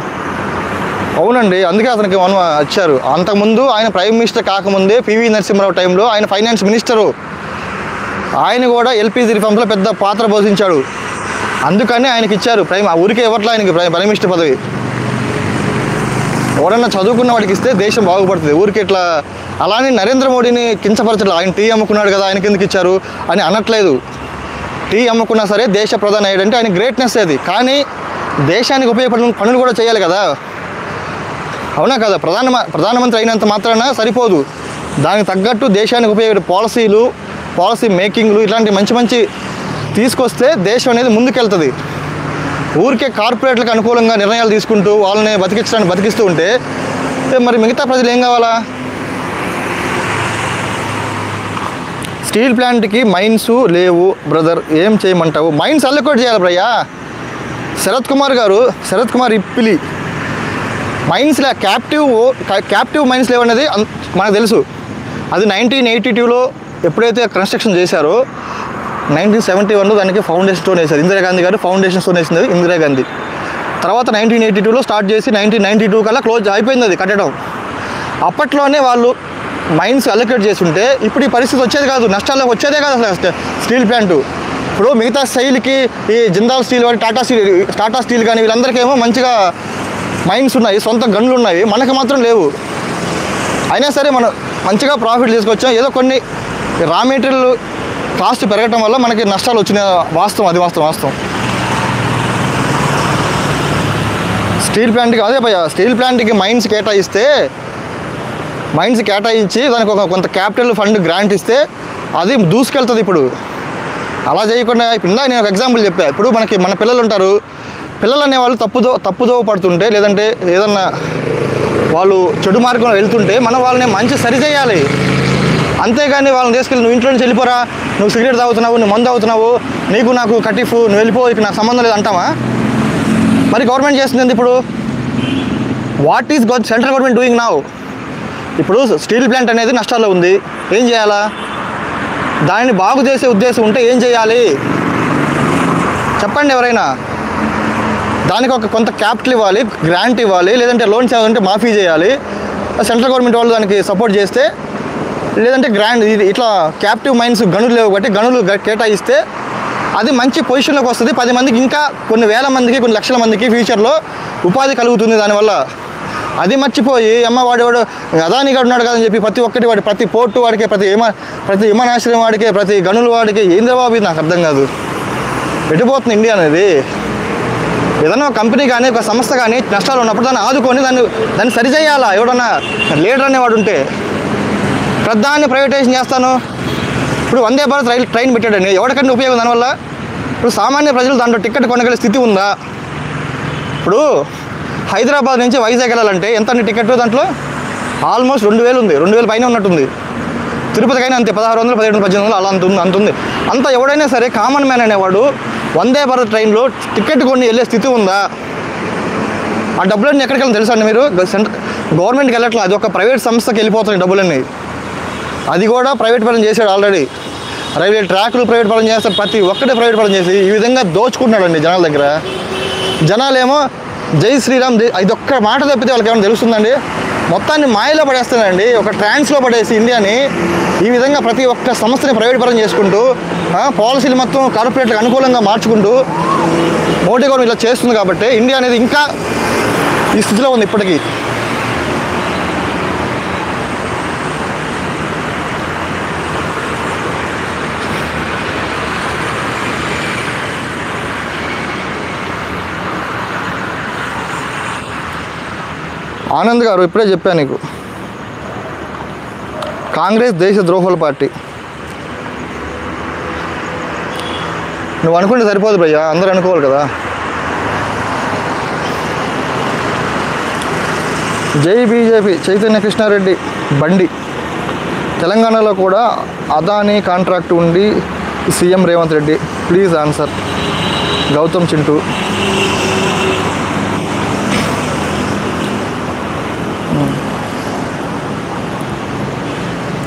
అవునండి, అందుకే అతనికి వచ్చారు. అంతకుముందు ఆయన ప్రైమ్ మినిస్టర్ కాకముందే పివి నరసింహారావు టైంలో ఆయన ఫైనాన్స్ మినిస్టరు. ఆయన కూడా ఎల్పిజి రిఫార్మ్స్లో పెద్ద పాత్ర పోషించాడు. అందుకని ఆయనకి ఇచ్చారు ఊరికే ఇవ్వట్లా ఆయనకి ప్రైమ్ మినిస్టర్ పదవి. ఎవరన్నా చదువుకున్న వాడికి ఇస్తే దేశం బాగుపడుతుంది. ఊరికి ఇట్లా అలానే నరేంద్ర మోడీని కించపరచలేదు. ఆయన టీ అమ్ముకున్నాడు కదా, ఆయనకి ఎందుకు ఇచ్చారు అని అనట్లేదు. టీ అమ్ముకున్నా సరే దేశ ప్రధాని అయ్యాడంటే ఆయన గ్రేట్నెస్ అది. కానీ దేశానికి ఉపయోగపడిన పనులు కూడా చేయాలి కదా, అవునా కదా? ప్రధానమంత్రి అయినంత మాత్రాన సరిపోదు. దానికి తగ్గట్టు దేశానికి ఉపయోగపడే పాలసీలు పాలసీ మేకింగ్లు ఇట్లాంటి మంచి మంచి తీసుకొస్తే దేశం అనేది ముందుకెళ్తుంది. ఊరికే కార్పొరేట్లకు అనుకూలంగా నిర్ణయాలు తీసుకుంటూ వాళ్ళని బతికిస్తూ ఉంటే మరి మిగతా ప్రజలు ఏం కావాలా? స్టీల్ ప్లాంట్కి మైన్స్ లేవు బ్రదర్, ఏం చేయమంటావు? మైన్స్ అల్లొకటి చేయాలి బ్రయ్యా. శరత్ కుమార్ ఇప్పిలి మైన్స్లో క్యాప్టివ్ మైన్స్ లేవనేది మనకు తెలుసు. అది 1982లో ఎప్పుడైతే కన్స్ట్రక్షన్ చేశారో 1971లో దానికి ఫౌండేషన్ స్టోన్ వేశారు. ఇందిరాగాంధీ గారు ఫౌండేషన్ స్టోన్ వేసింది ఇందిరాగాంధీ. తర్వాత 1982లో స్టార్ట్ చేసి 1992 కల్లా క్లోజ్ అయిపోయింది అది కట్టడం. అప్పట్లోనే వాళ్ళు మైన్స్ అలొకేట్ చేస్తుంటే ఇప్పుడు ఈ పరిస్థితి వచ్చేది కాదు, నష్టాల్లోకి వచ్చేదే కాదు అసలు స్టీల్ ప్లాంటు. ఇప్పుడు మిగతా స్టైల్కి ఈ జిందాల్ స్టీల్ కానీ టాటా స్టీల్ కానీ వీళ్ళందరికేమో మంచిగా మైన్స్ ఉన్నాయి, సొంత గన్లు ఉన్నాయి, మనకు మాత్రం లేవు. అయినా సరే మనం మంచిగా ప్రాఫిట్ తీసుకొచ్చాం. ఏదో కొన్ని రా మెటీరియల్ కాస్ట్ పెరగటం వల్ల మనకి నష్టాలు వచ్చినాయి, వాస్తవం. స్టీల్ ప్లాంట్కి అదే భయ్యా, స్టీల్ ప్లాంట్కి మైన్స్ కేటాయించి దానికి కొంత క్యాపిటల్ ఫండ్ గ్రాంట్ ఇస్తే అది దూసుకెళ్తుంది. ఇప్పుడు అలా చేయకుండా ఇందాక నేను ఒక ఎగ్జాంపుల్ చెప్పా. ఇప్పుడు మన పిల్లలు ఉంటారు, పిల్లలు అనేవాళ్ళు తప్పుదోవ పడుతుంటే లేదంటే ఏదన్నా వాళ్ళు చెడు మార్గంలో వెళ్తుంటే మనం వాళ్ళని మంచి సరి చేయాలి. అంతేగాని వాళ్ళని తీసుకెళ్ళి నువ్వు ఇంట్లో నుంచి వెళ్ళిపోరా, నువ్వు సిగరెట్ తాగుతున్నావు, నువ్వు మందు తాగుతున్నావు, నాకు కటిఫ్, నువ్వు వెళ్ళిపో, ఇక నాకు సంబంధం లేదు అంటావా? మరి గవర్నమెంట్ చేస్తుంది ఇప్పుడు. What is central government doing now? ఇప్పుడు స్టీల్ ప్లాంట్ అనేది నష్టాల్లో ఉంది, ఏం చేయాలా? దానిని బాగు చేసే ఉద్దేశం ఉంటే ఏం చేయాలి చెప్పండి ఎవరైనా. దానికి కొంత క్యాపిటల్ ఇవ్వాలి, గ్రాంట్ ఇవ్వాలి, లేదంటే లోన్స్ ఏదంటే మాఫీ చేయాలి. సెంట్రల్ గవర్నమెంట్ వాళ్ళు దానికి సపోర్ట్ చేస్తే, లేదంటే గ్రాంట్ ఇట్లా క్యాప్టివ్ మైన్స్ గనులు లేవు కాబట్టి గనులు కేటాయిస్తే అది మంచి పొజిషన్లోకి వస్తుంది. 10 మందికి, ఇంకా కొన్ని వేల మందికి, కొన్ని లక్షల మందికి ఫ్యూచర్లో ఉపాధి కలుగుతుంది దానివల్ల. అది మర్చిపోయి వాడు అదాని గారు ఉన్నాడు కదని చెప్పి ప్రతి ఒక్కటి ప్రతి పోర్టు వాడికే, ప్రతి విమానాశ్రయం వాడికే, ప్రతి గనుల వాడికే ఏంద్ర బాబు నాకు అర్థం కాదు. ఎటుపోతుంది ఇండియా అనేది? ఏదైనా ఒక కంపెనీ కానీ ఒక సంస్థ కానీ నష్టాలు ఉన్నప్పుడు దాన్ని ఆదుకొని దాన్ని సరిచేయాలా? ఎవడన్నా లీడర్ అనేవాడు ఉంటే. ప్రధాన్ని ప్రైవేటైజేషన్ చేస్తాను. ఇప్పుడు వందే భారత్ ట్రైన్ పెట్టాడండి, ఎవరికంటే ఉపయోగం దానివల్ల? ఇప్పుడు సామాన్య ప్రజలు దాంట్లో టికెట్ కొనగలిగే స్థితి ఉందా? ఇప్పుడు హైదరాబాద్ నుంచి వైజాగ్ వెళ్ళాలంటే ఎంత టికెట్? దాంట్లో ఆల్మోస్ట్ 2000 ఉంది, 2000 పైన ఉన్నట్టుంది. తిరుపతికైనా అంతే, 1600, 1700, 1800 అలా అంతుంది. అంత ఎవడైనా సరే కామన్ మ్యాన్ అనేవాడు వందే భారత్ ట్రైన్లో టికెట్ కొని వెళ్ళే స్థితి ఉందా? ఆ డబ్బులన్నీ ఎక్కడికి వెళ్ళి తెలుసా అండి మీరు? గవర్నమెంట్కి వెళ్ళట్లా, అది ఒక ప్రైవేట్ సంస్థకి వెళ్ళిపోతున్నాయి డబ్బులన్నీ. అది కూడా ప్రైవేట్ పరం చేశాడు ఆల్రెడీ. రైల్వే ట్రాక్లు ప్రైవేట్ పరం చేస్తారు, ప్రతి ఒక్కటి ప్రైవేట్ పరం చేసి ఈ విధంగా దోచుకుంటున్నాడండి జనాల దగ్గర. జనాలేమో జై శ్రీరామ్ ఇదొక్క మాట తప్పితే వాళ్ళకి ఏమైనా తెలుస్తుందండి? మొత్తాన్ని మాయలో పడేస్తానండి, ఒక ట్రాన్స్లో పడేసి ఇండియాని ఈ విధంగా ప్రతి ఒక్క సంస్థని ప్రైవేట్ పరం చేసుకుంటూ పాలసీలు మొత్తం కార్పొరేట్లకు అనుకూలంగా మార్చుకుంటూ మోడీ గవర్నమెంట్ ఇలా చేస్తుంది. కాబట్టి ఇండియా అనేది ఇంకా ఈ స్థితిలో ఉంది ఇప్పటికీ. ఆనంద్ గారు ఇప్పుడే చెప్పాను నీకు, కాంగ్రెస్ దేశ ద్రోహుల పార్టీ. నువ్వు అనుకుంటే సరిపోదు భయ్యా, అందరూ అనుకోవాలి కదా. జై బీజేపీ. చైతన్య కృష్ణారెడ్డి బండి. తెలంగాణలో కూడా అదానీ కాంట్రాక్ట్ ఉండి CM Revanth Reddy. Please answer. Gautam Chintu.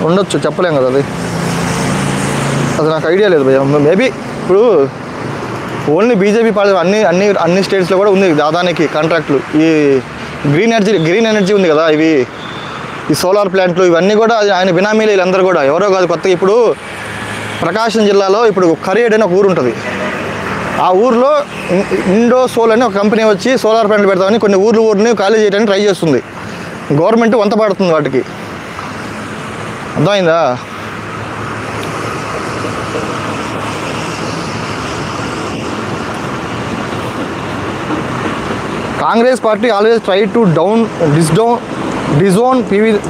ఉండొచ్చు, చెప్పలేం కదా అది. అసలు నాకు ఐడియా లేదు భయ్య. మేబీ ఇప్పుడు ఓన్లీ బీజేపీ పార్టీ అన్ని స్టేట్స్లో కూడా ఉంది అదానికి కాంట్రాక్ట్లు. ఈ గ్రీన్ ఎనర్జీ ఉంది కదా, ఈ సోలార్ ప్లాంట్లు ఇవన్నీ కూడా ఆయన బినామీలు. వీళ్ళందరూ కూడా ఎవరో కాదు కొత్తగా. ఇప్పుడు ప్రకాశం జిల్లాలో ఇప్పుడు కరియేడ్ అని ఒక ఊరు ఉంటుంది. ఆ ఊరిలో ఇండోసోల్ అని ఒక కంపెనీ వచ్చి సోలార్ ప్లాంట్లు పెడతామని కొన్ని ఊరిని ఖాళీ చేయడానికి ట్రై చేస్తుంది. గవర్నమెంట్ వంత పడుతుంది వాటికి. అర్థమైందా? Congress party always try to disown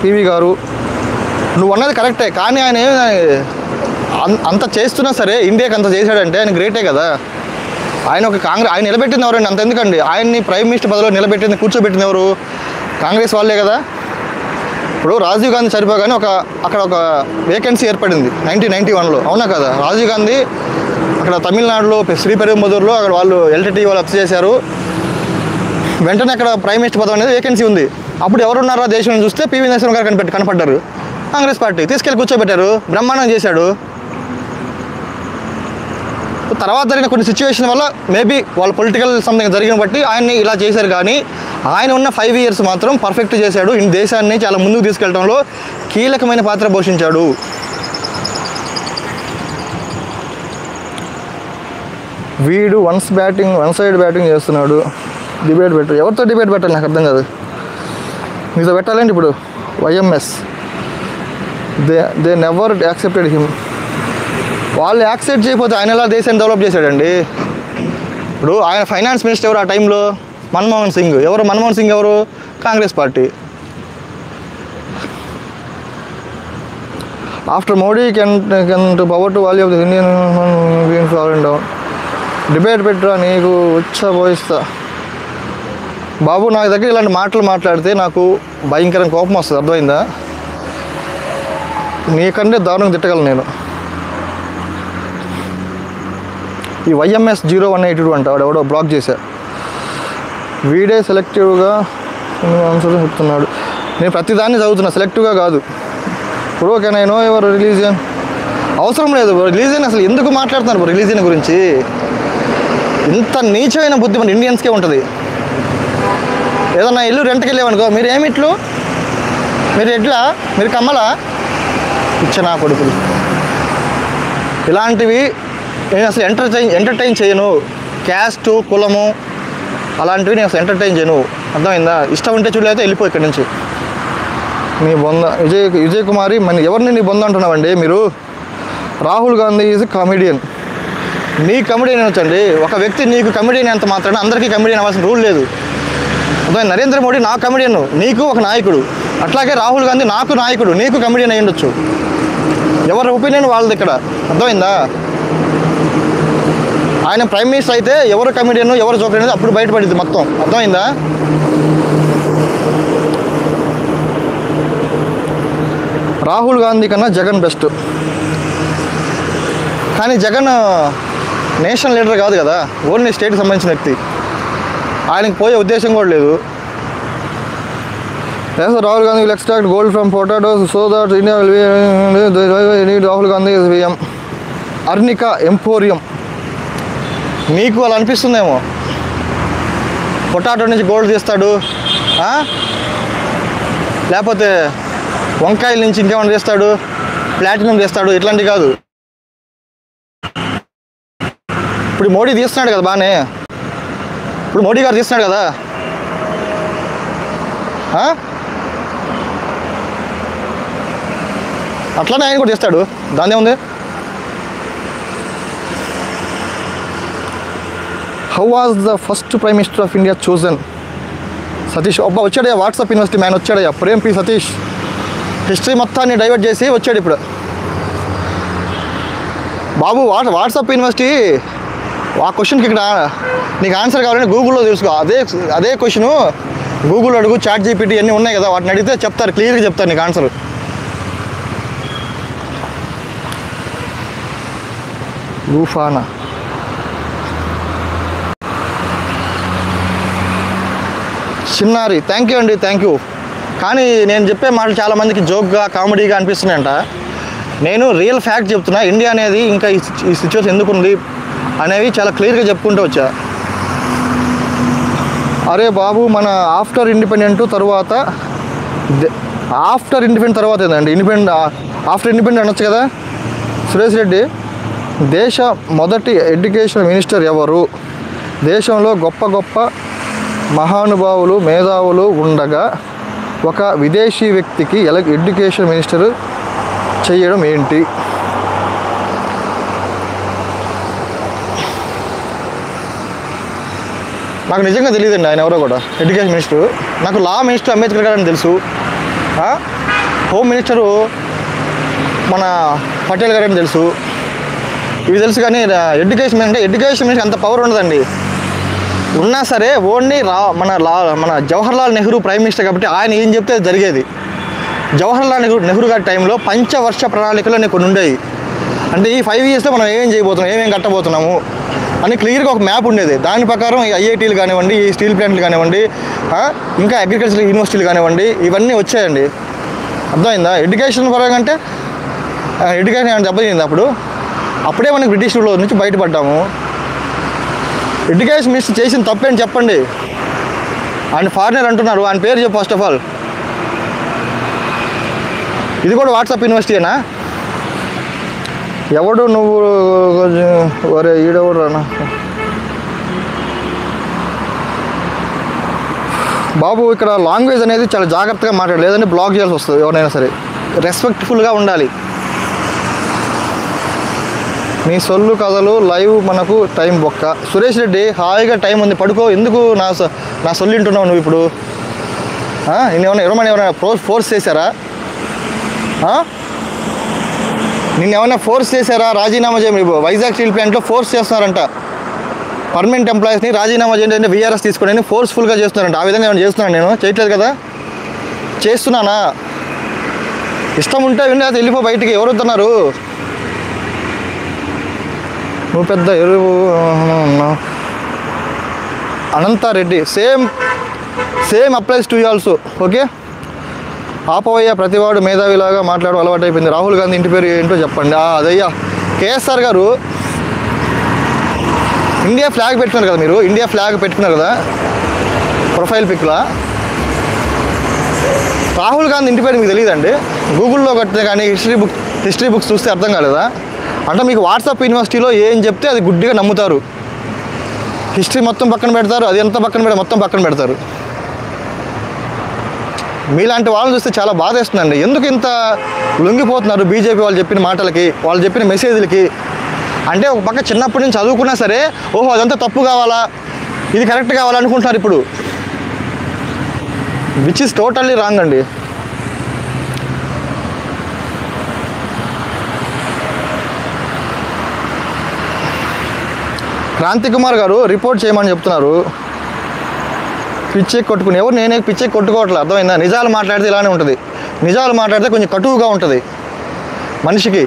PV గారు. నువ్వు అన్నది కరెక్టే, కానీ ఆయన అంత చేస్తున్నా సరే ఇండియాకి అంత చేశాడంటే ఆయన గ్రేటే కదా. ఆయన ఒక ఆయన నిలబెట్టింది ఎవరండి? అంత ఎందుకండి? ఆయన్ని ప్రైమ్ మినిస్టర్ పదవిలో నిలబెట్టింది, కూర్చోబెట్టింది ఎవరు? కాంగ్రెస్ వాళ్ళే కదా. ఇప్పుడు రాజీవ్ గాంధీ చనిపోగానే అక్కడ ఒక వేకెన్సీ ఏర్పడింది 1991లో, అవునా కదా? రాజీవ్ గాంధీ అక్కడ తమిళనాడులో శ్రీపెరుంబదూరులో అక్కడ వాళ్ళు ఎల్టీటీ వాళ్ళు హత్య చేశారు. వెంటనే అక్కడ ప్రైమ్ మినిస్టర్ పదవి అనేది వేకెన్సీ ఉంది. అప్పుడు ఎవరున్నారో దేశం చూస్తే పివి నరసింహ గారు కనపడ్డారు. కాంగ్రెస్ పార్టీ తీసుకెళ్ళి కూర్చోబెట్టారు, బ్రహ్మాండం చేశాడు. తర్వాత జరిగిన కొన్ని సిచ్యువేషన్ వల్ల మేబీ వాళ్ళ పొలిటికల్ సంథింగ్ జరిగిన బట్టి ఆయన్ని ఇలా చేశారు. కానీ ఆయన ఉన్న 5 years మాత్రం పర్ఫెక్ట్ చేశాడు. ఈ దేశాన్ని చాలా ముందుకు తీసుకెళ్ళడంలో కీలకమైన పాత్ర పోషించాడు. వీడు వన్ సైడ్ బ్యాటింగ్ చేస్తున్నాడు. డిబేట్ పెట్టారు. ఎవరితో డిబేట్ పెట్టాలి నాకు అర్థం కాదు. మీతో పెట్టాలండి. ఇప్పుడు YMS they never accepted him. వాళ్ళు యాక్సెప్ట్ చేయకపోతే ఆయన ఎలా దేశాన్ని డెవలప్ చేశాడండి? ఇప్పుడు ఆయన ఫైనాన్స్ మినిస్టర్ ఎవరు ఆ టైంలో? మన్మోహన్ సింగ్. ఎవరు మన్మోహన్ సింగ్? ఎవరు? Congress party. After Modi can to power to value of the Indian fall and down. Debate పెట్టరా, నీకు పోయిస్తా బాబు. నా దగ్గర ఇలాంటి మాటలు మాట్లాడితే నాకు భయంకరంగా కోపం వస్తుంది, అర్థమైందా? నీకంటే దారుణంగా తిట్టగలను నేను. ఈ వైఎంఎస్ 0182 అంట వాడు ఎవడో బ్లాక్ చేశా. వీడే సెలెక్టివ్గా చెప్తున్నాడు. నేను ప్రతిదాన్ని చదువుతున్నా, సెలెక్టివ్గా కాదు. ఇప్పుడు ఓకే, నేను ఎవరు రిలీజియన్ అవసరం లేదు. రిలీజియన్ అసలు ఎందుకు మాట్లాడుతున్నారు? రిలీజియన్ గురించి ఇంత నీచమైన బుద్ధి మన ఇండియన్స్కే ఉంటుంది. ఏదన్నా ఇల్లు రెంట్కి వెళ్ళామనుకో, మీరు ఏమిట్లు, మీరు ఎట్లా, మీరు కమ్మలా, ఇచ్చనా కొడుకులు. ఇలాంటివి నేను అసలు ఎంటర్టైన్ చేయను. క్యాస్టు, కులము అలాంటివి నేను అసలు ఎంటర్టైన్ చేయను, అర్థమైందా? ఇష్టం ఉంటే చూడలేకపోతే వెళ్ళిపో ఇక్కడి నుంచి. నీ బొంద విజయ్ కుమారి ఎవరిని నీ బొంద అంటున్నావండి మీరు? Rahul Gandhi is comedian. నీ కమెడియన్ వచ్చండి. ఒక వ్యక్తి నీకు కమెడియన్ ఎంత మాత్రాన అందరికీ కమెడియన్ అవ్వాల్సిన రూల్ లేదు. అర్థమైంది? నరేంద్ర మోడీ నా కమెడియన్, నీకు ఒక నాయకుడు. అట్లాగే రాహుల్ గాంధీ నాకు నాయకుడు, నీకు కమెడియన్ అయ్యి ఉండొచ్చు. ఎవరి ఒపీనియన్ వాళ్ళది ఇక్కడ, అర్థమైందా? ఆయన ప్రైమ్ మినిస్టర్ అయితే ఎవరు కమెడియన్ ఎవరు జోకర్ అనేది అప్పుడు బయటపడింది మొత్తం, అర్థమైందా? రాహుల్ గాంధీ కన్నా జగన్ బెస్ట్. కానీ జగన్ నేషనల్ లీడర్ కాదు కదా, ఓన్లీ స్టేట్కి సంబంధించిన వ్యక్తి. ఆయనకి పోయే ఉద్దేశం కూడా లేదు. Rahul Gandhi will extract gold from potatoes so that India will Rahul Gandhi is విఎం. అర్నిక ఎంపోరియం. మీకు అలా అనిపిస్తుందేమో, పొటాటో నుంచి గోల్డ్ తీస్తాడు, లేకపోతే వంకాయల నుంచి ఇంకేమైనా తీస్తాడు, ప్లాటినం తీస్తాడు, ఇట్లాంటివి కాదు. ఇప్పుడు మోడీ తీస్తున్నాడు కదా బాగానే, ఇప్పుడు మోడీ గారు తీస్తున్నాడు కదా, అట్లానే ఆయన కూడా తీస్తాడు, దాని ఏముంది? How was the first prime minister of India chosen? Satish. అబ్బా వచ్చాడయ్యా, వాట్సాప్ యూనివర్సిటీ మ్యాన్ వచ్చాడయ్యా, ప్రేమ్ పి సతీష్. హిస్టరీ మొత్తాన్ని డైవర్ట్ చేసి వచ్చాడు ఇప్పుడు బాబు. వాట్సాప్ యూనివర్సిటీ ఆ క్వశ్చన్కి ఇక్కడ నీకు ఆన్సర్ కావాలంటే గూగుల్లో తెలుసుకో. అదే క్వశ్చను గూగుల్ అడుగు, చాట్ జీపీటీ అన్నీ ఉన్నాయి కదా, వాటిని అడిగితే చెప్తారు, క్లియర్గా చెప్తారు నీకు ఆన్సర్. గూఫానా. చిన్నారి థ్యాంక్ యూ అండి, థ్యాంక్ యూ. కానీ నేను చెప్పే మాటలు చాలామందికి జోక్గా కామెడీగా అనిపిస్తున్నాయంట. నేను రియల్ ఫ్యాక్ట్ చెప్తున్నా. ఇండియా అనేది ఇంకా ఈ సిచ్యువేషన్ ఎందుకు ఉంది అనేవి చాలా క్లియర్గా చెప్పుకుంటూ వచ్చా. అరే బాబు, మన ఆఫ్టర్ ఇండిపెండెంట్ తర్వాత ఏంటండి ఆఫ్టర్ ఇండిపెండెంట్ అనొచ్చు కదా. సురేష్ రెడ్డి, దేశ మొదటి ఎడ్యుకేషన్ మినిస్టర్ ఎవరు? దేశంలో గొప్ప గొప్ప మహానుభావులు మేధావులు ఉండగా ఒక విదేశీ వ్యక్తికి ఎడ్యుకేషన్ మినిస్టర్ చేయడం ఏంటి? నాకు నిజంగా తెలియదండి ఆయన ఎవరో కూడా. ఎడ్యుకేషన్ మినిస్టర్ నాకు లా మినిస్టర్ అంబేద్కర్ గారు అని తెలుసు. హోమ్ మినిస్టరు మన పటేల్ గారు అని తెలుసు, ఇవి తెలుసు. కానీ ఎడ్యుకేషన్ మినిస్టర్ అంత పవర్ ఉండదండి. ఉన్నా సరే ఓన్లీ మన జవహర్లాల్ నెహ్రూ ప్రైమ్ మినిస్టర్ కాబట్టి ఆయన ఏం చెప్తే అది జరిగేది. జవహర్లాల్ నెహ్రూ గారి టైంలో పంచవర్ష ప్రణాళికలు అనేవి కొన్ని ఉండేవి. అంటే ఈ 5 yearsలో మనం ఏమేం చేయబోతున్నాం, ఏమేం కట్టబోతున్నాము అని క్లియర్గా ఒక మ్యాప్ ఉండేది. దాని ప్రకారం ఈ ఐఐటీలు కానివ్వండి, ఈ స్టీల్ ప్లాంట్లు కానివ్వండి, ఇంకా అగ్రికల్చర్ యూనివర్సిటీలు కానివ్వండి, ఇవన్నీ వచ్చాయండి. అర్థమైందా? ఎడ్యుకేషన్ పరంగా అంటే ఎడ్యుకేషన్ ఏమైనా దెబ్బతింది అప్పుడే మనకి బ్రిటిష్ రూల్ నుంచి బయటపడ్డాము. ఎడ్యుకేషన్ మినిస్టర్ చేసిన తప్పేంటి చెప్పండి. ఆయన ఫారినర్ అంటున్నారు, ఆయన పేరు చెప్పు ఫస్ట్ ఆఫ్ ఆల్. ఇది కూడా వాట్సాప్ యూనివర్సిటీనా? ఎవడు నువ్వు ఒరే ఈడెవడు రానా బాబు. ఇక్కడ లాంగ్వేజ్ అనేది చాలా జాగ్రత్తగా మాట్లాడాలి, లేదంటే బ్లాక్ చేయాల్సి వస్తుంది. ఎవరైనా సరే రెస్పెక్ట్ఫుల్గా ఉండాలి. నీ సొల్లు కథలు లైవ్ మనకు టైం బొక్క. సురేష్ రెడ్డి హాయిగా టైం ఉంది, పడుకో. ఎందుకు నా సొల్లు వింటున్నావు నువ్వు ఇప్పుడు? ఎవరైనా ఫోర్స్ చేశారా? నిన్నేమన్నా ఫోర్స్ చేశారా? రాజీనామా చేయమని వైజాగ్ స్టీల్ ప్లాంట్లో ఫోర్స్ చేస్తున్నారంట. పర్మనెంట్ ఎంప్లాయీస్ని రాజీనామా చేయండి అంటే VRS తీసుకొని ఫోర్స్ఫుల్గా చేస్తున్నారంట. ఆ విధంగా ఏమైనా చేస్తున్నాను? నేను చేయట్లేదు కదా. చేస్తున్నానా? ఇష్టం ఉంటే విని అది వెళ్ళిపో బయటికి. ఎవరు వద్దన్నారు? నువ్వు పెద్ద ఎరువు. Anantha Reddy same applies to you also. Okay, ఆపవయ్య, ప్రతివాడు మేధావిలాగా మాట్లాడడం అలవాటు అయిపోయింది. రాహుల్ గాంధీ ఇంటి పేరు ఏంటో చెప్పండి. అదయ్యా కేఎస్ఆర్ గారు ఇండియా ఫ్లాగ్ పెట్టుకున్నారు కదా. మీరు ఇండియా ఫ్లాగ్ పెట్టుకున్నారు కదా ప్రొఫైల్ పిక్లా. రాహుల్ గాంధీ ఇంటి పేరు మీకు తెలియదండి? గూగుల్లో కట్టిన కానీ హిస్టరీ బుక్స్ చూస్తే అర్థం కాలేదా? అంటే మీకు వాట్సాప్ యూనివర్సిటీలో ఏం చెప్తే అది గుడ్డిగా నమ్ముతారు. హిస్టరీ మొత్తం పక్కన పెడతారు, అది ఎంత పక్కన మొత్తం పక్కన పెడతారు. మీలాంటి వాళ్ళని చూస్తే చాలా బాధ వేస్తుందండి. ఎందుకు ఇంత లొంగిపోతున్నారు బీజేపీ వాళ్ళు చెప్పిన మాటలకి, వాళ్ళు చెప్పిన మెసేజ్లకి? అంటే ఒక పక్క చిన్నప్పటి నుంచి చదువుకున్నా సరే, ఓహో అదంతా తప్పు కావాలా, ఇది కరెక్ట్ కావాలనుకుంటున్నారు ఇప్పుడు, విచ్ ఈస్ టోటల్లీ రాంగ్ అండి. క్రాంతి కుమార్ గారు రిపోర్ట్ చేయమని చెప్తున్నారు. పిచ్చెక్కి కొట్టుకుని ఎవరు? నేనే పిచ్చెక్కి కొట్టుకోవట్లేదు. అర్థమైందా? నిజాలు మాట్లాడితే ఇలానే ఉంటుంది. నిజాలు మాట్లాడితే కొంచెం కటువుగా ఉంటుంది మనిషికి.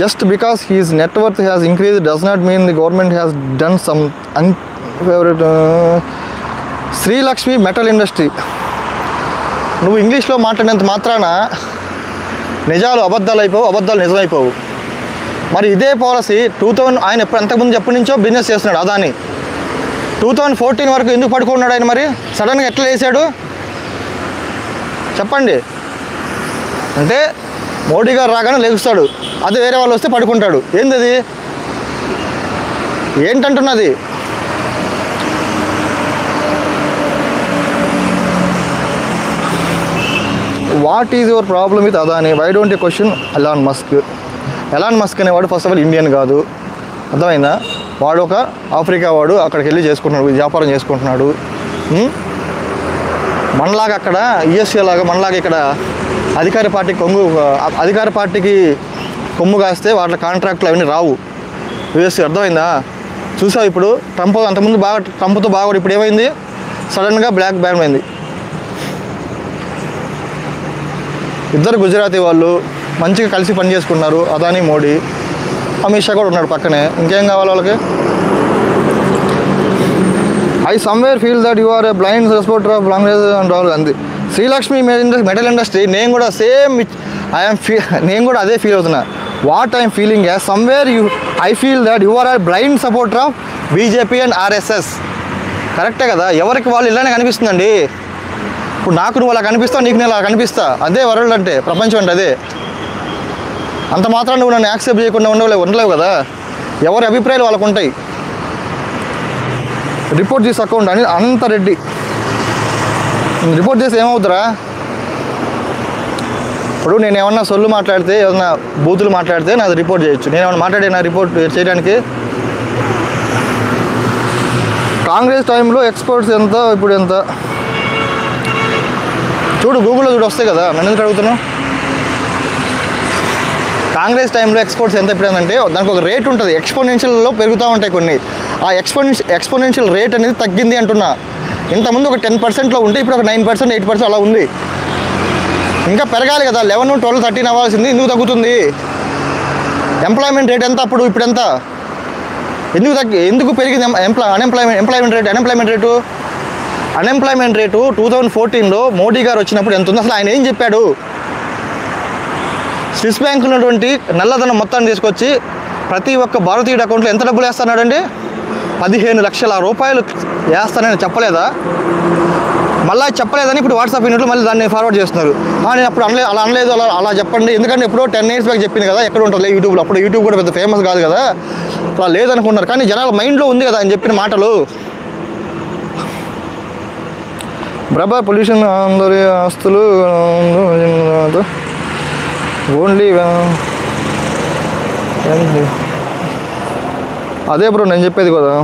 Just because his net worth has increase does not mean the government has done some unfavourite. Srilakshmi metal industry. నువ్వు ఇంగ్లీష్లో మాట్లాడినంత మాత్రాన నిజాలు అబద్ధాలు అయిపోవు, అబద్ధాలు నిజమైపోవు. మరి ఇదే పాలసీ 2000 ఆయన ఎంతకుముందు ఎప్పటి నుంచో బిజినెస్ చేస్తున్నాడు అదాని. 2014 వరకు ఎందుకు పడుకున్నాడు ఆయన? మరి సడన్గా ఎట్లా చేశాడు చెప్పండి? అంటే మోడీ గారు రాగానే లెగుస్తాడు, అదే వేరే వాళ్ళు వస్తే పడుకుంటాడు. ఏంది ఏంటంటున్నది? What is your problem with Adani? Why don't you question Elon Musk? Elon Musk అనేవాడు ఫస్ట్ ఆఫ్ ఆల్ ఇండియన్ కాదు. అర్థమైందా? వాడు ఒక ఆఫ్రికా వాడు, అక్కడికి వెళ్ళి చేసుకుంటున్నాడు, వ్యాపారం చేసుకుంటున్నాడు. మనలాగా అక్కడ యుఎస్ఏ లాగా మనలాగా ఇక్కడ అధికార పార్టీకి కొమ్ము కాస్తే వాటి కాంట్రాక్ట్లు అవన్నీ రావు యుఎస్ఏ. అర్థమైందా? చూసావు ఇప్పుడు ట్రంప్తో బాగా ఇప్పుడు ఏమైంది? సడన్గా బ్లాక్ బ్యాన్ అయింది. ఇద్దరు గుజరాతీ వాళ్ళు మంచిగా కలిసి పని చేసుకున్నారు. అదాని మోడీ, అమిత్ షా కూడా ఉన్నాడు పక్కనే. ఇంకేం కావాలి వాళ్ళకి? I somewhere feel that you are a blind supporter of Congress and Rahul Gandhi. Srilakshmi metal industry నేను కూడా అదే ఫీల్ అవుతున్నా. What I'm feeling as somewhere I feel that you are a blind supporter of BJP and RSS. కరెక్టే కదా? ఎవరికి వాళ్ళు ఇలానే కనిపిస్తుందండి. ఇప్పుడు నాకు నువ్వు అలా కనిపిస్తావు, నీకు నేను అలా కనిపిస్తా. అదే వరల్డ్ అంటే, ప్రపంచం అంటే అదే. అంత మాత్రం నువ్వు నన్ను యాక్సెప్ట్ చేయకుండా ఉండలేవు కదా. ఎవరి అభిప్రాయాలు వాళ్ళకు ఉంటాయి. రిపోర్ట్ చేసే అకౌంట్ అని అనంతరెడ్డి రిపోర్ట్ చేస్తే ఏమవుతురా? ఇప్పుడు నేను ఏమన్నా సొల్లు మాట్లాడితే, ఏమన్నా బూతులు మాట్లాడితే నాది రిపోర్ట్ చేయొచ్చు. నేను ఏమన్నా మాట్లాడినా రిపోర్ట్ చేయడానికి? కాంగ్రెస్ టైంలో ఎక్స్పోర్ట్స్ ఎంత, ఇప్పుడు ఎంత? చూడు గూగుల్లో చూడు వస్తాయి కదా, నన్ను ఎందుకు అడుగుతున్నావు? కాంగ్రెస్ టైంలో ఎక్స్పోర్ట్స్ ఎంత ఎప్పుడైందంటే దానికి ఒక రేట్ ఉంటుంది, ఎక్స్పోనెన్షియల్లో పెరుగుతూ ఉంటాయి కొన్ని. ఆ ఎక్స్పోనెన్షియల్ రేట్ అనేది తగ్గింది అంటున్నా. ఇంతకుముందు ఒక 10%లో ఉంటే ఇప్పుడు ఒక 9%, 8% అలా ఉంది. ఇంకా పెరగాలి కదా, 11, 12, 13 అవ్వాల్సింది ఎందుకు తగ్గుతుంది? ఎంప్లాయ్మెంట్ రేట్ ఎంత అప్పుడు, ఇప్పుడు ఎంత? ఎందుకు పెరిగింది అన్ఎంప్లాయ్మెంట్ రేటు 2014లో మోడీ గారు వచ్చినప్పుడు ఎంత ఉంది? అసలు ఆయన ఏం చెప్పాడు? స్విస్ బ్యాంక్ ఉన్నటువంటి నల్లధనం మొత్తాన్ని తీసుకొచ్చి ప్రతి ఒక్క భారతీయుడి అకౌంట్లో ఎంత డబ్బులు వేస్తున్నాడండి? 15 లక్షల రూపాయలు వేస్తానని చెప్పలేదా? మళ్ళీ చెప్పలేదని ఇప్పుడు వాట్సాప్ యూనిట్లో మళ్ళీ దాన్ని ఫార్వర్డ్ చేస్తున్నారు. నేను అప్పుడు అలా అనలేదు, అలా చెప్పండి. ఎందుకంటే ఎప్పుడో 10 years బ్యాక్ చెప్పింది కదా, ఎక్కడ ఉంటుంది యూట్యూబ్లో. అప్పుడు యూట్యూబ్ కూడా పెద్ద ఫేమస్ కాదు కదా, అలా లేదనుకున్నారు. కానీ జనాల మైండ్లో ఉంది కదా ఆయన చెప్పిన మాటలు. బ్రబా పొల్యూషన్ అందరి ఆస్తులు ఓన్లీ అదే బ్రో నేను చెప్పేది కదా.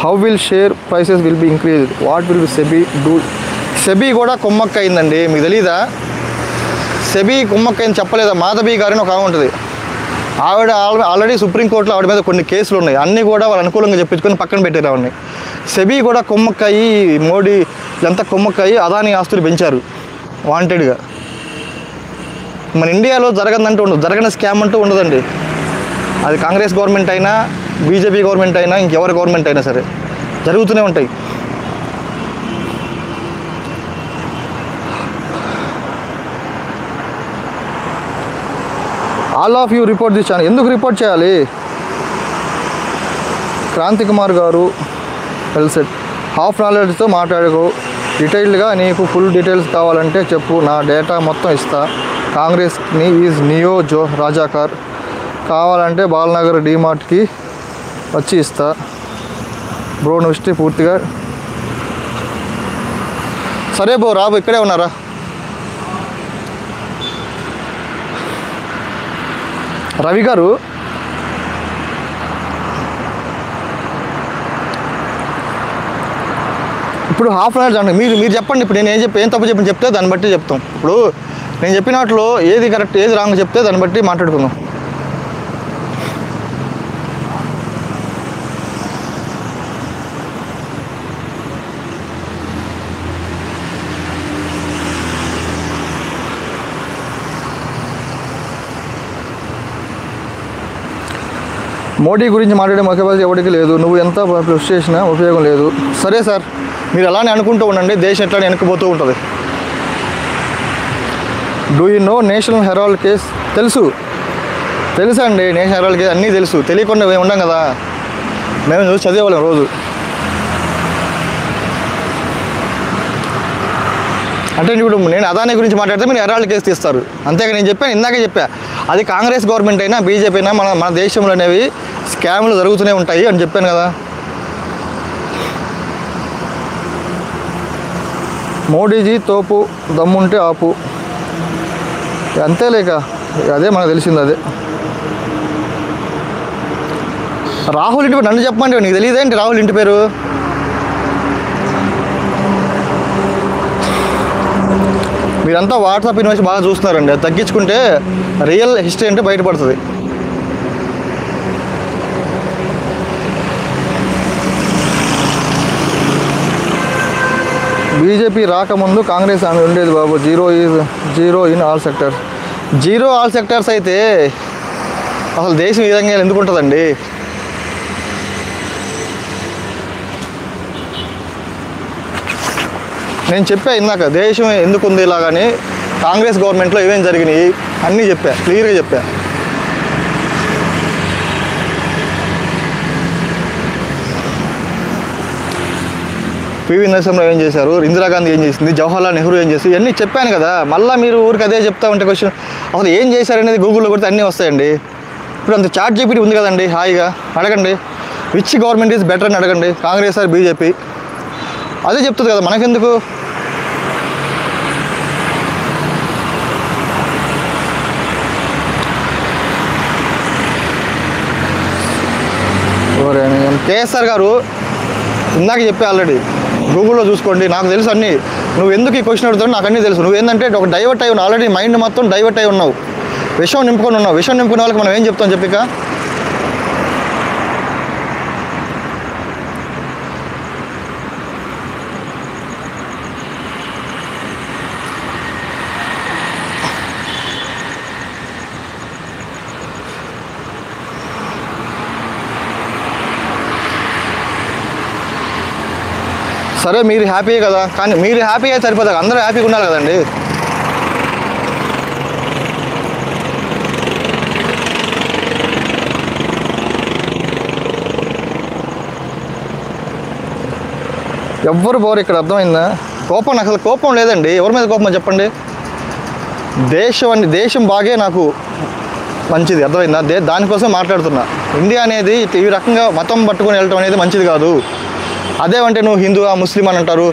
How will share prices will be increased, what will be SEBI do? SEBI కూడా కుమ్మక్క అయిందండి, మీకు తెలీదా? సెబీ కుమ్మక్క అయింది చెప్పలేదా? మాధవి గారిని ఒక ఆమె ఉంటుంది, ఆవిడ ఆల్రెడీ సుప్రీంకోర్టులో ఆవిడ మీద కొన్ని కేసులు ఉన్నాయి, అన్నీ కూడా వాళ్ళు అనుకూలంగా చెప్పించుకొని పక్కన పెట్టారు ఆవిడని. సెబీ కూడా కుమ్మక్కయ్యి, మోడీ ఇదంతా కుమ్మక్కయ్యి అదానీ ఆస్తులు పెంచారు వాంటెడ్గా. మన ఇండియాలో జరగదంటూ ఉండదు, జరగని స్కామ్ అంటూ ఉండదండి. అది కాంగ్రెస్ గవర్నమెంట్ అయినా, బీజేపీ గవర్నమెంట్ అయినా, ఇంకెవరి గవర్నమెంట్ అయినా సరే జరుగుతూనే ఉంటాయి. All of you report this channel. ఎందుకు రిపోర్ట్ చేయాలి? క్రాంతి కుమార్ గారు వెల్సెట్. హాఫ్ నాలెడ్జ్తో మాట్లాడుకో, డీటెయిల్డ్గా నీకు ఫుల్ డీటెయిల్స్ కావాలంటే చెప్పు, నా డేటా మొత్తం ఇస్తా. కాంగ్రెస్ని ఈజ్ నియో జో రాజాకార్, కావాలంటే బాలనగర్ డీమార్ట్కి వచ్చి ఇస్తా బ్రో. నువ్వు పూర్తిగా సరే బ్రో, రాబు ఇక్కడే ఉన్నారా? రవి గారు ఇప్పుడు హాఫ్ అన్ అవర్ మీరు చెప్పండి. ఇప్పుడు నేను ఏం తప్పు చెప్తే దాన్ని బట్టి చెప్తాం. ఇప్పుడు నేను చెప్పిన వాటిలో ఏది కరెక్ట్ ఏది రాంగ్ చెప్తే దాన్ని బట్టి మాట్లాడుకుందాం. మోడీ గురించి మాట్లాడే మొక్కబాజీ ఎవరికి లేదు, నువ్వు ఎంత పుష్ చేసినా ఉపయోగం లేదు. సరే సార్, మీరు అలానే అనుకుంటూ ఉండండి, దేశం ఎట్లానే వెనక్కిపోతూ ఉంటుంది. Do you know National Herald case? తెలుసా అండి, నేషనల్ హెరాల్డ్ కేసు అన్నీ తెలుసు. తెలియకుండా మేము ఉండం కదా, మేము చూసి చదివేవాళ్ళం రోజు. అంటే ఇప్పుడు నేను అదానీ గురించి మాట్లాడితే మీరు హెరాల్డ్ కేసు తీస్తారు, అంతేగా. నేను చెప్పాను, ఇందాకే చెప్పా, అది కాంగ్రెస్ గవర్నమెంట్ అయినా బీజేపీ అయినా మన దేశంలో అనేవి స్కామ్లు జరుగుతూనే ఉంటాయి అని చెప్పాను కదా. మోడీజీ తోపు, దమ్ముంటే ఆపు, అంతేలేక అదే మనకు తెలిసింది. అదే రాహుల్ ఇంటి పేరు నన్ను చెప్పమంటే నీకు తెలియదేంటి రాహుల్ ఇంటి పేరు? మీరంతా వాట్సాప్ ఇన్వెస్ట్ బాగా చూస్తున్నారండి, అది తగ్గించుకుంటే రియల్ హిస్టరీ అంటే బయటపడుతుంది. బీజేపీ రాకముందు కాంగ్రెస్ ఆమె ఉండేది బాబు. Zero in all sectors. Zero all sectors అయితే అసలు దేశం ఈ విధంగా ఎందుకు ఉంటుందండి? నేను చెప్పా ఇందాక దేశం ఎందుకు ఉంది ఇలాగని, కాంగ్రెస్ గవర్నమెంట్లో ఏమేమి జరిగినాయి అన్నీ చెప్పా, క్లియర్గా చెప్పా. పివి నరసింహరావు ఏం చేశారు, ఇందిరాగాంధీ ఏం చేసింది, జవహర్లాల్ నెహ్రూ ఏం చేసింది, ఇవన్నీ చెప్పాను కదా. మళ్ళీ మీరు ఊరికి అదే చెప్తా ఉంటే క్వశ్చన్ అసలు ఏం చేశారనేది గూగుల్లో కొడితే అన్నీ వస్తాయండి. ఇప్పుడు అంత చాట్ జీపీటీ ఉంది కదండి, హాయిగా అడగండి, విచ్ గవర్నమెంట్ ఈజ్ బెటర్ అని అడగండి, కాంగ్రెస్ ఆర్ బీజేపీ, అదే చెప్తుంది కదా, మనకెందుకు. కేఎస్ఆర్ గారు ఇందాక చెప్పే ఆల్రెడీ, గూగుల్లో చూసుకోండి, నాకు తెలుసు అన్నీ. నువ్వు ఎందుకు ఈ క్వశ్చన్ అడుగుతావు నాకు అన్నీ తెలుసు. నువ్వేందంటే ఒక డైవర్ట్ అయి ఉన్నావు, ఆల్రెడీ మైండ్ మొత్తం డైవర్ట్ అయి ఉన్నావు, విషయం నింపుకొని ఉన్నావు. విషయం నింపుకునే వాళ్ళకి మనం ఏం చెప్తాం చెప్పిక? సరే మీరు హ్యాపీ కదా, కానీ మీరు హ్యాపీ అయితే సరిపోతుంది, అందరూ హ్యాపీగా ఉండాలి కదండి. ఎవ్వరు పోరు ఇక్కడ, అర్థమైందా? కోపం, నాకు అసలు కోపం లేదండి. ఎవరి మీద కోపం చెప్పండి? దేశం బాగే నాకు మంచిది, అర్థమైందా? దానికోసం మాట్లాడుతున్నా. ఇండియా అనేది ఈ రకంగా మతం పట్టుకొని వెళ్ళటం అనేది మంచిది కాదు. అదేమంటే నువ్వు హిందూ ముస్లిం అని అంటారు,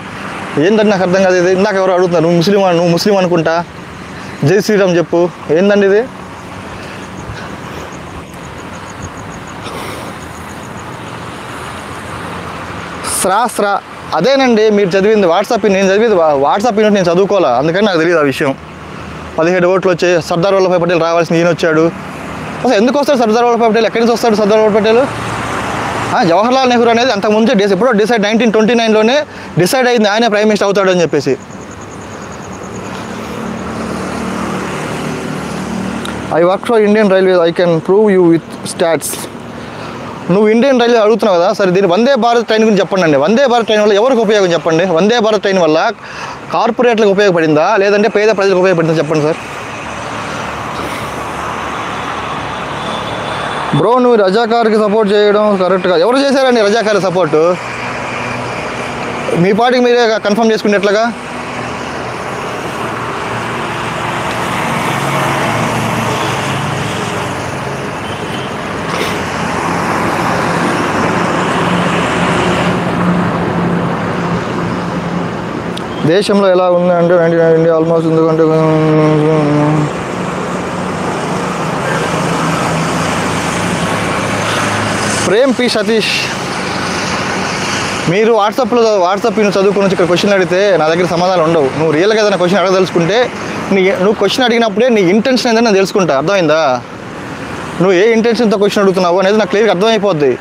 ఏంటంటే నాకు అర్థం కాదు. ఇది ఇందాక ఎవరు అడుగుతున్నారు, నువ్వు ముస్లిం అనుకుంటా, జై శ్రీరామ్ చెప్పు, ఏందండి ఇది? అదేనండి మీరు చదివింది వాట్సాప్. నేను చదివింది వాట్సాప్ యూనిట్, నేను చదువుకోవాలా, అందుకని నాకు తెలియదు ఆ విషయం. 17 ఓట్లు వచ్చాయి, సర్దార్ వల్లభాయ్ పటేల్ రావాల్సిన ఈయన వచ్చాడు. అసలు ఎందుకు వస్తాడు సర్దార్ వల్లభాయ్ పటేల్? ఎక్కడి నుంచి వస్తాడు సర్దార్ వల్లభాయ్ పటేల్? జవహర్లాల్ నెహ్రూ అనేది అంతకుముందే ఎప్పుడో డిసైడ్ 1929లోనే డిసైడ్ అయింది ఆయన ప్రైమ్ మినిస్టర్ అవుతాడని చెప్పేసి. I work for Indian railways, I can prove you with stats. నువ్వు ఇండియన్ రైల్వే అడుగుతున్నావు కదా, సరే దీన్ని వందే భారత్ ట్రైన్ గురించి చెప్పండి అండి. వందే భారత్ ట్రైన్ వల్ల ఎవరికి ఉపయోగం చెప్పండి? వందే భారత్ ట్రైన్ వల్ల కార్పొరేట్లకు ఉపయోగపడిందా లేదంటే పేద ప్రజలకు ఉపయోగపడిందా చెప్పండి సార్. బ్రో నువ్వు రజాకార్కి సపోర్ట్ చేయడం కరెక్ట్ కాదు. ఎవరు చేశారండి రజాకార్ సపోర్టు? మీ పార్టీకి మీరే కన్ఫర్మ్ చేసుకునేట్లుగా. దేశంలో ఎలా ఉంది అంటే 99 ఇండియా ఆల్మోస్ట్, ఎందుకంటే ప్రేమ్ పి సతీష్, మీరు వాట్సాప్ చదువుకుని వచ్చి ఇక్కడ క్వశ్చన్ అడిగితే నా దగ్గర సమాధానం ఉండవు. నువ్వు రియల్గా ఏదైనా క్వశ్చన్ అడగదలుచుకుంటే నువ్వు క్వశ్చన్ అడిగినప్పుడే నీ ఇంటెన్షన్ ఏదైనా నేను తెలుసుకుంటా, అర్థమైందా? నువ్వు ఏ ఇంటెన్షన్తో క్వశ్చన్ అడుగుతున్నావు అనేది నాకు క్లియర్గా అర్థమైపోద్ది.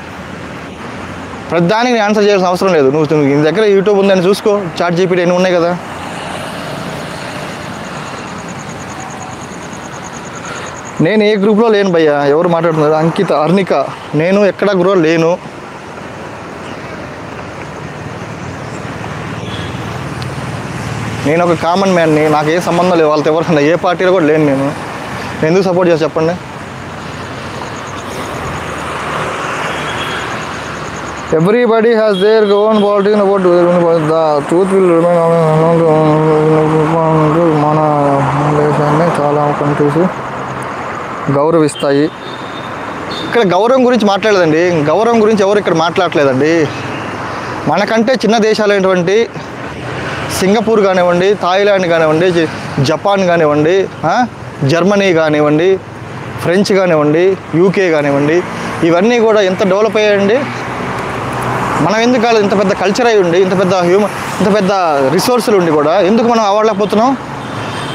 ప్రతిదానికి నేను ఆన్సర్ చేయాల్సిన అవసరం లేదు. నువ్వు నీ దగ్గర యూట్యూబ్ ఉందని చూసుకో, చాట్ జీపీటీ అన్నీ ఉన్నాయి కదా. నేను ఏ గ్రూప్లో లేను భయ్యా. ఎవరు మాట్లాడుతున్నారు? అంకిత, అర్నిక, నేను ఎక్కడ గ్రూప్లో లేను. నేను ఒక కామన్ మ్యాన్ని, నాకు ఏ సంబంధం లేదు వాళ్ళతో, ఎవరికన్నా ఏ పార్టీలో కూడా లేను. నేను ఎందుకు సపోర్ట్ చేసి చెప్పండి? Everybody has their own politics about the truth will remain. మన దేశాన్ని చాలా కంట్రీస్ గౌరవిస్తాయి. ఇక్కడ గౌరవం గురించి మాట్లాడలేదండి, గౌరవం గురించి ఎవరు ఇక్కడ మాట్లాడలేదండి. మనకంటే చిన్న దేశాలైనటువంటి సింగపూర్ కానివ్వండి, థాయిలాండ్ కానివ్వండి, జపాన్ కానివ్వండి, జర్మనీ కానివ్వండి, ఫ్రెంచ్ కానివ్వండి, యూకే కానివ్వండి, ఇవన్నీ కూడా ఎంత డెవలప్ అయ్యాయండి. మనం ఎందుకు కాదు ఇంత పెద్ద కల్చర్ అయి ఉండి, ఇంత పెద్ద రిసోర్సులు ఉండి కూడా ఎందుకు మనం అవ్వలేకపోతున్నాం?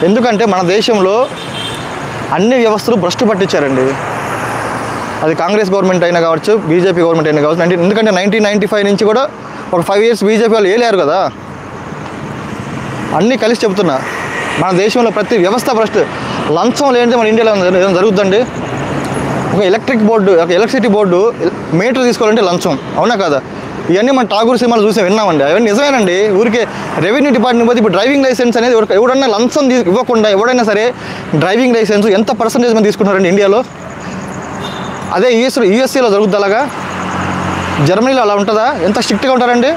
ఎందుకంటే మన దేశంలో అన్ని వ్యవస్థలు భ్రష్టు పట్టించారండి. అది కాంగ్రెస్ గవర్నమెంట్ అయినా కావచ్చు, బీజేపీ గవర్నమెంట్ అయినా కావచ్చు. ఎందుకంటే 1995 నుంచి కూడా ఒక 5 years బీజేపీ వాళ్ళు ఏలేరు కదా. అన్నీ కలిసి చెప్తున్నా, మన దేశంలో ప్రతి వ్యవస్థ భ్రష్టు. లంచం లేనిదే మన ఇండియాలో ఏదైనా జరుగుతుందండి? ఒక ఎలక్ట్రిసిటీ బోర్డు మీటర్ తీసుకోవాలంటే లంచం, అవునా కదా? ఇవన్నీ మన ఠాగూర్ సినిమాలు చూసి విన్నామండి. అవన్నీ నిజమేనండి. ఊరికే రెవెన్యూ డిపార్ట్మెంట్ పోతే ఇప్పుడు డ్రైవింగ్ లైసెన్స్ అనేది ఎవడన్నా లంచం ఇవ్వకుండా ఎవడైనా సరే డ్రైవింగ్ లైసెన్స్ ఎంత పర్సంటేజ్ మంది తీసుకుంటారండి ఇండియాలో? అదే యూఎస్ఏలో జరుగుతుంది అలాగా, జర్మనీలో అలా ఉంటుందా? ఎంత స్ట్రిక్ట్గా ఉంటారండి.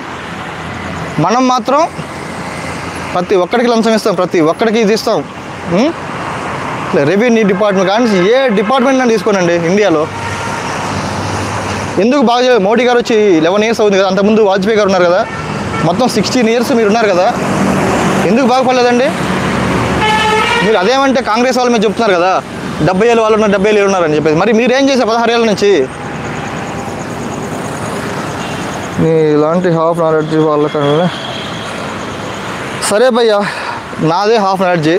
మనం మాత్రం ప్రతి ఒక్కడికి లంచం ఇస్తాం, ప్రతి ఒక్కడికి ఇది ఇస్తాం. రెవెన్యూ డిపార్ట్మెంట్ కానీ ఏ డిపార్ట్మెంట్ అని తీసుకోనండి ఇండియాలో. ఎందుకు బాగా మోడీ గారు వచ్చి 11 years అవుతుంది కదా, అంతకుముందు వాజ్పేయి గారు ఉన్నారు కదా, మొత్తం 16 years మీరు ఉన్నారు కదా, ఎందుకు బాగుపడలేదండి? మీరు అదేమంటే కాంగ్రెస్ వాళ్ళు మీరు చెప్తున్నారు కదా 70 ఏళ్ళు వాళ్ళు ఉన్నారు, 70 ఏళ్ళు ఉన్నారని చెప్పేసి. మరి మీరేం చేశారు 16 ఏళ్ళ నుంచి? ఇలాంటి హాఫ్ నాలెడ్జ్ వాళ్ళకన్నా సరే భయ్యా, నాదే హాఫ్ నాలెడ్జీ,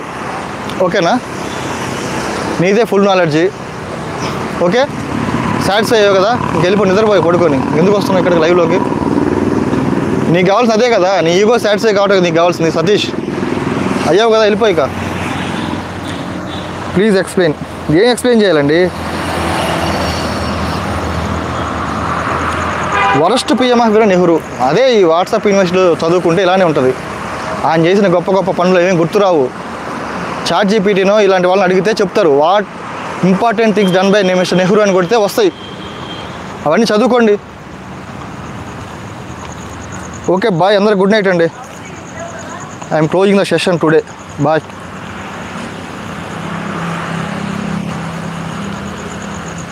ఓకేనా? నీదే ఫుల్ నాలెడ్జీ, ఓకే? సాటిస్ఫై అయ్యావు కదా, ఇంకెళ్ళిపో, నిద్రపోయి పడుకొని. ఎందుకు వస్తున్నావు ఇక్కడికి లైవ్లోకి? నీకు కావాల్సింది అదే కదా, నీ ఈగో సాటిస్ఫై కావటం నీకు కావాల్సింది. సతీష్ అయ్యావు కదా, వెళ్ళిపోయి. ఇక ప్లీజ్ ఎక్స్ప్లెయిన్. ఏం ఎక్స్ప్లెయిన్ చేయాలండి? Worst PMF Nehru. అదే ఈ వాట్సాప్ యూనివర్సిటీలో చదువుకుంటే ఇలానే ఉంటుంది. ఆయన చేసిన గొప్ప గొప్ప పనులు ఏమీ గుర్తురావు. చాట్ జీపీటీనో ఇలాంటి వాళ్ళని అడిగితే చెప్తారు, what important things done by mister Nehru అని కొడితే వస్తాయి. అవన్నీ చదువుకోండి. ఓకే బాయ్, అందరికి గుడ్ నైట్ అండి. I'm closing the session today. Bye.